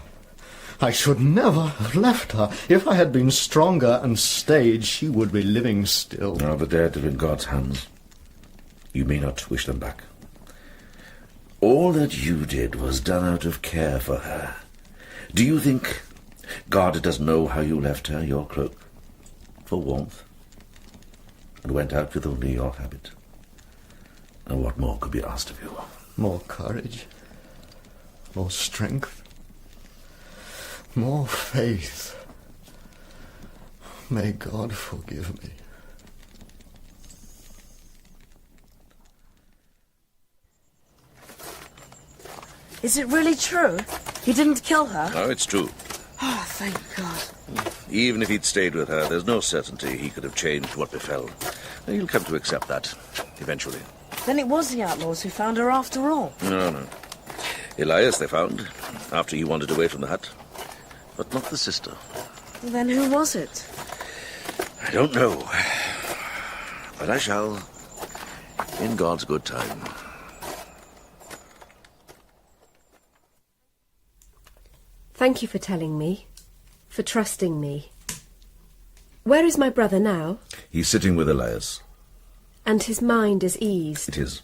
I should never have left her. If I had been stronger and stayed, she would be living still. Now the dead are in God's hands. You may not wish them back. All that you did was done out of care for her. Do you think God doesn't know how you left her your cloak? For warmth? and went out with only your habit. And what more could be asked of you? More courage, more strength, more faith. May God forgive me. Is it really true? He didn't kill her? No, it's true. Oh, thank God. Even if he'd stayed with her, there's no certainty he could have changed what befell. He'll come to accept that, eventually. Then it was the outlaws who found her after all. No. Elyas they found, after he wandered away from the hut. But not the sister. Then who was it? I don't know. But I shall, in God's good time. Thank you for telling me, for trusting me. Where is my brother now? He's sitting with Elyas. And his mind is eased. It is.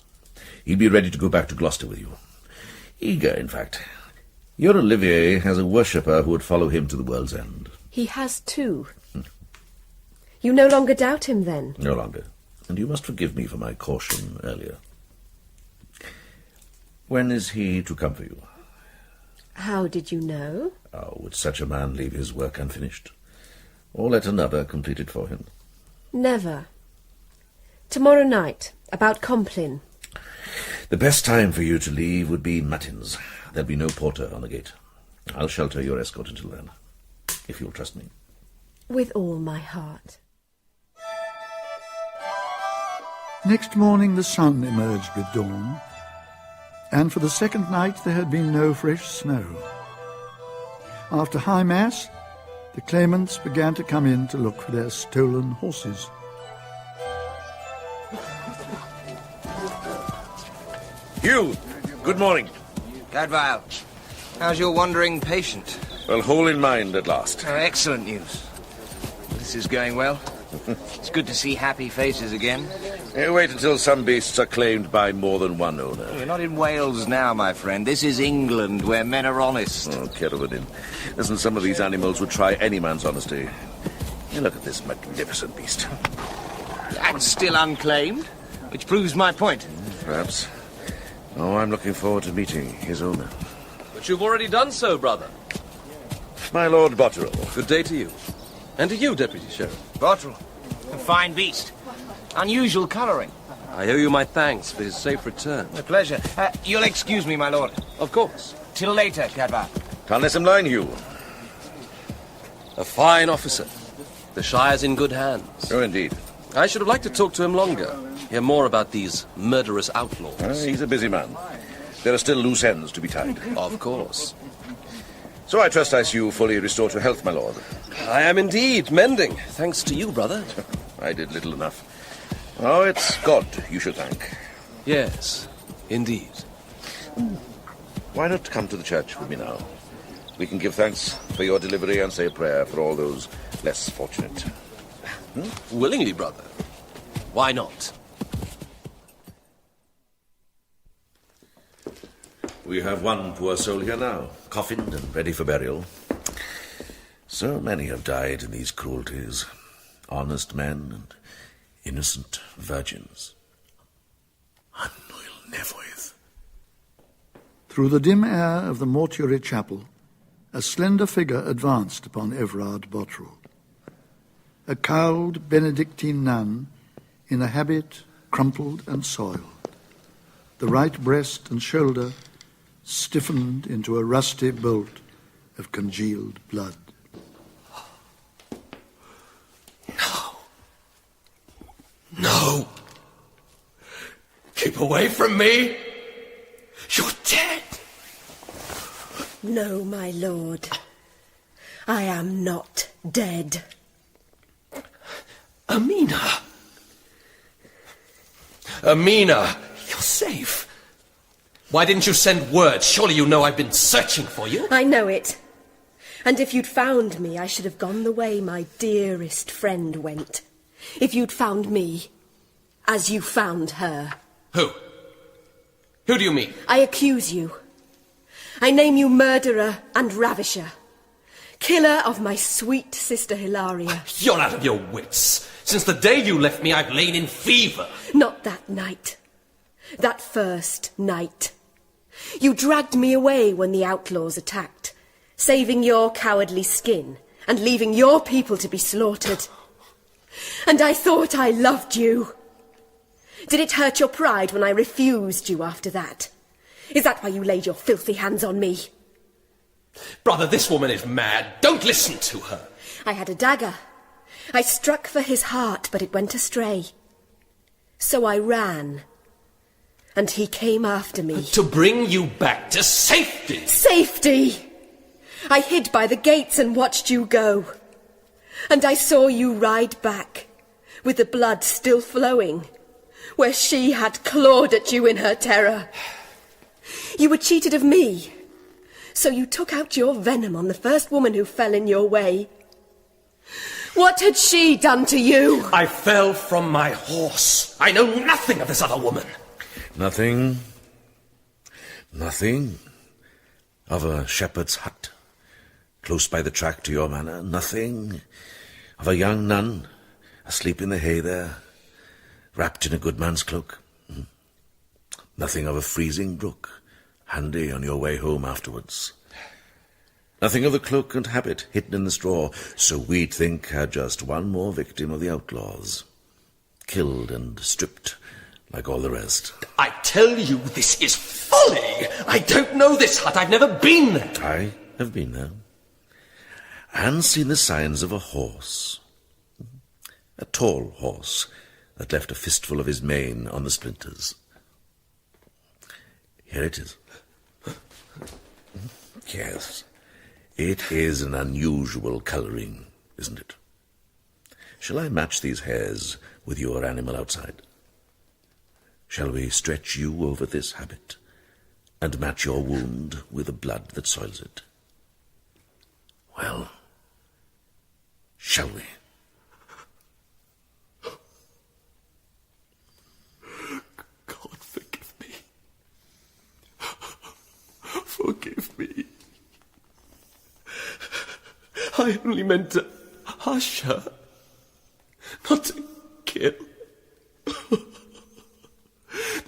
He'll be ready to go back to Gloucester with you. Eager, in fact. Your Olivier has a worshipper who would follow him to the world's end. He has two. You no longer doubt him, then? No longer. And you must forgive me for my caution earlier. When is he to come for you? How did you know? Oh, would such a man leave his work unfinished? Or let another complete it for him? Never. Tomorrow night, about Compline. The best time for you to leave would be matins. There'll be no porter on the gate. I'll shelter your escort until then, if you'll trust me. With all my heart. Next morning the sun emerged with dawn, and for the second night there had been no fresh snow. After High Mass, the claimants began to come in to look for their stolen horses. Hugh, good morning. Cadfael, how's your wandering patient? Well, whole in mind at last. Oh, excellent news. This is going well. It's good to see happy faces again. Wait until some beasts are claimed by more than one owner. We're not in Wales now, my friend. This is England, where men are honest. Oh, Kerwin. Listen, some of these animals would try any man's honesty. You look at this magnificent beast. And still unclaimed, which proves my point. Perhaps. Oh, I'm looking forward to meeting his owner. But you've already done so, brother. My Lord Botterill. Good day to you. And to you, Deputy Sheriff. Botterill, a fine beast. Unusual colouring. I owe you my thanks for his safe return. A pleasure. You'll excuse me, my lord. Of course. Till later, Cadfael. Can't let him line, Hugh. A fine officer. The Shire's in good hands. Oh, indeed. I should have liked to talk to him longer. Hear more about these murderous outlaws. He's a busy man. There are still loose ends to be tied. Of course. So I trust I see you fully restored to health, my lord. I am indeed mending, thanks to you, brother. I did little enough. Oh, it's God you should thank. Yes, indeed. Why not come to the church with me now? We can give thanks for your delivery and say a prayer for all those less fortunate. Willingly, brother. Why not? We have one poor soul here now, coffined and ready for burial. So many have died in these cruelties. Honest men and innocent virgins. Through the dim air of the mortuary chapel, a slender figure advanced upon Everard Botterill. A cowled Benedictine nun in a habit crumpled and soiled. The right breast and shoulder stiffened into a rusty bolt of congealed blood. No. Keep away from me. You're dead. No, my lord. I am not dead. Ermina. Ermina, you're safe. Why didn't you send word? Surely you know I've been searching for you. I know it. And if you'd found me, I should have gone the way my dearest friend went. If you'd found me, as you found her. Who? Who do you mean? I accuse you. I name you murderer and ravisher. Killer of my sweet sister Hilaria. You're out of your wits. Since the day you left me, I've lain in fever. Not that night. That first night. You dragged me away when the outlaws attacked, saving your cowardly skin and leaving your people to be slaughtered. And I thought I loved you. Did it hurt your pride when I refused you after that? Is that why you laid your filthy hands on me? Brother, this woman is mad. Don't listen to her. I had a dagger. I struck for his heart, but it went astray. So I ran. And he came after me. To bring you back to safety. Safety! I hid by the gates and watched you go. And I saw you ride back, with the blood still flowing, where she had clawed at you in her terror. You were cheated of me, so you took out your venom on the first woman who fell in your way. What had she done to you? I fell from my horse. I know nothing of this other woman. Nothing. Nothing of a shepherd's hut close by the track to your manor. Nothing of a young nun asleep in the hay there, wrapped in a good man's cloak. Nothing of a freezing brook handy on your way home afterwards. Nothing of the cloak and habit hidden in the straw, so we'd think had just one more victim of the outlaws, killed and stripped like all the rest. I tell you, this is folly. I don't know this hut. I've never been there. I have been there, and seen the signs of a horse. A tall horse that left a fistful of his mane on the splinters. Here it is. Yes, it is an unusual colouring, isn't it? Shall I match these hairs with your animal outside? Shall we stretch you over this habit and match your wound with the blood that soils it? Well, shall we? God, forgive me. Forgive me. I only meant to hush her, not to kill.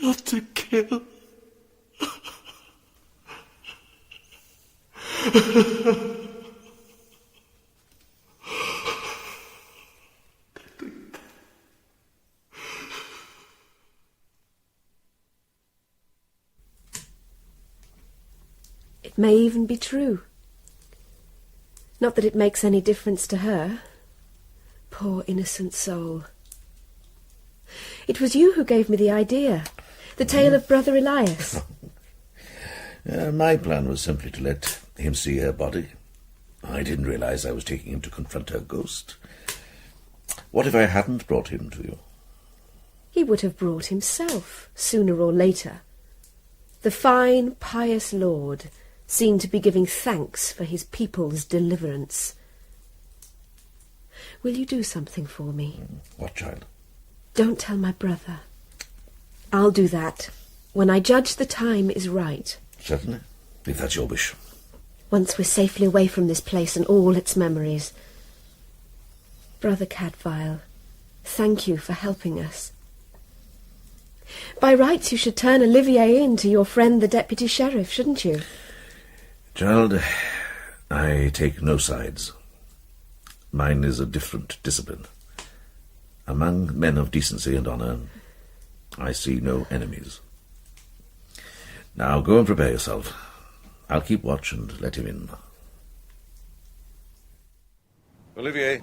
Not to kill. It may even be true. Not that it makes any difference to her. Poor innocent soul. It was you who gave me the idea. The tale of Brother Elyas. My plan was simply to let him see her body. I didn't realize I was taking him to confront her ghost. What if I hadn't brought him to you? He would have brought himself, sooner or later. The fine, pious lord seemed to be giving thanks for his people's deliverance. Will you do something for me? What, child? Don't tell my brother. I'll do that when I judge the time is right. Certainly, if that's your wish. Once we're safely away from this place and all its memories. Brother Cadfael, thank you for helping us. By rights you should turn Olivier in to your friend the deputy sheriff, shouldn't you? Child, I take no sides. Mine is a different discipline. Among men of decency and honour, I see no enemies. Now go and prepare yourself. I'll keep watch and let him in. Olivier,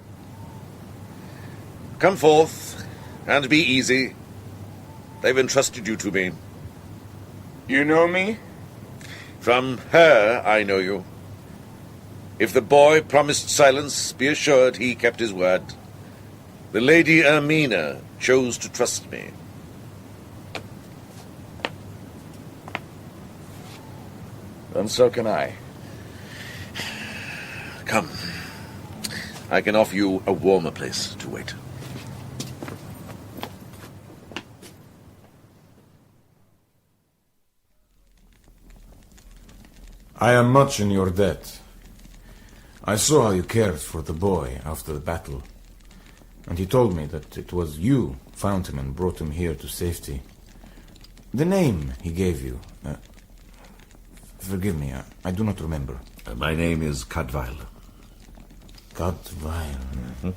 come forth and be easy. They've entrusted you to me. You know me? From her I know you. If the boy promised silence, be assured he kept his word. The Lady Ermina chose to trust me. And so can I. Come. I can offer you a warmer place to wait. I am much in your debt. I saw how you cared for the boy after the battle. And he told me that it was you found him and brought him here to safety. The name he gave you... forgive me, I do not remember. My name is Cadfael. Cadfael. Mm-hmm.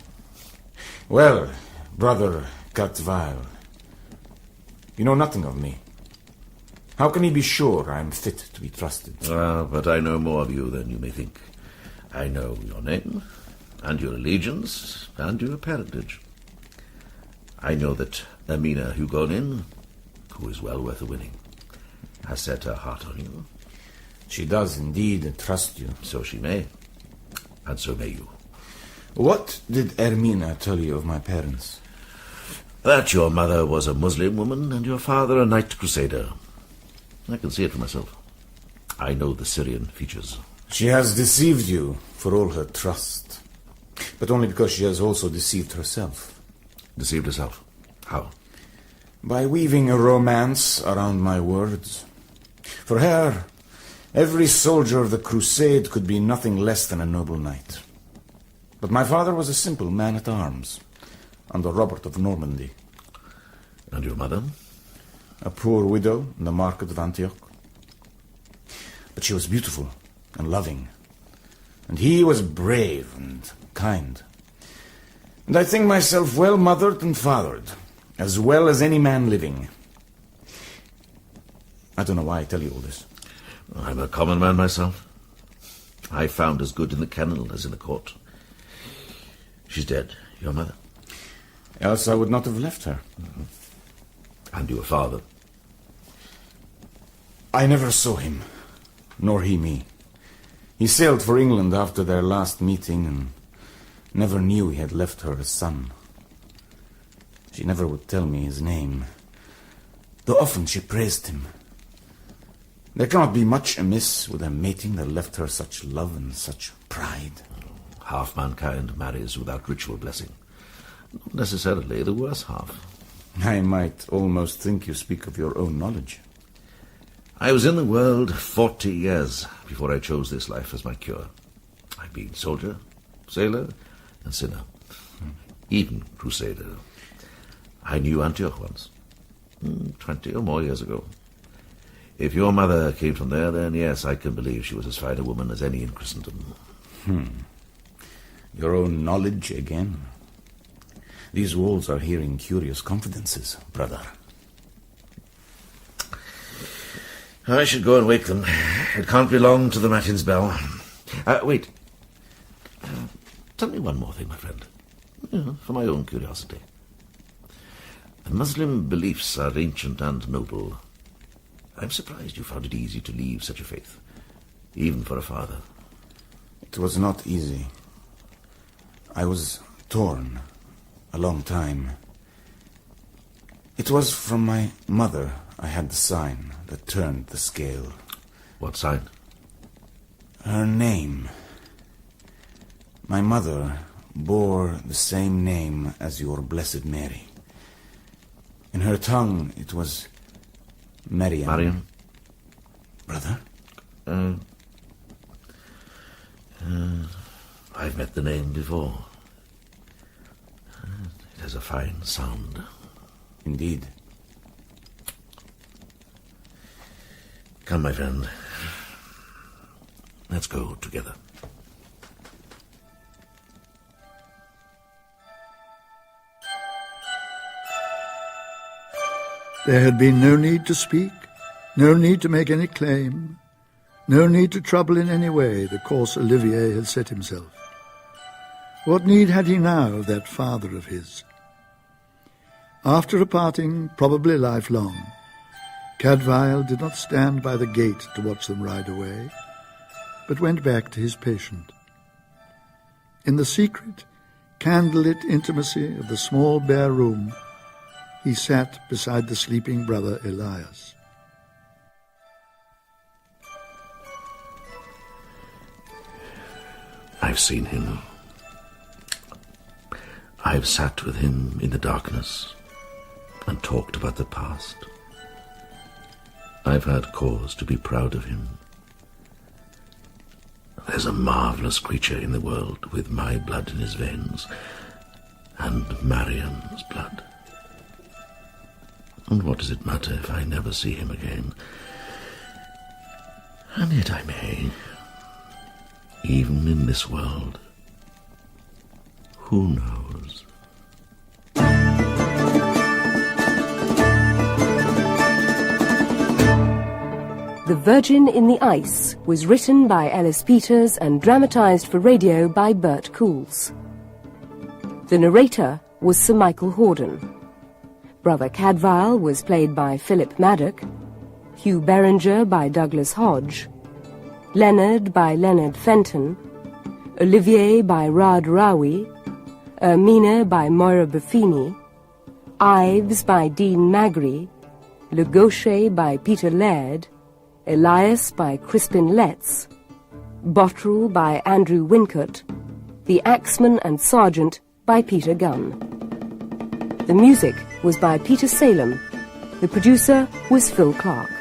Well, brother Cadfael, you know nothing of me. How can he be sure I am fit to be trusted? But I know more of you than you may think. I know your name, and your allegiance, and your parentage. I know that Ermina Hugonin, who is well worth the winning, has set her heart on you. She does indeed trust you. So she may, and so may you. What did Ermina tell you of my parents? That your mother was a Muslim woman, and your father a knight crusader. I can see it for myself. I know the Syrian features. She has deceived you for all her trust, but only because she has also deceived herself. Deceived herself? How? By weaving a romance around my words. For her, every soldier of the crusade could be nothing less than a noble knight. But my father was a simple man-at-arms, under Robert of Normandy. And your mother? A poor widow in the market of Antioch. But she was beautiful and loving, and he was brave and kind. And I think myself well mothered and fathered, as well as any man living. I don't know why I tell you all this. I'm a common man myself. I found as good in the kennel as in the court. She's dead, your mother. Else I would not have left her. Mm-hmm. And your father? I never saw him, nor he me. He sailed for England after their last meeting and never knew he had left her a son. She never would tell me his name, though often she praised him. There cannot be much amiss with a mating that left her such love and such pride. Half mankind marries without ritual blessing. Not necessarily the worse half. I might almost think you speak of your own knowledge. I was in the world 40 years before I chose this life as my cure. I've been soldier, sailor, and sinner. Even crusader. I knew Antioch once, 20 or more years ago. If your mother came from there, then yes, I can believe she was as fine a woman as any in Christendom. Your own knowledge again? These walls are hearing curious confidences, brother. I should go and wake them. It can't be long to the matins bell. Wait. Tell me one more thing, my friend. For my own curiosity. The Muslim beliefs are ancient and noble. I'm surprised you found it easy to leave such a faith, even for a father. It was not easy. I was torn a long time. It was from my mother I had the sign that turned the scale. What sign? Her name. My mother bore the same name as your Blessed Mary. In her tongue it was Mariam. Mariam? Brother? I've met the name before. It has a fine sound. Indeed. Come, my friend. Let's go together. There had been no need to speak, no need to make any claim, no need to trouble in any way the course Olivier had set himself. What need had he now of that father of his? After a parting, probably lifelong, Cadfael did not stand by the gate to watch them ride away, but went back to his patient. In the secret, candlelit intimacy of the small bare room, he sat beside the sleeping brother Elyas. I've seen him. I've sat with him in the darkness and talked about the past. I've had cause to be proud of him. There's a marvelous creature in the world with my blood in his veins, and Marian's blood. And what does it matter if I never see him again? And yet I may, even in this world. Who knows? The Virgin in the Ice was written by Ellis Peters and dramatised for radio by Bert Coules. The narrator was Sir Michael Hordern. Brother Cadfael was played by Philip Madoc, Hugh Beringer by Douglas Hodge, Leonard by Leonard Fenton, Olivier by Raad, Ermina by Moira Buffini, Yves by Dean Magry, Le Gaucher by Peter Laird, Elyas by Crispin Letts, Bottrell by Andrew Wincott, The Axeman and Sergeant by Peter Gunn. The music was by Peter Salem. The producer was Phil Clark.